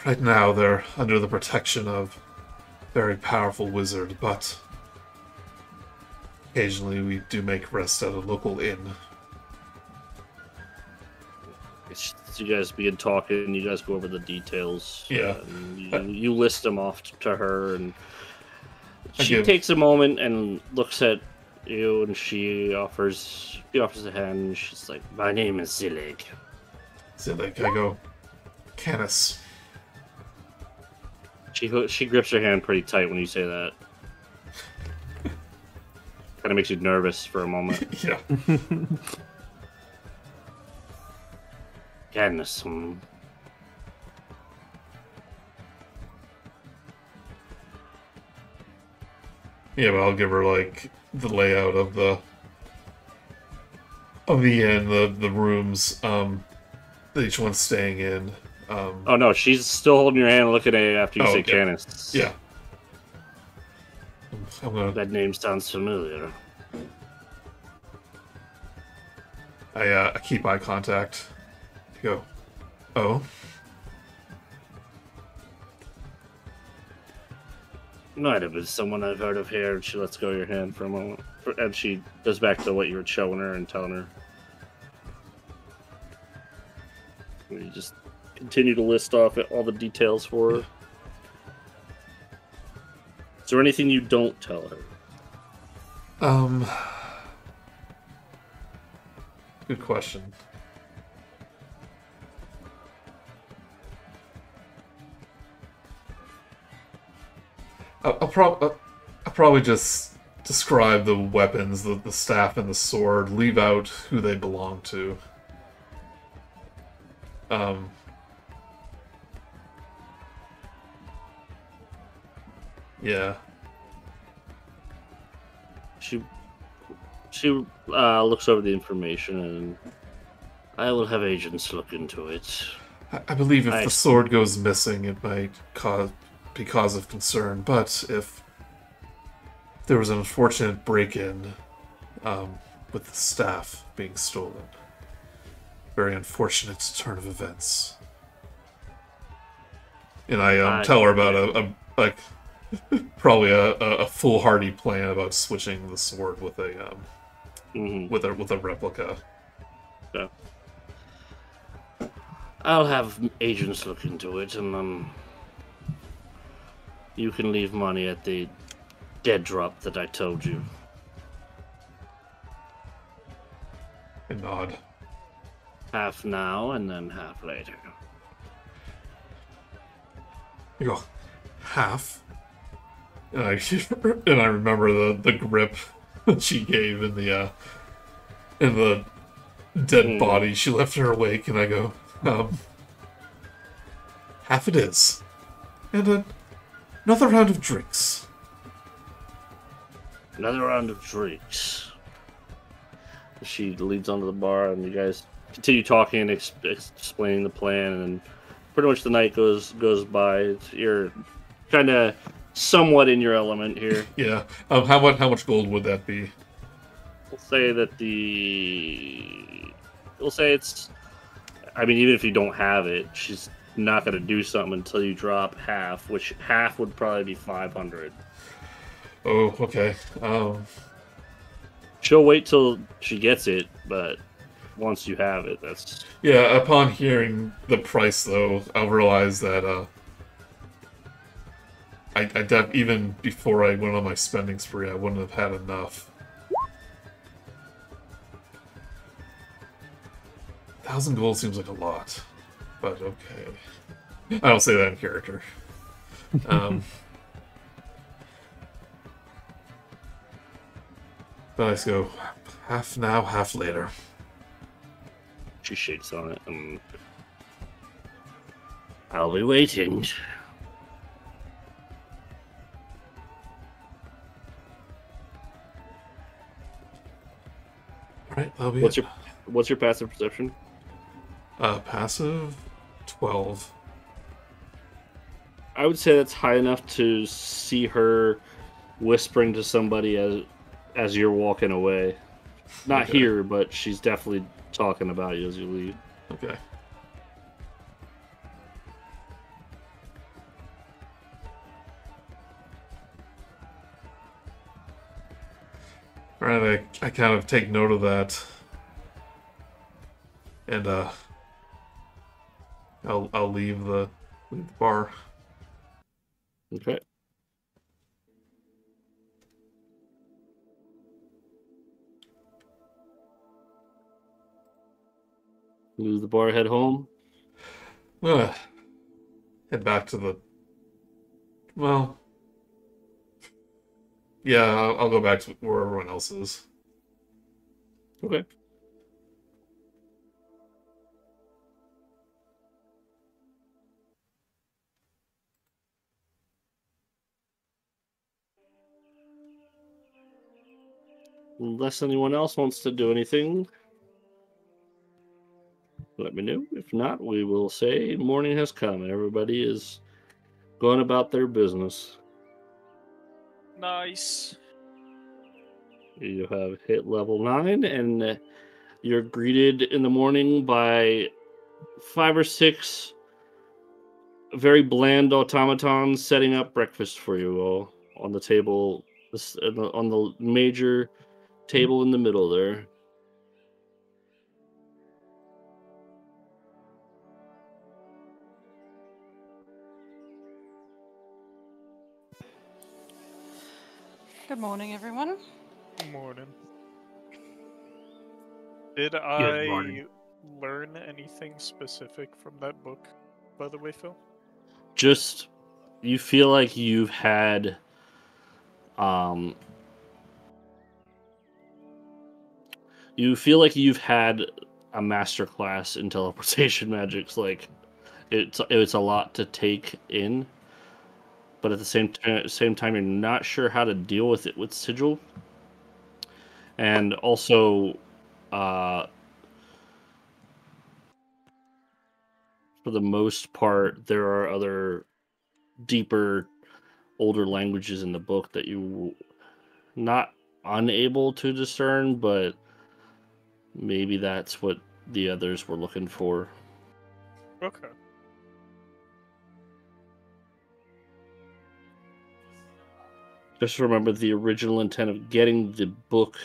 D: Right now, they're under the protection of a very powerful wizard, but occasionally we do make rest at a local inn.
A: So you guys begin talking, you guys go over the details.
D: Yeah.
A: You list them off to her, and she
D: give-
A: takes a moment and looks at you, and she offers a hand, and she's like, "My name is Zilig."
D: So like I go, Canis.
A: She grips your hand pretty tight when you say that. Kind of makes you nervous for a moment.
D: Yeah.
A: Canis.
D: Yeah, but I'll give her like the layout of the inn, the rooms that each one's staying in.
A: Oh no, she's still holding your hand, looking at you after you say
D: okay.
A: Canis.
D: Yeah. I'm gonna.
A: That name sounds familiar.
D: I keep eye contact. Go. Oh.
A: Might have been someone I've heard of here, and she lets go of your hand for a moment. And she goes back to what you were showing her and telling her. And you just continue to list off all the details for her. Is there anything you don't tell her?
D: Good question. I'll probably just describe the weapons, the staff and the sword, leave out who they belong to. Yeah.
A: She looks over the information, and I will have agents look into it.
D: I believe if the sword goes missing, it might be cause of concern. But if there was an unfortunate break-in with the staff being stolen, very unfortunate turn of events. And I tell her about probably a foolhardy plan about switching the sword with a with a replica.
A: Yeah. I'll have agents look into it, and you can leave money at the dead drop that I told you.
D: I nod.
A: Half now, and then half later.
D: You go, half? And I remember the grip that she gave in the dead body. She left her awake, and I go, half it is. And another round of drinks.
A: Another round of drinks. She leads onto the bar, and you guys continue talking and explaining the plan, and pretty much the night goes by. You're kind of somewhat in your element here.
D: Yeah. How much gold would that be?
A: We'll say it's. I mean, even if you don't have it, she's not going to do something until you drop half, which half would probably be 500.
D: Oh, okay.
A: She'll wait till she gets it, but once you have it, that's...
D: Yeah, upon hearing the price, though, I'll realize that, even before I went on my spending spree, I wouldn't have had enough. 1,000 gold seems like a lot, but okay. I don't say that in character. But I just go, half now, half later.
A: She shakes on it, and I'll be waiting.
D: Alright, that'll be
A: What's your passive perception?
D: Passive 12.
A: I would say that's high enough to see her whispering to somebody as you're walking away. Not
D: Okay.
A: here, but she's definitely talking about you as you leave.
D: Okay. Alright, I kind of take note of that. And I'll leave the bar.
A: Okay. Leave the bar, head home.
D: I'm gonna head back to the... Well... Yeah, I'll go back to where everyone else is.
A: Okay. Unless anyone else wants to do anything, let me know. If not, we will say morning has come and everybody is going about their business.
E: Nice.
A: You have hit level 9, and you're greeted in the morning by 5 or 6 very bland automatons setting up breakfast for you all on the table, on the major table in the middle there.
B: Good morning, everyone.
E: Morning. Did
C: morning.
E: I learn anything specific from that book, by the way, Phil?
A: Just, you feel like you've had a master class in teleportation magics. Like it's a lot to take in, but at the same time you're not sure how to deal with it with sigil. And also for the most part, there are other deeper, older languages in the book that you not unable to discern, but maybe that's what the others were looking for.
E: Okay.
A: Just remember the original intent of getting the book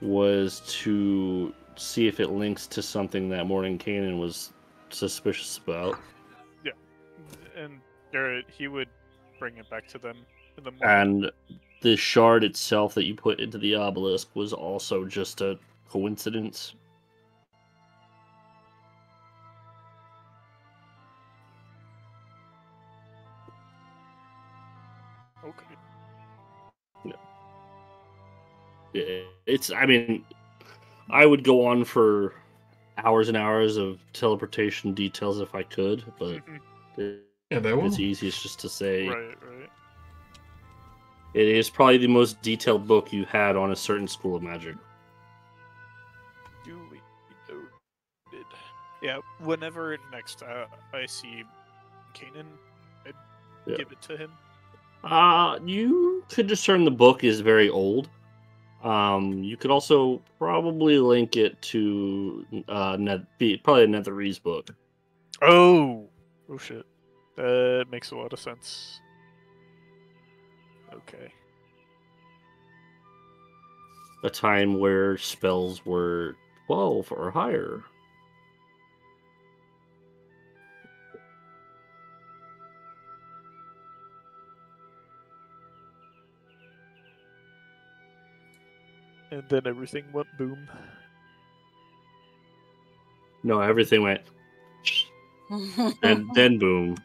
A: was to see if it links to something that Mordenkainen was suspicious about.
E: Yeah. And Garret, he would bring it back to them in the morning.
A: And the shard itself that you put into the obelisk was also just a coincidence.
E: Okay.
A: It's, I mean, I would go on for hours and hours of teleportation details if I could, but
D: Yeah, they will.
A: it's easiest just to say
E: Right.
A: it is probably the most detailed book you had on a certain school of magic.
E: Duly noted. Yeah, whenever next I see Kanan, I'd
A: Yeah.
E: give it to him.
A: You could discern the book is very old. You could also probably link it to probably a Netherese book.
E: Oh shit. That makes a lot of sense. Okay.
A: A time where spells were 12 or higher.
E: And then everything went boom.
A: No, everything went and then boom.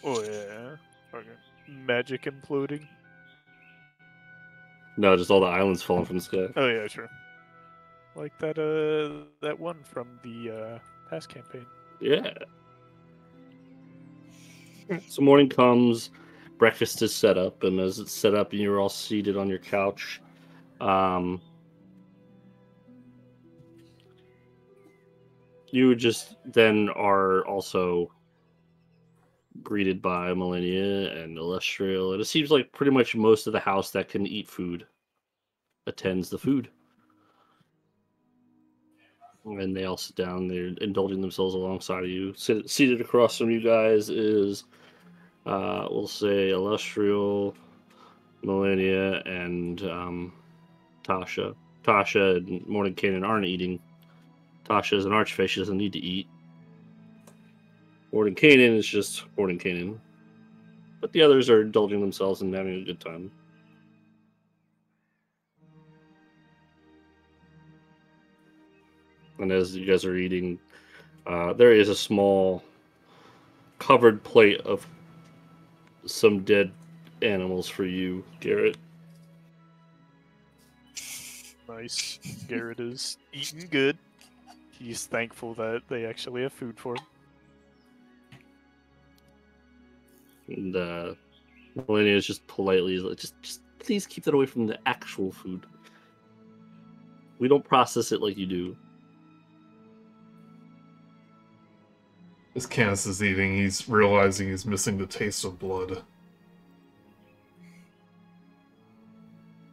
E: Oh yeah. Okay. Magic imploding.
A: No, just all the islands falling from the sky.
E: Oh yeah, sure. Like that that one from the past campaign.
A: Yeah. So morning comes, breakfast is set up, and as it's set up and you're all seated on your couch, you just then are also greeted by Millennia and Illustrial, and it seems like pretty much most of the house that can eat food attends the food. And they all sit down, they're indulging themselves alongside of you. Seated across from you guys is, we'll say, Illustrial, Millennia, and Tasha. Tasha and Mordenkainen aren't eating. Tasha is an archfey, she doesn't need to eat. Mordenkainen is just Mordenkainen. But the others are indulging themselves and having a good time. And as you guys are eating, there is a small covered plate of some dead animals for you, Garret.
E: Nice. Garret is eating good. He's thankful that they actually have food for him.
A: And Millennia is just politely like, just please keep that away from the actual food. We don't process it like you do.
D: As Canis is eating, he's realizing he's missing the taste of blood.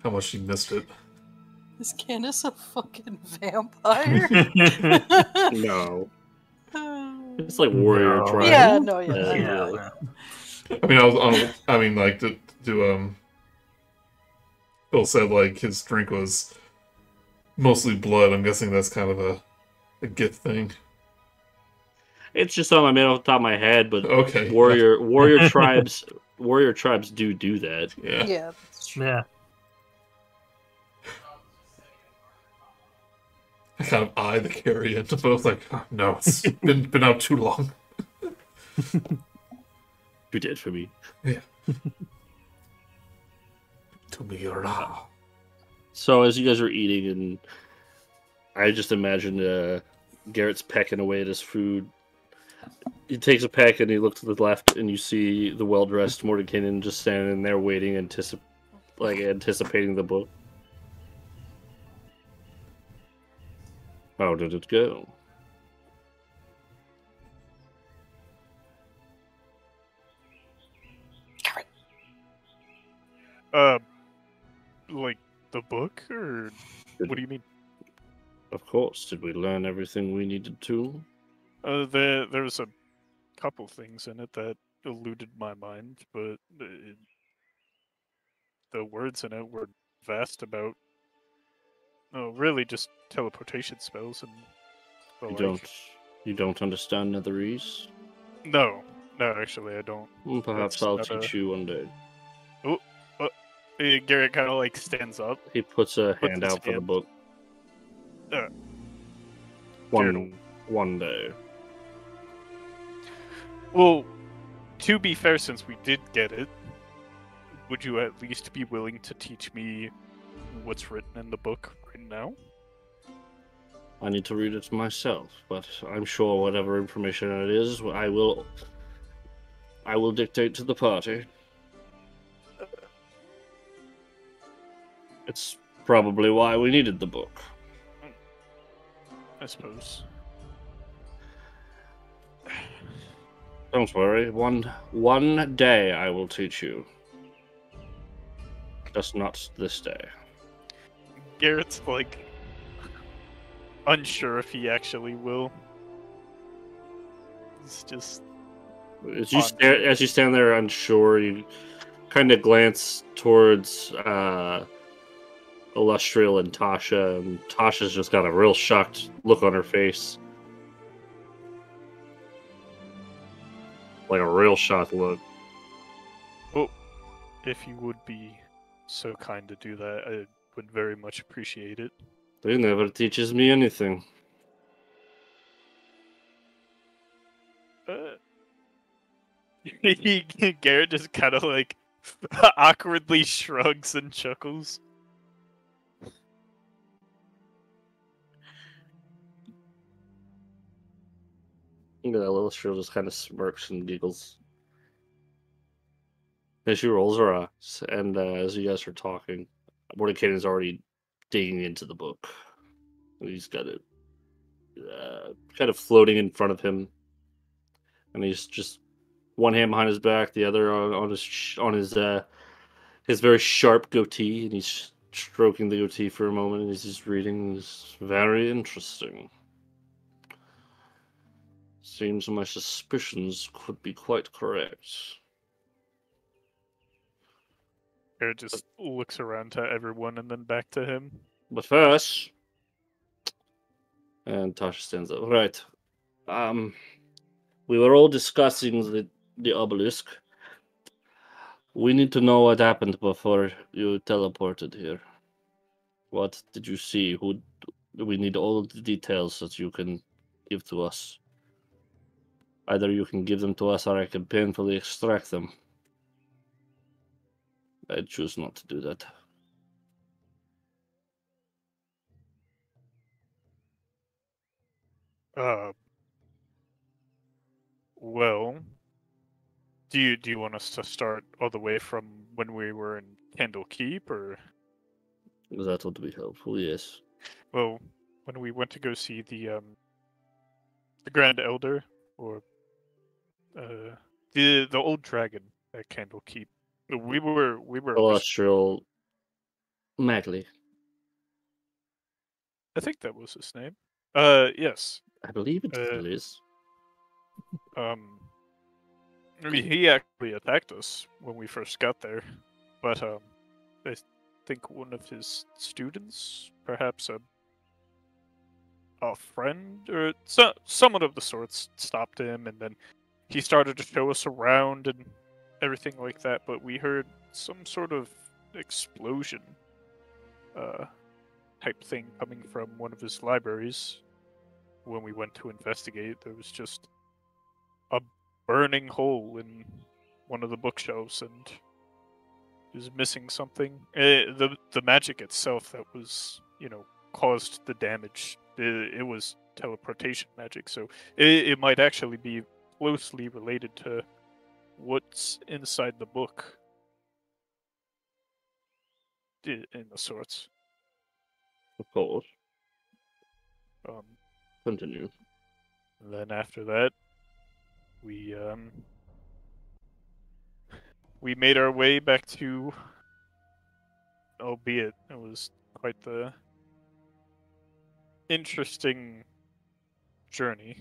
D: How much he missed it.
B: Is Canis a fucking vampire?
A: No. It's like warrior
C: No.
A: tribe.
B: Yeah, no, yeah.
C: Yeah.
D: I mean, I mean, like, Phil said, like, his drink was mostly blood. I'm guessing that's kind of a gift thing.
A: It's just something I made off the top of my head, but
D: Okay.
A: warrior tribes do that.
D: Yeah.
B: Yeah, that's true.
C: Yeah.
D: I kind of eye the carrion, but I was like, oh, no, it's been out too long.
A: You did for me.
D: Yeah. To me or not.
A: So as you guys are eating, and I just imagine Garrett's pecking away at his food. He takes a peck and he looks to the left, and you see the well-dressed Mordenkainen just standing there waiting, anticipating the book. How did it go?
E: Like the book, or what do you mean?
A: Of course. Did we learn everything we needed to?
E: There's a couple things in it that eluded my mind, but the words in it were vast about, really just teleportation spells and the like.
A: You don't understand Netherese?
E: No, actually, I don't.
A: Perhaps
E: That's
A: I'll
E: not
A: teach you one day.
E: Oh, Garret kind of like stands up.
A: He puts a
E: Puts
A: hand
E: his
A: out for the
E: hand-
A: book.
E: Garret
A: One day.
E: Well, to be fair, since we did get it, would you at least be willing to teach me what's written in the book right now?
A: I need to read it myself, but I'm sure whatever information it is, I will dictate to the party. It's probably why we needed the book.
E: I suppose.
A: Don't worry, one day I will teach you. Just not this day.
E: Garrett's like unsure if he actually will. It's just
A: As you stand there unsure, you kind of glance towards Illustrial and Tasha, and Tasha's just got a real shocked look on her face. Like a real shocked look.
E: if you would be so kind to do that, I would very much appreciate it.
A: He never teaches me anything.
E: Garret just kind of like awkwardly shrugs and chuckles.
A: Illustrial just kind of smirks and giggles. And she rolls her eyes, and as you guys are talking, Mordecai is already digging into the book. And he's got it kind of floating in front of him, and he's just one hand behind his back, the other on his very sharp goatee, and he's stroking the goatee for a moment, and he's just reading. It's very interesting. Seems my suspicions could be quite correct.
E: Garret just looks around to everyone and then back to him.
A: But first, and Tasha stands up. Right. We were all discussing the obelisk. We need to know what happened before you teleported here. What did you see? We need all the details that you can give to us. Either you can give them to us, or I can painfully extract them. I choose not to do that.
E: Well, do you want us to start all the way from when we were in Candle Keep, or?
A: That would be helpful, yes.
E: Well, when we went to go see the Grand Elder, or the old dragon at Candle Keep, we were
A: Celestial Magley.
E: I think that was his name. Yes.
A: I believe it still is.
E: He actually attacked us when we first got there, but I think one of his students, perhaps a friend or someone of the sorts, stopped him, and then he started to show us around and everything like that. But we heard some sort of explosion, type thing coming from one of his libraries. When we went to investigate, there was just a burning hole in one of the bookshelves, and he was missing something. The magic itself that was, caused the damage. It was teleportation magic, so it might actually be closely related to what's inside the book. In the sorts.
A: Of course. Continue.
E: Then after that, we made our way back to albeit it was quite the interesting journey.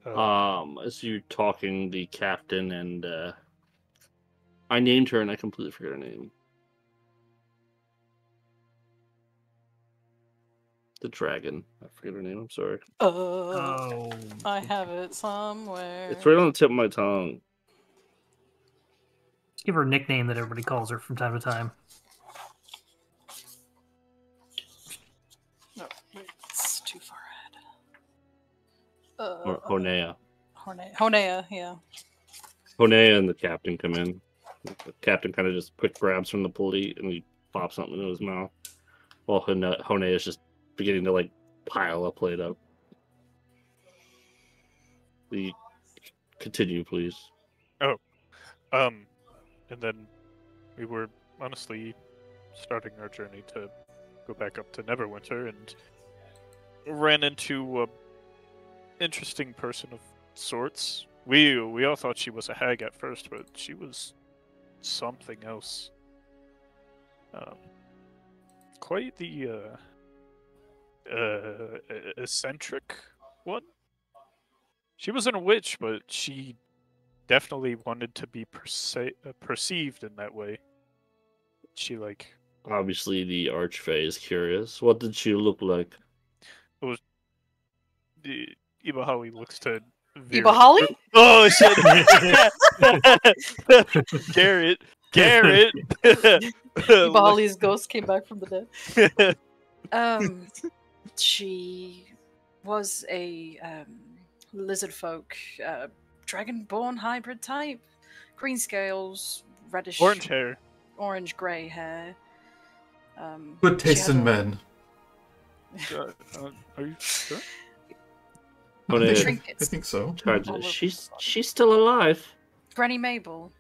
A: As you talking, the captain and I named her and I completely forget her name. The dragon. I forget her name. I'm sorry.
C: Oh.
B: I have it somewhere.
A: It's right on the tip of my tongue.
C: Just give her a nickname that everybody calls her from time to time.
B: No, it's too far ahead.
A: Honea.
B: Honea, yeah.
A: Honea and the captain come in. The captain kind of just quick grabs from the pulley and he pops something in his mouth. While Honea is just beginning to like pile a plate up. Continue, please.
E: And then we were honestly starting our journey to go back up to Neverwinter and ran into a interesting person of sorts. We all thought she was a hag at first, but she was something else. Quite the eccentric one. She wasn't a witch, but she definitely wanted to be perceived in that way. She like
A: Obviously, the Archfey is curious. What did she look like?
E: Ibahali looks to Vera.
B: Ibahali?
E: Oh shit! Garret.
B: Ibahali's ghost came back from the dead. She was a lizard folk, dragonborn hybrid type, green scales, reddish,
E: Orange hair,
B: orange grey hair.
D: Good taste in men.
E: are you sure?
A: Honea,
D: I
B: Trinkets.
D: think so.
A: she's still alive.
B: Granny Mabel.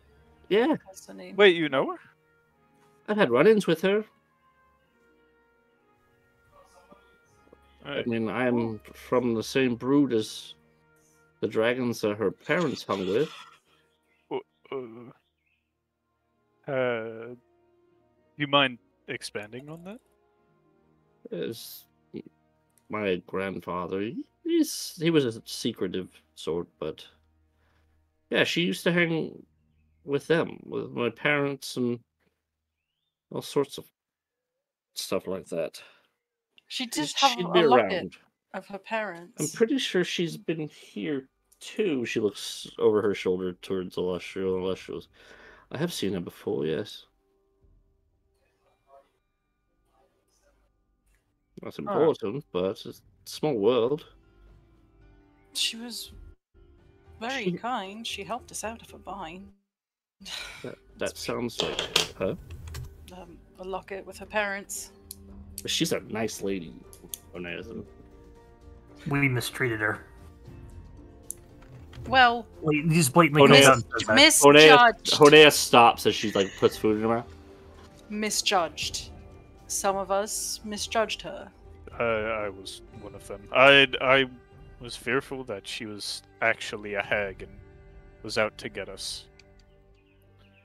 A: Yeah,
B: That's the name.
E: Wait, you know her?
A: I've had run-ins with her. I mean, I am from the same brood as the dragons that her parents hung with.
E: You mind expanding on that?
A: As my grandfather, he was a secretive sort, but yeah, she used to hang with them, with my parents, and all sorts of stuff like that.
B: She did have
A: She'd
B: a
A: be
B: locket
A: around.
B: of her parents.
A: I'm pretty sure she's been here too. She looks over her shoulder towards Illustrious. I have seen her before, yes. That's important, but it's a small world.
B: She was very kind. She helped us out of a bind.
A: That sounds like her.
B: A locket with her parents.
A: She's a nice lady, Honea.
C: We mistreated her.
B: Well,
C: You just blatantly
A: Honea-
C: comes out and says that.
B: misjudged.
A: Honea stops as she like puts food in her mouth.
B: Misjudged. Some of us misjudged her.
E: I was one of them. I was fearful that she was actually a hag and was out to get us.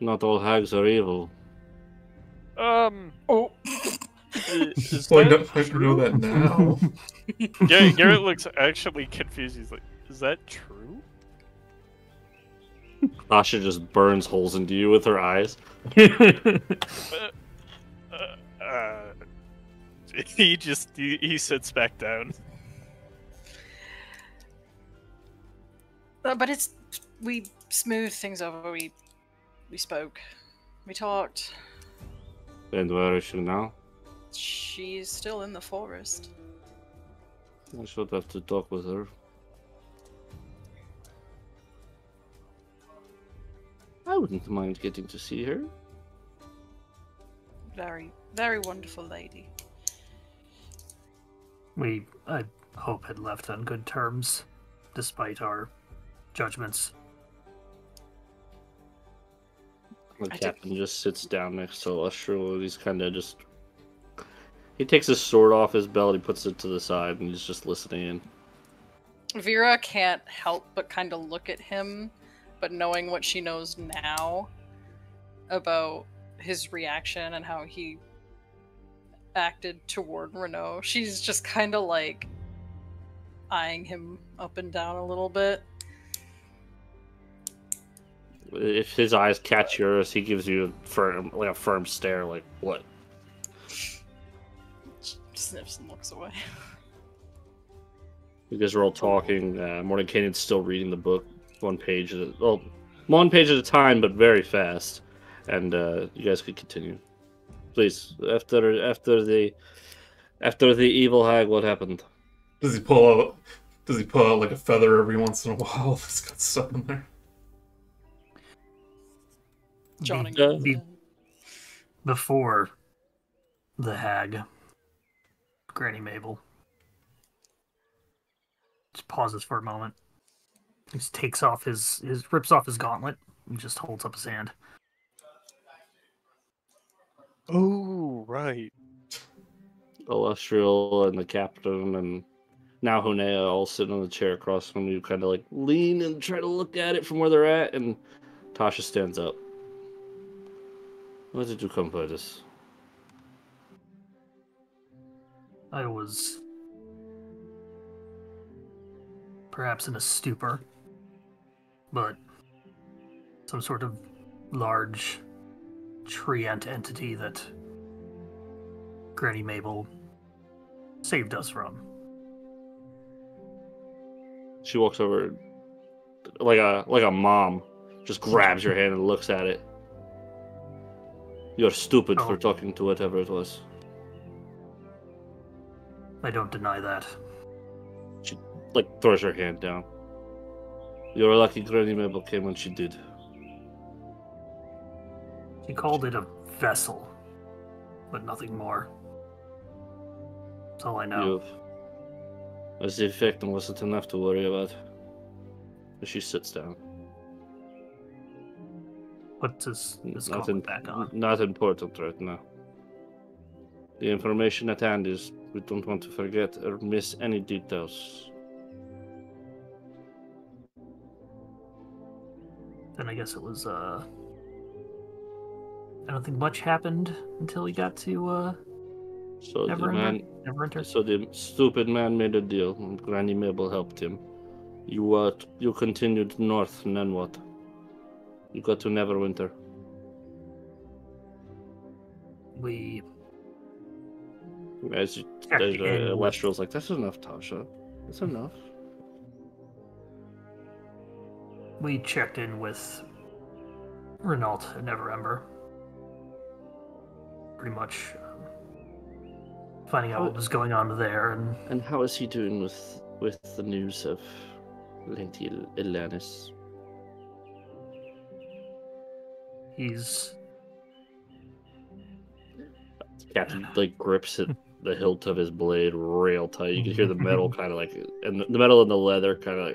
A: Not all hags are evil.
B: Oh.
E: Is
D: Well, I
E: that
D: know that now.
E: Garret looks actually confused. He's like, "Is that true?"
A: Asha just burns holes into you with her eyes.
E: He sits back down.
B: But we smoothed things over. We spoke. We talked.
A: And where is she now?
B: She's still in the forest.
A: I should have to talk with her. I wouldn't mind getting to see her.
B: Very, very wonderful lady.
C: I hope, had left on good terms, despite our judgments.
A: The captain just sits down next to Lustral and he's kind of just... He takes his sword off his belt, he puts it to the side, and he's just listening in.
B: Vera can't help but kind of look at him, but knowing what she knows now about his reaction and how he acted toward Renault. She's just kind of like eyeing him up and down a little bit.
A: If his eyes catch yours, he gives you a firm stare, like, what?
B: Sniffs and looks away.
A: You guys are all talking. Mordenkainen's still reading the book, one page at a time, but very fast. And you guys could continue, please. After the evil hag, what happened?
D: Does he pull out like a feather every once in a while that's got stuff in there?
C: Before the hag, Granny Mabel just pauses for a moment. He just takes off rips off his gauntlet and just holds up his hand.
E: Oh, right.
A: Illustrial and the captain and now Honea all sitting on the chair across from you, kind of like lean and try to look at it from where they're at, and Tasha stands up. Why did you come by this?
C: I was perhaps in a stupor, but some sort of large treant entity that Granny Mabel saved us from.
A: She walks over like a mom, just grabs your hand and looks at it. You're stupid for talking to whatever it was.
C: I don't deny that.
A: She throws her hand down. You're lucky Granny Mabel came when she did.
C: She called it a vessel, but nothing more. That's all I know.
A: As the Vecna wasn't enough to worry about. She sits down.
C: Puts his gauntlet back on.
A: Not important right now. The information at hand is we don't want to forget or miss any details.
C: Then I guess it was I don't think much happened until he got to Neverwinter.
A: So the stupid man made a deal, and Granny Mabel helped him. You continued north, and then what? You got to Neverwinter.
C: We...
A: As Lestral's like, that's enough, Tasha. That's enough.
C: We checked in with Renault at Neverember. Pretty much finding out what was going on there.
A: And how is he doing with the news of Lady Elanis?
C: He's...
A: Captain grips at the hilt of his blade real tight. You can hear the metal kind of and the metal and the leather kind of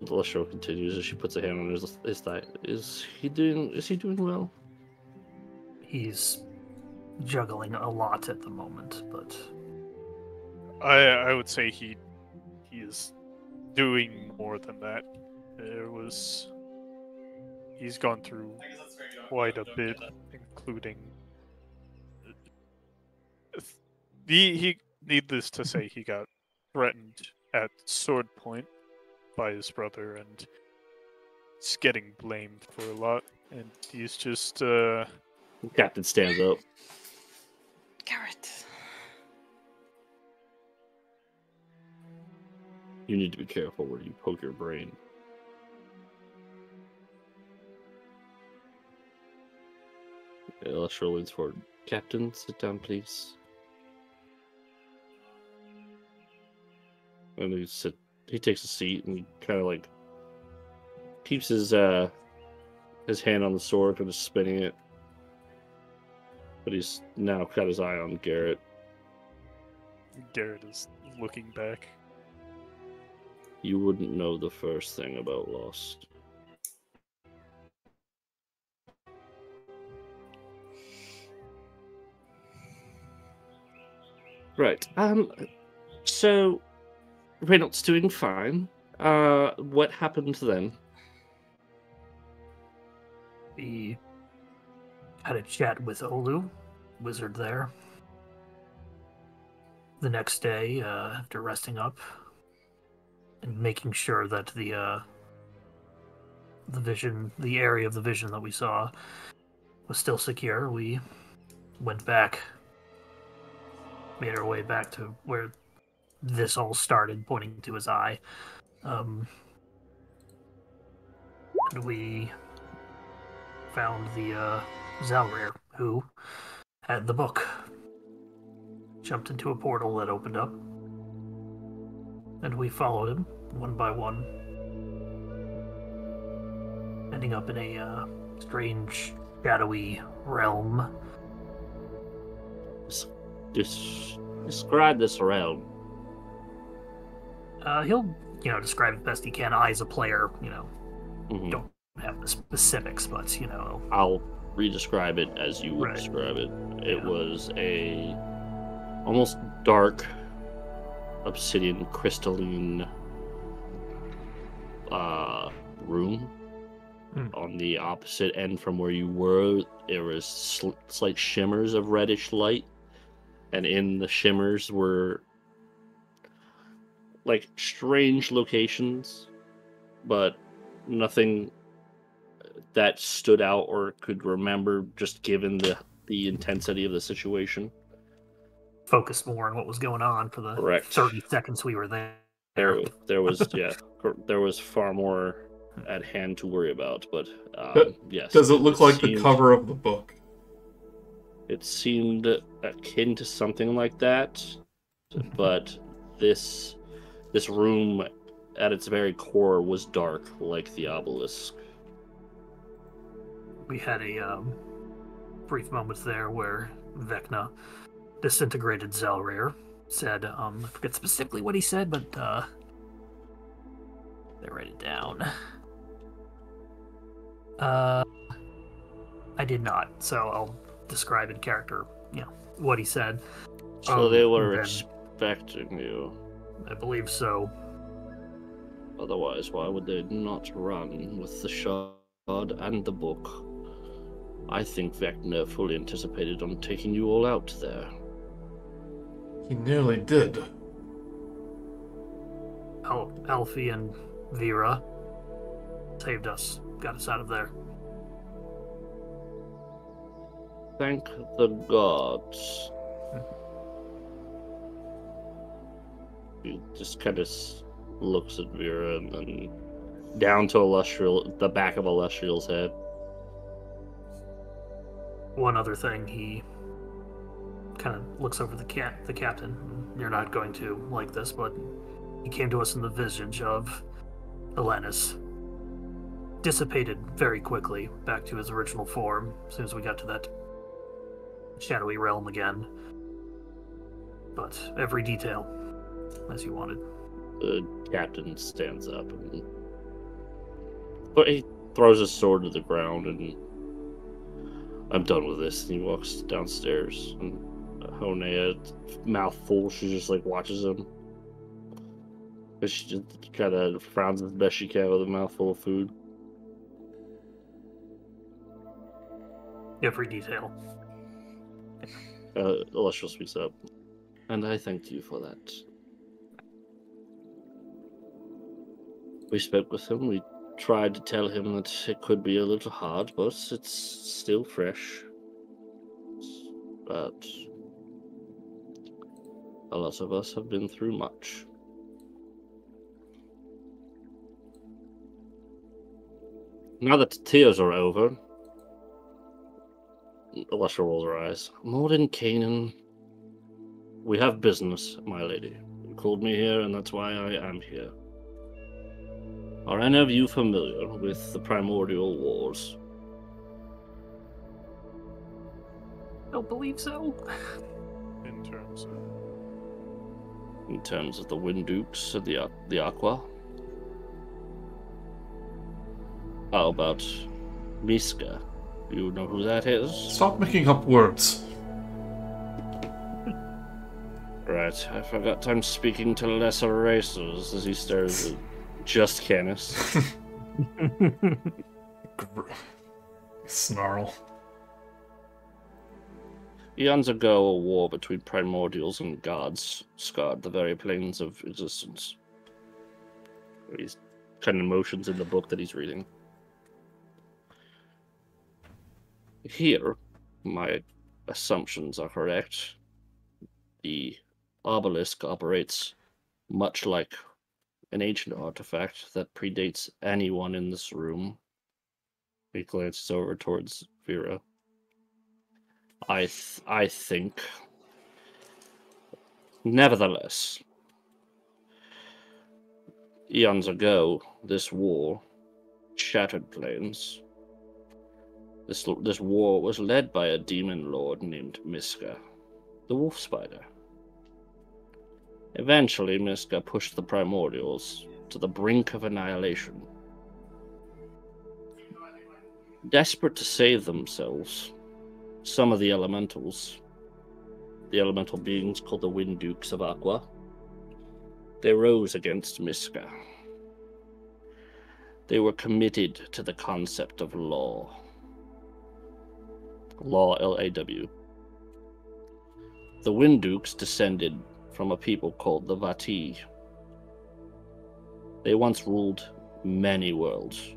A: Lestro continues as she puts a hand on his thigh. Is he doing well?
C: He's juggling a lot at the moment, but
E: I would say he is doing more than that. He's gone through quite a bit, including he needless to say, he got threatened at sword point by his brother, and he's getting blamed for a lot, and he's just
A: Captain stands up.
B: Garret.
A: You need to be careful where you poke your brain. Lestro leans forward. Captain, sit down, please. And he takes a seat and he kind of keeps his hand on the sword and is spinning it. But he's now got his eye on Garret.
E: Garret is looking back.
A: You wouldn't know the first thing about Lost. Right. So Reynolds doing fine. What happened then?
C: We had a chat with Olu, wizard there. The next day, after resting up and making sure that the area of the vision that we saw was still secure, we went back, made our way back to where this all started, pointing to his eye. And we found the Zalrir, who had the book. Jumped into a portal that opened up, and we followed him one by one, ending up in a strange, shadowy realm.
A: Describe this realm.
C: He'll, describe it best he can. I, as a player,
A: Mhm.
C: don't have the specifics, but,
A: I'll re-describe it as you would
C: Right.
A: describe it. It
C: Yeah.
A: was a almost dark, obsidian, crystalline room. On the opposite end from where you were, there was slight shimmers of reddish light, and in the shimmers were like strange locations, but nothing that stood out or could remember, just given the intensity of the situation.
C: focused more on what was going on for the
A: Correct.
C: 30 seconds we were there.
A: There was there was far more at hand to worry about, but yes.
D: Does it look like the
A: seemed-
D: cover of the book?
A: It seemed akin to something like that, but this room at its very core was dark, like the obelisk.
C: We had a brief moment there where Vecna disintegrated Zalrir, said, I forget specifically what he said, but they write it down. I did not, so I'll describe in character, what he said.
A: So they were
C: then-
A: expecting you.
C: I believe so.
A: Otherwise, why would they not run with the shard and the book? I think Vecna fully anticipated on taking you all out there.
D: He nearly did.
C: Alfie and Vera saved us, got us out of there.
A: Thank the gods. He just kind of looks at Vera and then down to the back of Illustrial's head.
C: One other thing, he kind of looks over the captain. You're not going to like this, but he came to us in the visage of Elenis. Dissipated very quickly back to his original form as soon as we got to that shadowy realm again. But every detail, as you wanted.
A: The captain stands up but he throws his sword to the ground and I'm done with this. And he walks downstairs and Honea, mouth full, she just watches him. But she just kind of frowns as best she can with a mouthful of food.
C: Every detail.
A: Celestial speaks up. And I thank you for that. We spoke with him. We tried to tell him that it could be a little hard, but it's still fresh. But a lot of us have been through much. Now that the tears are over, Alessia rolls her eyes. Morden Kanan, we have business, my lady. You called me here, and that's why I am here. Are any of you familiar with the Primordial Wars?
C: Don't believe so.
E: In terms of
A: In terms of the Wind Dukes and the Aqua? How about Miska? You know who that is?
D: Stop making up words.
A: Right, I forgot I'm speaking to lesser races as he stares at just Canis.
D: snarl.
A: Eons ago, a war between primordials and gods scarred the very planes of existence. He's kind of motions in the book that he's reading. Here, my assumptions are correct. The obelisk operates much like an ancient artifact that predates anyone in this room. He glances over towards Vera. I think, nevertheless, eons ago, this war shattered planes. This war was led by a demon lord named Miska, the wolf spider. Eventually, Miska pushed the primordials to the brink of annihilation. Desperate to save themselves, some of the elementals, the elemental beings called the Wind Dukes of Aqua, they rose against Miska. They were committed to the concept of law. Law, L-A-W. The Wind Dukes descended from a people called the Vati. They once ruled many worlds.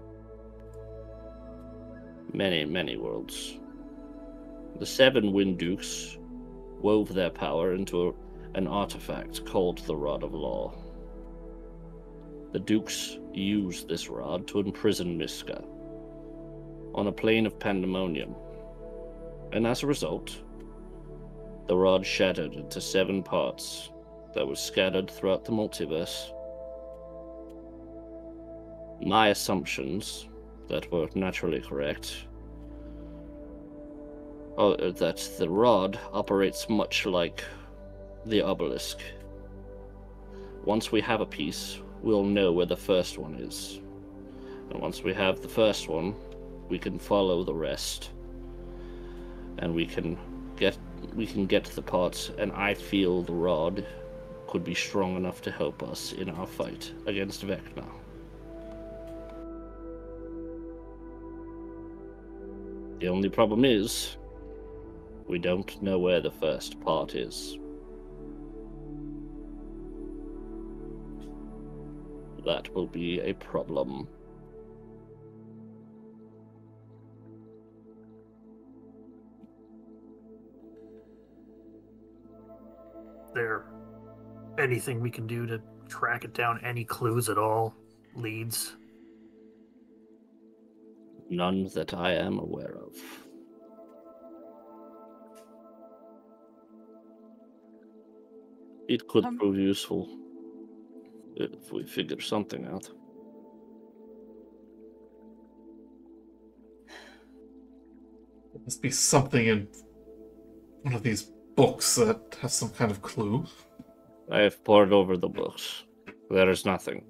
A: Many worlds. The 7 Wind Dukes wove their power into an artifact called the Rod of Law. The Dukes used this rod to imprison Miska on a plane of pandemonium, and as a result, the rod shattered into 7 parts that were scattered throughout the multiverse. My assumptions, that were naturally correct, are that the rod operates much like the obelisk. Once we have a piece, we'll know where the first one is. And once we have the first one, we can follow the rest. And we can get the parts, and I feel the rod could be strong enough to help us in our fight against Vecna. The only problem is, we don't know where the first part is. That will be a problem.
C: There anything we can do to track it down? Any clues at all? Leads?
A: None that I am aware of. It could prove useful if we figure something out.
D: There must be something in one of these books that has some kind of clue.
A: I have pored over the books. There is nothing.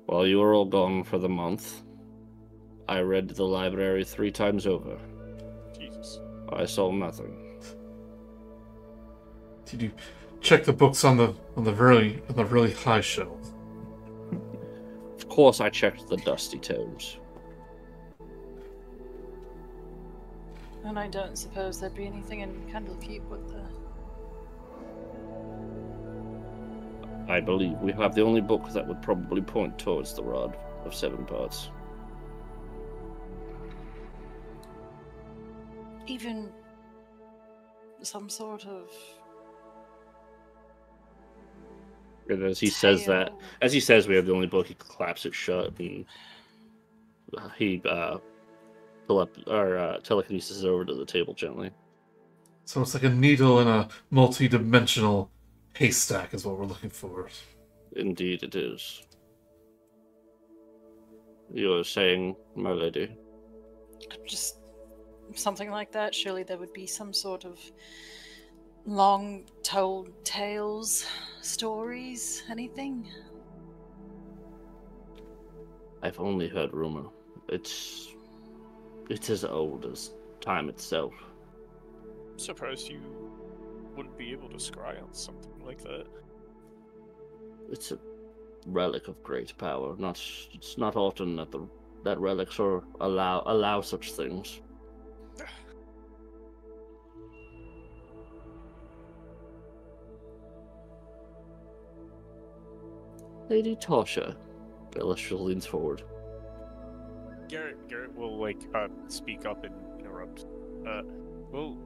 A: While you were all gone for the month, I read the library 3 times over.
E: Jesus.
A: I saw nothing.
D: Did you check the books on the really high shelf?
A: Of course I checked the dusty tomes.
B: And I don't suppose there'd be anything in Candlekeep with the...
A: I believe we have the only book that would probably point towards the Rod of 7 parts.
B: Even some sort of...
A: And as he says that, as he says we have the only book, he claps it shut and he telekinesis over to the table gently.
D: So it's like a needle in a multi-dimensional haystack is what we're looking for.
A: Indeed it is. You were saying, my lady?
B: Just something like that. Surely there would be some sort of long-told tales, stories, anything?
A: I've only heard rumor. It's as old as time itself.
E: I'm surprised you wouldn't be able to scry on something like that.
A: It's a relic of great power. It's not often that the that relics or allow such things. Lady Tasha. Celestial leans forward.
E: Garret will speak up and interrupt. Well,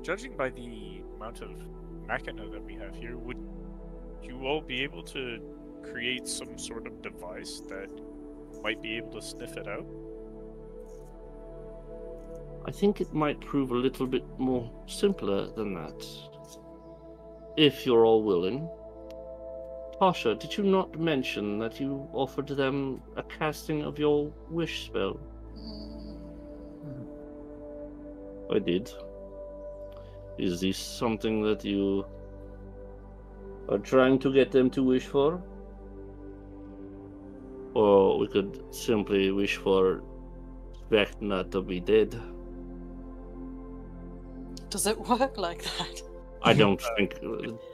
E: judging by the amount of machina that we have here, would you all be able to create some sort of device that might be able to sniff it out?
A: I think it might prove a little bit more simpler than that. If you're all willing. Tasha, did you not mention that you offered them a casting of your wish spell? I did. Is this something that you are trying to get them to wish for? Or we could simply wish for Vecna to be dead.
B: Does it work like that?
A: I don't think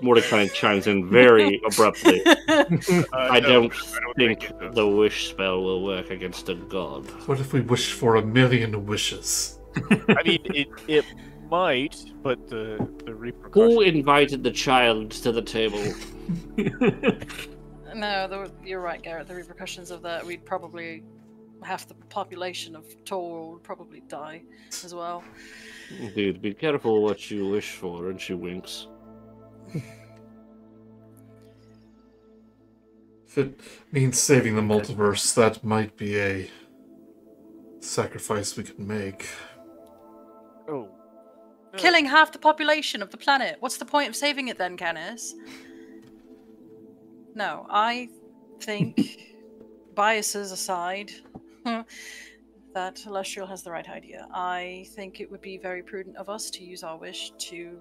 A: Mordecai chimes in very abruptly. I don't think the wish spell will work against a god.
D: What if we wish for 1,000,000 wishes?
E: I mean, it might, but the repercussions.
A: Who invited the child to the table?
B: No, you're right, Garret. The repercussions of that, we'd probably half the population of Tor would probably die as well.
A: Indeed, be careful what you wish for, and she winks.
D: If it means saving the multiverse, that might be a sacrifice we could make.
E: Oh.
B: Killing half the population of the planet. What's the point of saving it then, Canis? No, I think, biases aside, that Celestial has the right idea. I think it would be very prudent of us to use our wish to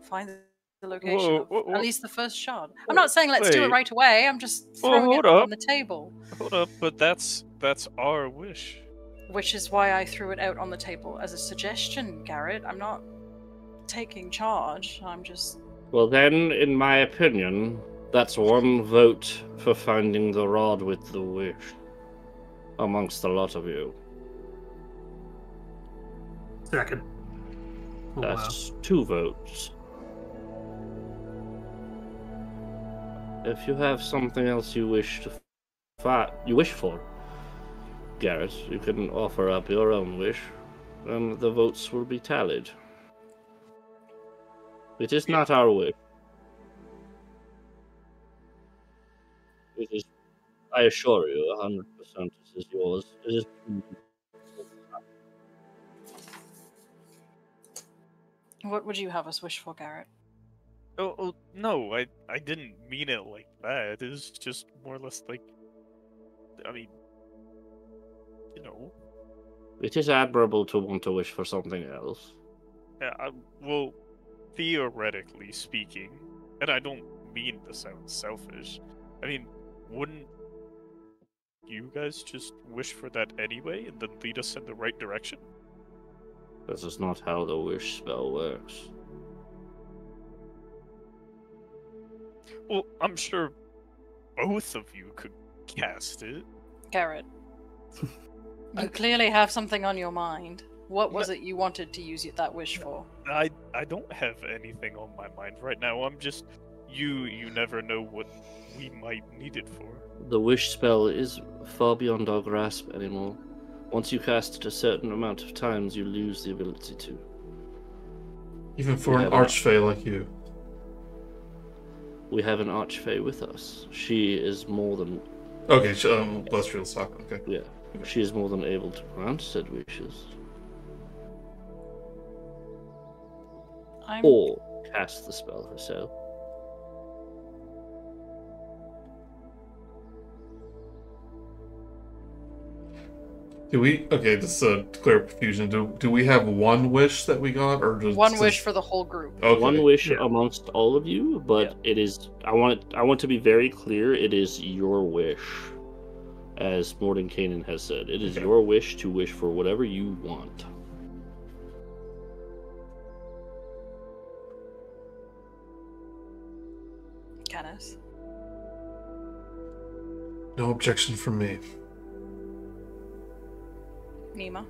B: find the location of at least the first shard. I'm not saying let's do it right away. I'm just throwing it on the table.
E: Hold up, but that's our wish.
B: Which is why I threw it out on the table as a suggestion, Garret. I'm not taking charge. I'm just...
A: Well then, in my opinion, that's one vote for finding the rod with the wish. Amongst a lot of you.
C: Second. Oh,
A: That's 2 votes. If you have something else you wish for, Garret, you can offer up your own wish, and the votes will be tallied. It is not our wish. It is, I assure you, 100% this is yours. It is.
B: What would you have us wish for, Garret?
E: Oh no, I didn't mean it like that. It is just more or less like, I mean, you know.
A: It is admirable to want to wish for something else.
E: Yeah, well, theoretically speaking, and I don't mean to sound selfish, I mean, wouldn't you guys just wish for that anyway and then lead us in the right direction?
A: This is not how the wish spell works.
E: Well, I'm sure both of you could cast it.
B: Garret, you clearly have something on your mind. What was it you wanted to use that wish for?
E: I don't have anything on my mind right now. I'm just... You never know what we might need it for.
A: The wish spell is far beyond our grasp anymore. Once you cast it a certain amount of times, you lose the ability to.
D: Even for an archfey like you.
A: We have an archfey with us. She is more than...
D: Okay, Celestial's talking, okay.
A: Yeah, she is more than able to grant said wishes. Or cast the spell herself.
D: Do we... Okay, just to clear up confusion. Do we have one wish that we got, or just...
B: One wish for the whole group.
D: Okay.
A: One wish amongst all of you, but it is... I want to be very clear, it is your wish. As Mordenkainen has said. It is your wish to wish for whatever you want.
B: Canis?
D: No objection from me.
B: Nima.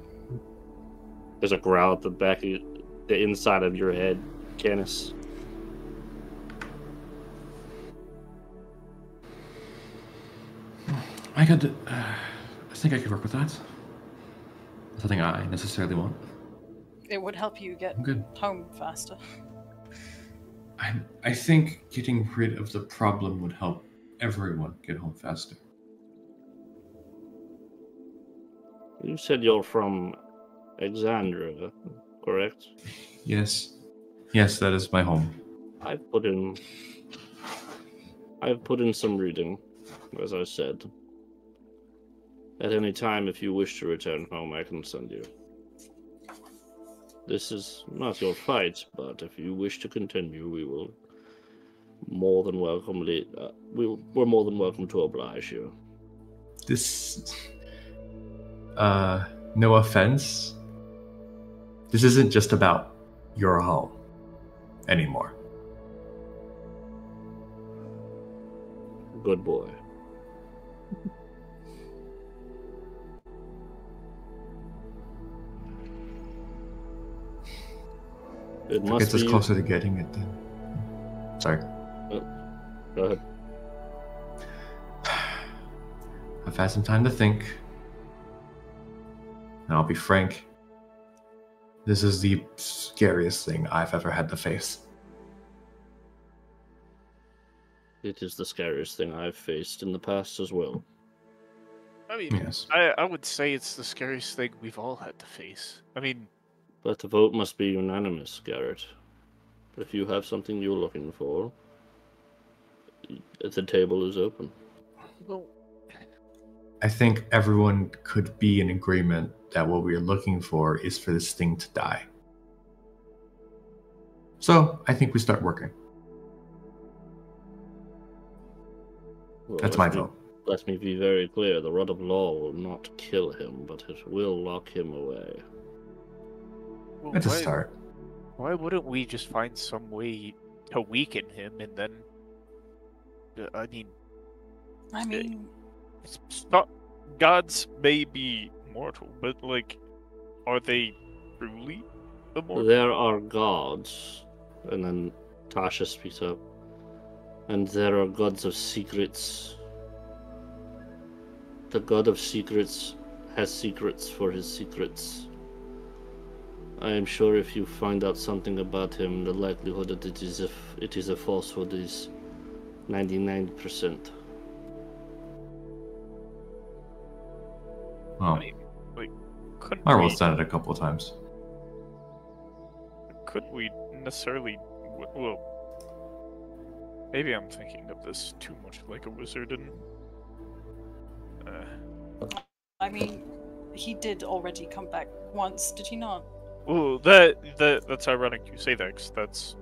A: There's a growl at the back of the inside of your head, Canis.
F: I think I could work with that. Nothing I necessarily want.
B: It would help you get
F: I'm good.
B: home faster.
F: I think getting rid of the problem would help everyone get home faster.
A: You said you're from Alexandria, correct?
F: Yes. Yes, that is my home.
A: I've put in some reading, as I said. At any time, if you wish to return home, I can send you. This is not your fight, but if you wish to continue, we will more than welcomely. We're more than welcome to oblige you.
F: This, no offense. This isn't just about your home anymore.
A: Good boy. It
F: If it
A: must
F: gets us
A: be.
F: closer to getting it, then. Sorry.
A: Go ahead.
F: I've had some time to think. And I'll be frank. This is the scariest thing I've ever had to face.
A: It is the scariest thing I've faced in the past as well.
E: I mean,
F: Yes.
E: I would say it's the scariest thing we've all had to face. I mean,
A: But the vote must be unanimous, Garret. If you have something you're looking for, the table is open.
E: well,
F: I think everyone could be in agreement that what we're looking for is for this thing to die. So, I think we start working.
A: Well,
F: That's my vote.
A: Let me be very clear. The rod of law will not kill him, but it will lock him away.
E: well,
F: It's a
E: why-
F: start.
E: Why wouldn't we just find some way to weaken him and then? I mean, it's not. Gods may be mortal, but like, are they truly immortal?
A: There are gods, and then Tasha speaks up, and there are gods of secrets. The god of secrets has secrets for his secrets. I am sure if you find out something about him, the likelihood that it is a falsehood is 99%.
F: Well,
E: I mean, like, couldn't
F: Marvel's
E: we,
F: done it a couple of times.
E: couldn't we necessarily? Well, maybe I'm thinking of this too much like a wizard, and
B: I mean, he did already come back once, did he not?
E: well, that's ironic you say that, 'cause that's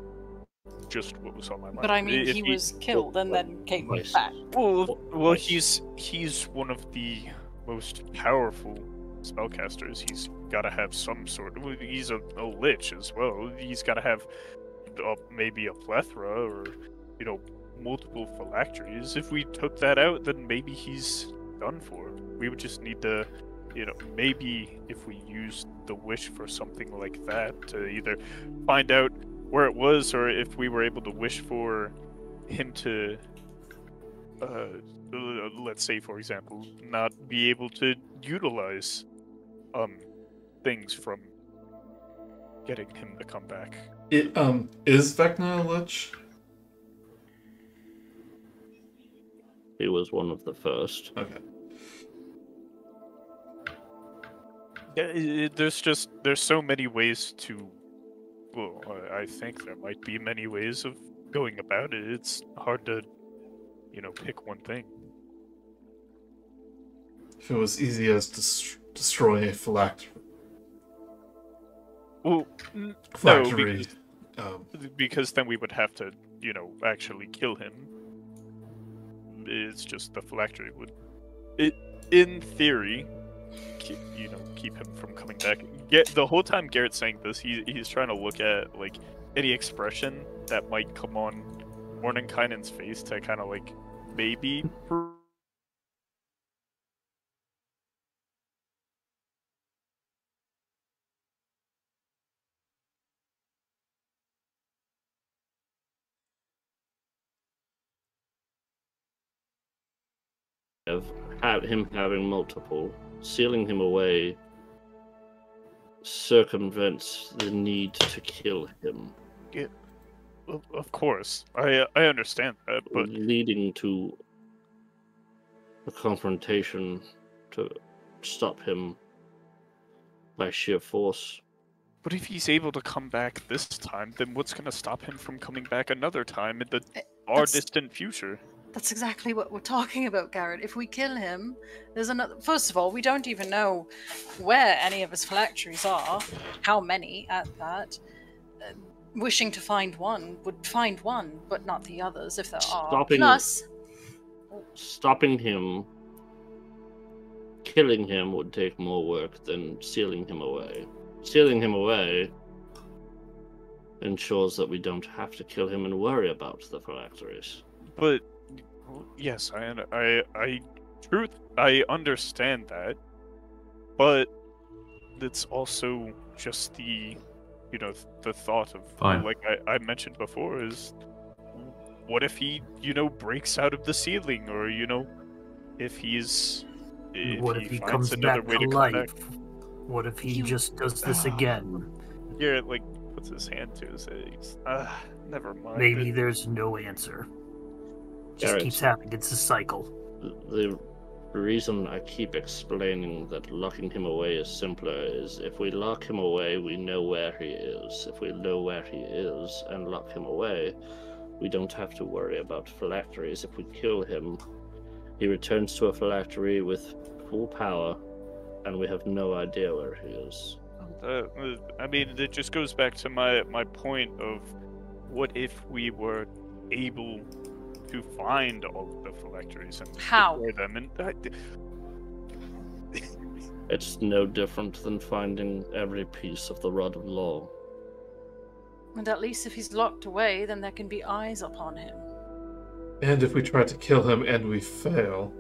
E: just what was on my mind.
B: But I mean,
E: If
B: he was killed and then came
A: Twice.
B: back.
E: Well, he's one of the most powerful spellcasters. He's got to have some sort. Well, he's a lich as well. He's got to have maybe a plethora or multiple phylacteries. If we took that out, then maybe he's done for. We would just need to, maybe if we used the wish for something like that to either find out where it was, or if we were able to wish for him to, let's say, for example, not be able to utilize things from getting him to come back.
D: Is Vecna a lich?
A: He was one of the first.
D: Okay.
E: Yeah, there's so many ways to. Well, I think there might be many ways of going about it. It's hard to, pick one thing.
D: If it was easy as destroying a phylactery.
E: Well,
D: Phylactery.
E: because then we would have to, actually kill him. It's just the phylactery would, in theory, keep him from coming back. The whole time Garrett's saying this, he's trying to look at like any expression that might come on Mordenkainen's face to kind of like maybe
A: of him having multiple, sealing him away circumvents the need to kill him.
E: Yeah, of course. I understand that, but
A: leading to a confrontation to stop him by sheer force.
E: But if he's able to come back this time, then what's going to stop him from coming back another time in the far distant future?
B: That's exactly what we're talking about, Garret. If we kill him, there's another. First of all, we don't even know where any of his phylacteries are, how many at that. Wishing to find one would find one, but not the others if there are. Plus,
A: stopping him, killing him would take more work than sealing him away. Sealing him away ensures that we don't have to kill him and worry about the phylacteries.
E: But yes, I understand that, but it's also just the thought of like I mentioned before is, what if he breaks out of the ceiling, or if
C: what if he
E: finds
C: comes
E: another
C: back
E: way
C: to
E: to come
C: life?
E: back?
C: What if he just does this again?
E: Garret puts his hand to his face. Never mind.
C: Maybe there's no answer. Just
A: Garret,
C: keeps happening. It's a cycle.
A: The reason I keep explaining that locking him away is simpler is if we lock him away, we know where he is. If we know where he is and lock him away, we don't have to worry about phylacteries. If we kill him, he returns to a phylactery with full power, and we have no idea where he is.
E: I mean, it just goes back to my point of, what if we were able to find all of the phylacteries and destroy them? And
A: it's no different than finding every piece of the Rod of Law.
B: And at least if he's locked away, then there can be eyes upon him.
D: And if we try to kill him and we fail,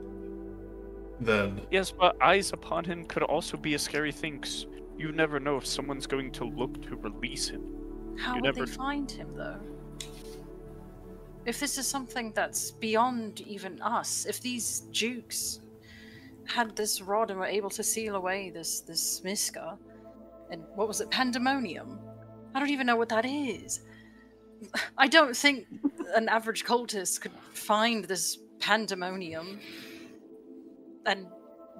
D: then...
E: Yes, but eyes upon him could also be a scary thing, 'cause you never know if someone's going to look to release him.
B: How would they find him, though? If this is something that's beyond even us, if these dukes had this rod and were able to seal away this Miska, and what was it, Pandemonium? I don't even know what that is. I don't think an average cultist could find this Pandemonium and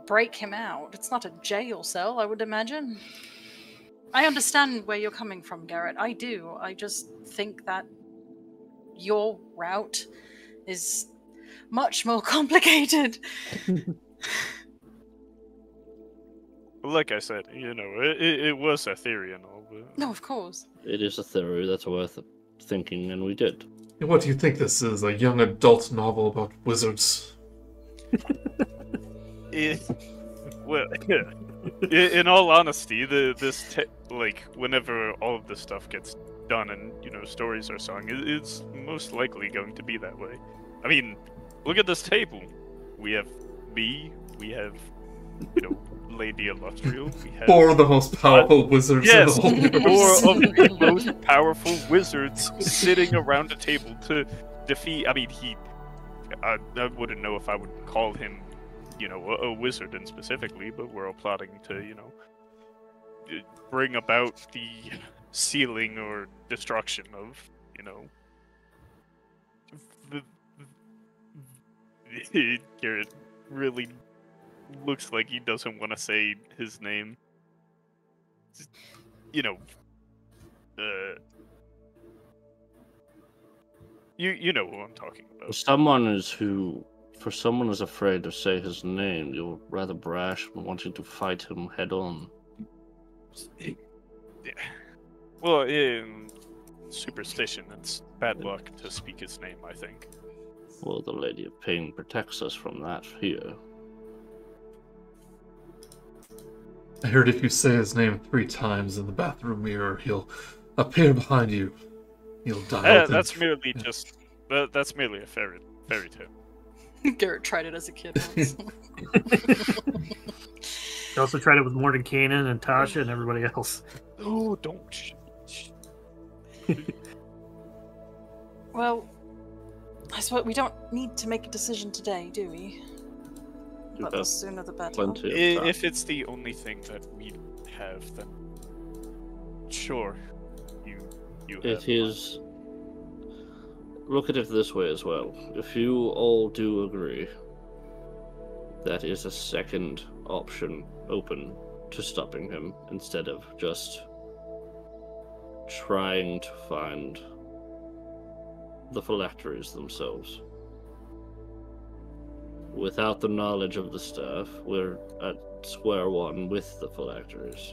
B: break him out. It's not a jail cell, I would imagine. I understand where you're coming from, Garret. I do. I just think that your route is much more complicated.
E: Like I said, it was a theory and all, but...
B: No, of course.
A: It is a theory that's worth thinking, and we did.
D: What do you think this is? A young adult novel about wizards?
E: Well, in all honesty, whenever all of this stuff gets done and stories are sung, it's most likely going to be that way. I mean, look at this table. We have me. We have Lady Illustrial. We have
D: 4 of the most powerful wizards in the whole universe.
E: 4 of the most powerful wizards sitting around a table to defeat. I mean, I wouldn't know if I would call him, a wizard in specifically, but we're all plotting to, bring about the sealing or destruction of, Garret really looks like he doesn't want to say his name. You know what I'm talking about.
A: For someone who's afraid to say his name, you're rather brash and wanting to fight him head on.
E: Well, in superstition, it's bad luck to speak his name, I think.
A: Well, the Lady of Pain protects us from that here.
D: I heard if you say his name 3 times in the bathroom mirror, he'll appear behind you. He'll die.
E: That's merely that's merely a fairy tale.
B: Garret tried it as a kid once.
C: He also tried it with Mordenkainen and Tasha and everybody else.
E: Oh, don't.
B: Well, I suppose we don't need to make a decision today, do we?
A: You
B: But the
A: have
B: sooner the better.
A: plenty of time.
E: If it's the only thing that we have, then sure, you have.
A: It is. Look at it this way as well. If you all do agree, that is a second option open to stopping him instead of just trying to find the phylacteries themselves. Without the knowledge of the staff, we're at square one with the phylacteries.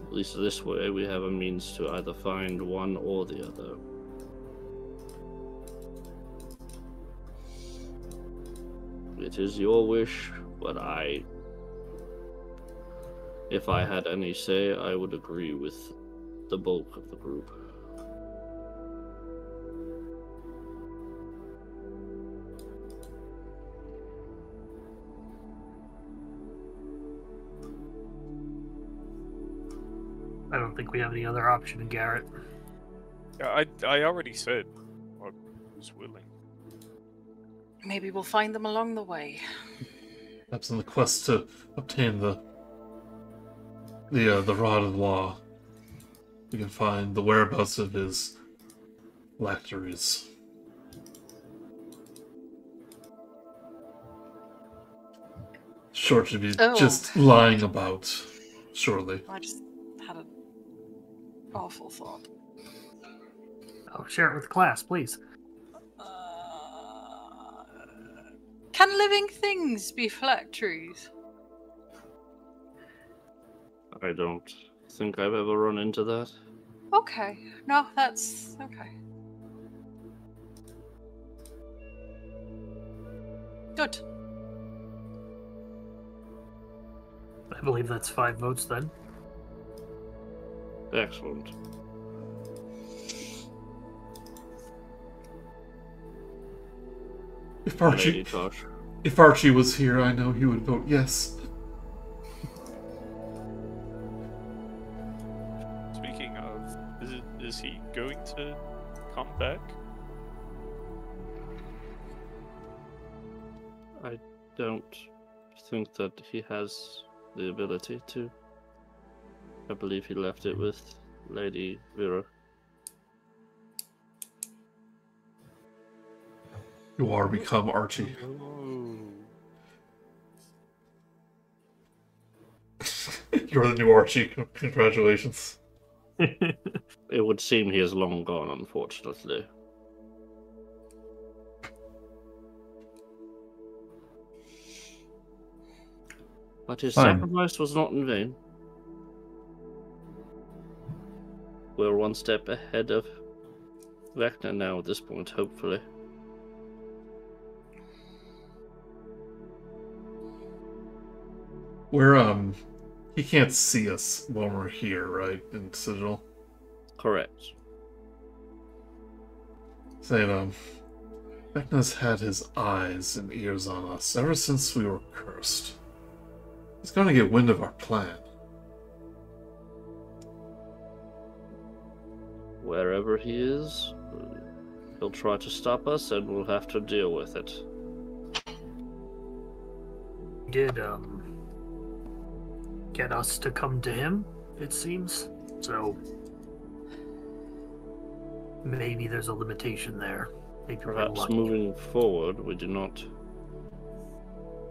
A: At least this way, we have a means to either find one or the other. It is your wish, but if I had any say, I would agree with the bulk of the group.
C: I don't think we have any other option, Garret.
E: Yeah, I already said I was willing.
B: Maybe we'll find them along the way.
D: Perhaps in the quest to obtain the rod of law, we can find the whereabouts of his phylacteries. Short to be just lying about, surely.
B: I just had an awful thought.
C: Oh, share it with the class, please.
B: Can living things be phylacteries?
A: I don't think I've ever run into that.
B: Okay. No, that's okay. Good.
C: I believe that's 5 votes then.
A: Excellent. Lady Tosh.
D: If Archie was here, I know he would vote yes.
E: Speaking of, is he going to come back?
A: I don't think that he has the ability to. I believe he left it with Lady Vera.
D: You are become Archie. You're the new Archie. Congratulations.
A: It would seem he is long gone, unfortunately. But his sacrifice was not in vain. We're one step ahead of Vecna now at this point, hopefully.
D: He can't see us when we're here, right? In Citadel?
A: Correct.
D: Saying, Vecna's had his eyes and ears on us ever since we were cursed. He's gonna get wind of our plan.
A: Wherever he is, he'll try to stop us and we'll have to deal with it.
C: Did, get us to come to him, it seems. So maybe there's a limitation there. Maybe
A: perhaps moving forward, we do not.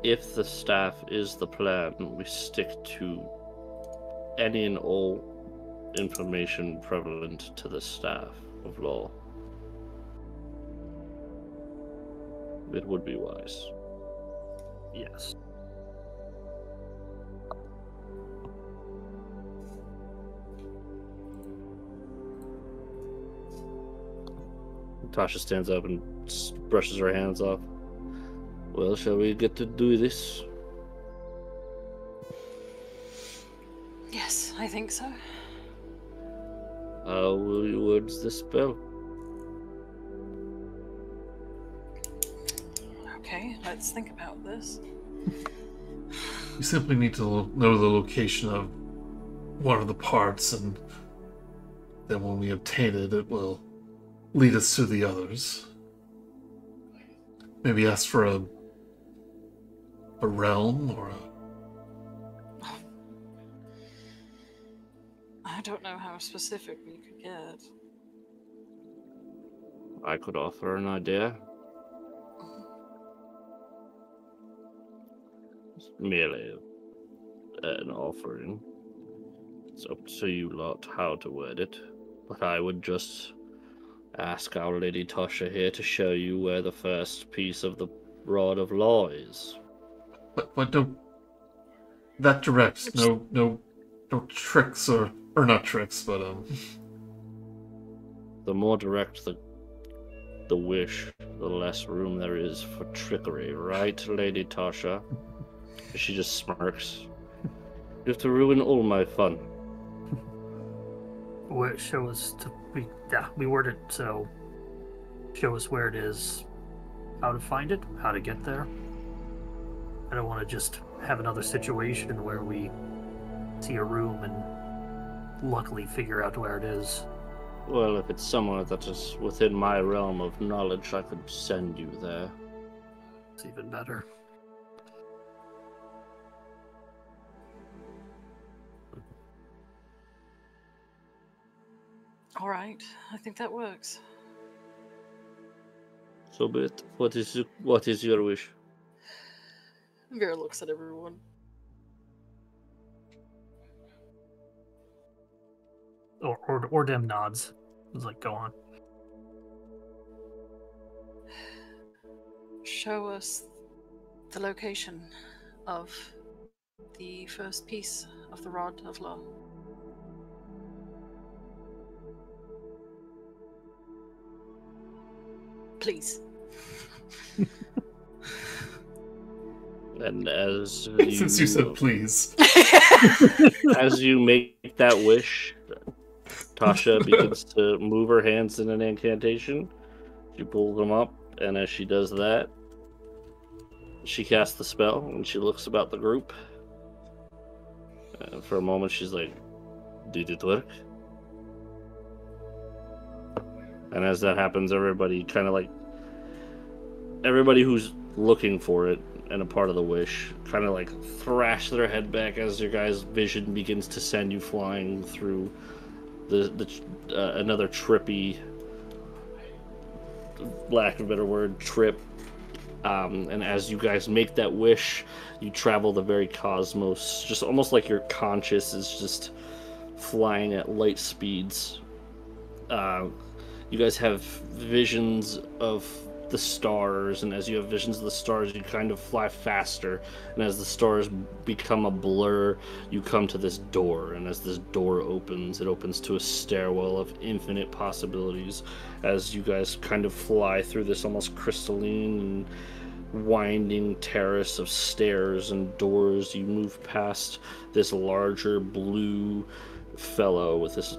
A: If the staff is the plan, we stick to any and all information prevalent to the staff of law. It would be wise.
C: Yes.
A: Tasha stands up and brushes her hands off. Well, shall we get to do this?
B: Yes, I think so.
A: How will you word this spell?
B: Okay, let's think about this.
D: We simply need to know the location of one of the parts, and then when we obtain it, it will lead us to the others. Maybe ask for a a realm or a...
B: I don't know how specific we could get.
A: I could offer an idea. It's merely an offering. It's up to you lot how to word it. But I would just ask our Lady Tasha here to show you where the first piece of the Rod of Law is.
D: But no... That direct. No tricks or not tricks, but
A: The more direct the wish, the less room there is for trickery, right, Lady Tasha? She just smirks. You have to ruin all my fun.
C: Show us we word it so. Show us where it is, how to find it, how to get there. I don't want to just have another situation where we see a room and luckily figure out where it is.
A: Well, if it's somewhere that is within my realm of knowledge, I could send you there.
C: It's even better.
B: All right, I think that works.
A: So be it. What is your wish?
B: Vera looks at everyone.
C: Oordem nods. He's like, go on.
B: Show us the location of the first piece of the Rod of Law. Please.
A: And as
D: since you said please.
A: As you make that wish, Tasha begins to move her hands in an incantation. She pulls them up, and as she does that, she casts the spell, and she looks about the group. And for a moment, she's like, "Did it work?" And as that happens, everybody who's looking for it and a part of the wish kind of like thrash their head back as your guys' vision begins to send you flying through another trippy, lack of a better word, trip. And as you guys make that wish, you travel the very cosmos, just almost like your conscious is just flying at light speeds. You guys have visions of the stars, and as you have visions of the stars, you kind of fly faster, and as the stars become a blur, you come to this door, and as this door opens, it opens to a stairwell of infinite possibilities as you guys kind of fly through this almost crystalline and winding terrace of stairs and doors. You move past this larger blue fellow with this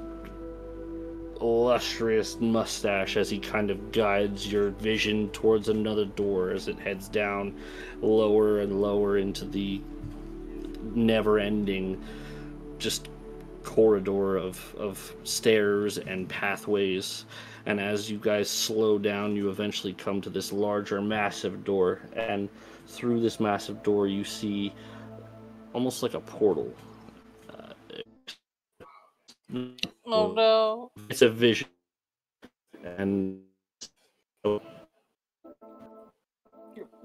A: illustrious mustache as he kind of guides your vision towards another door as it heads down lower and lower into the never-ending just corridor of stairs and pathways. And as you guys slow down, you eventually come to this larger, massive door, and through this massive door you see almost like a portal.
B: Oh no.
A: It's a vision. And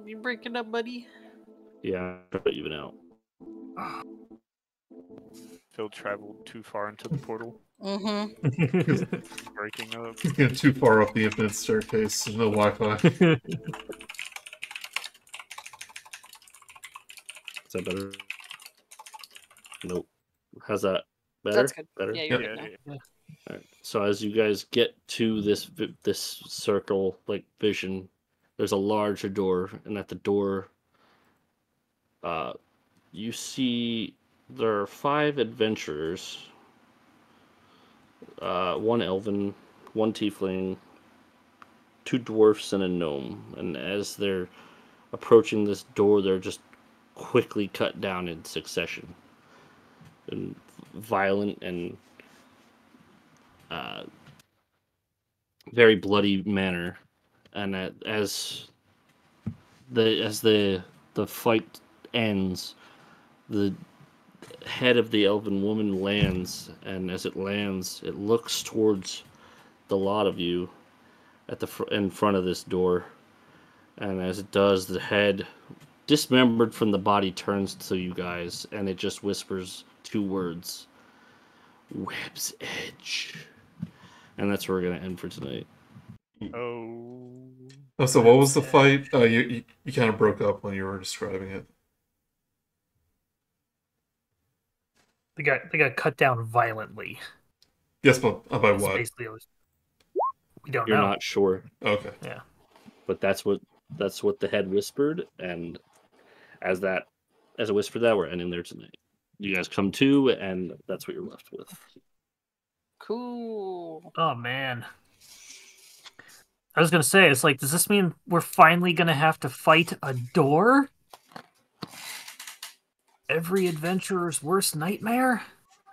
B: You breaking up, buddy?
A: yeah, but even out.
E: Phil traveled too far into the portal,
B: Mm-hmm.
E: breaking up.
D: Yeah, too far up the infinite staircase. There's no Wi-Fi.
A: Is that better? Nope. How's that? Better?
B: That's good.
A: Better?
B: Yeah, you're
E: Yeah,
B: good now.
E: yeah.
A: All right. So as you guys get to this circle like vision, there's a larger door, and at the door, you see there are 5 adventurers. 1 elven, 1 tiefling, 2 dwarfs, and a gnome. And as they're approaching this door, they're just quickly cut down in succession, in violent and very bloody manner. And as the fight ends, the head of the elven woman lands, and as it lands, it looks towards the lot of you at in front of this door. And as it does, the head, dismembered from the body, turns to you guys, and it just whispers 2 words: Web's Edge. And that's where we're going to end for tonight.
E: Oh.
D: Oh, so what was the fight? You kind of broke up when you were describing it.
C: They got cut down violently.
D: Yes, but by
C: It's
D: what?
C: basically, we don't
A: You're
C: know.
A: not sure,
D: Okay.
C: Yeah.
A: but that's what the head whispered, and as it whispered that, we're ending there tonight. You guys come to, and that's what you're left with.
B: Cool.
C: Oh man. I was gonna say, it's like, does this mean we're finally gonna have to fight a door? Every adventurer's worst nightmare?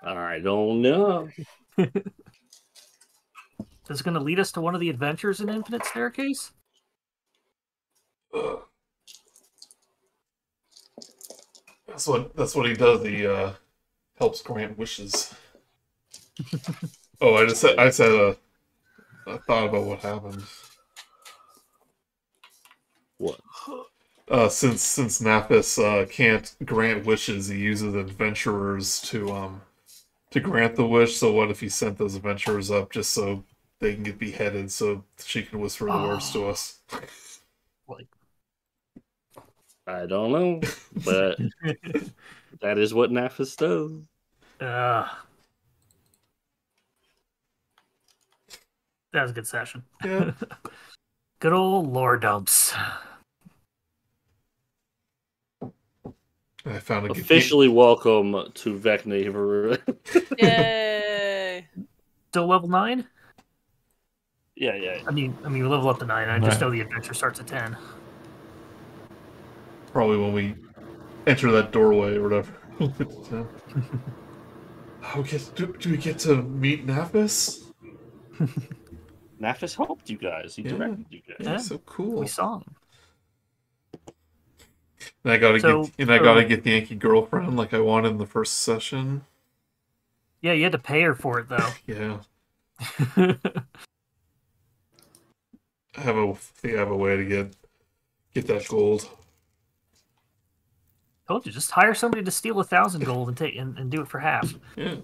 A: I don't know.
C: Is it gonna lead us to one of the adventures in Infinite Staircase?
D: That's what he does. He helps grant wishes. Oh, I said I thought about what happened.
A: What?
D: Since Nafis can't grant wishes, he uses adventurers to grant the wish. So what if he sent those adventurers up just so they can get beheaded, so she can whisper the words to us?
C: Like,
A: I don't know, but that is what Nafis does.
C: that was a good session.
D: Yeah.
C: Good old lore dumps.
D: I found a
A: Officially welcome to Vecna.
B: Yay!
C: Still level 9?
A: Yeah.
C: I mean, we level up to 9. I just know the adventure starts at 10.
D: Probably when we enter that doorway or whatever. Do we get to meet Nafis?
A: Nafis helped you guys. He directed you guys.
C: Yeah.
D: So cool.
C: We saw him.
D: And I gotta get the Yankee girlfriend like I wanted in the first session.
C: Yeah, you had to pay her for it, though.
D: Yeah. I have a way to get that gold.
C: Told you, just hire somebody to steal 1,000 gold and do it for half.
D: Yeah.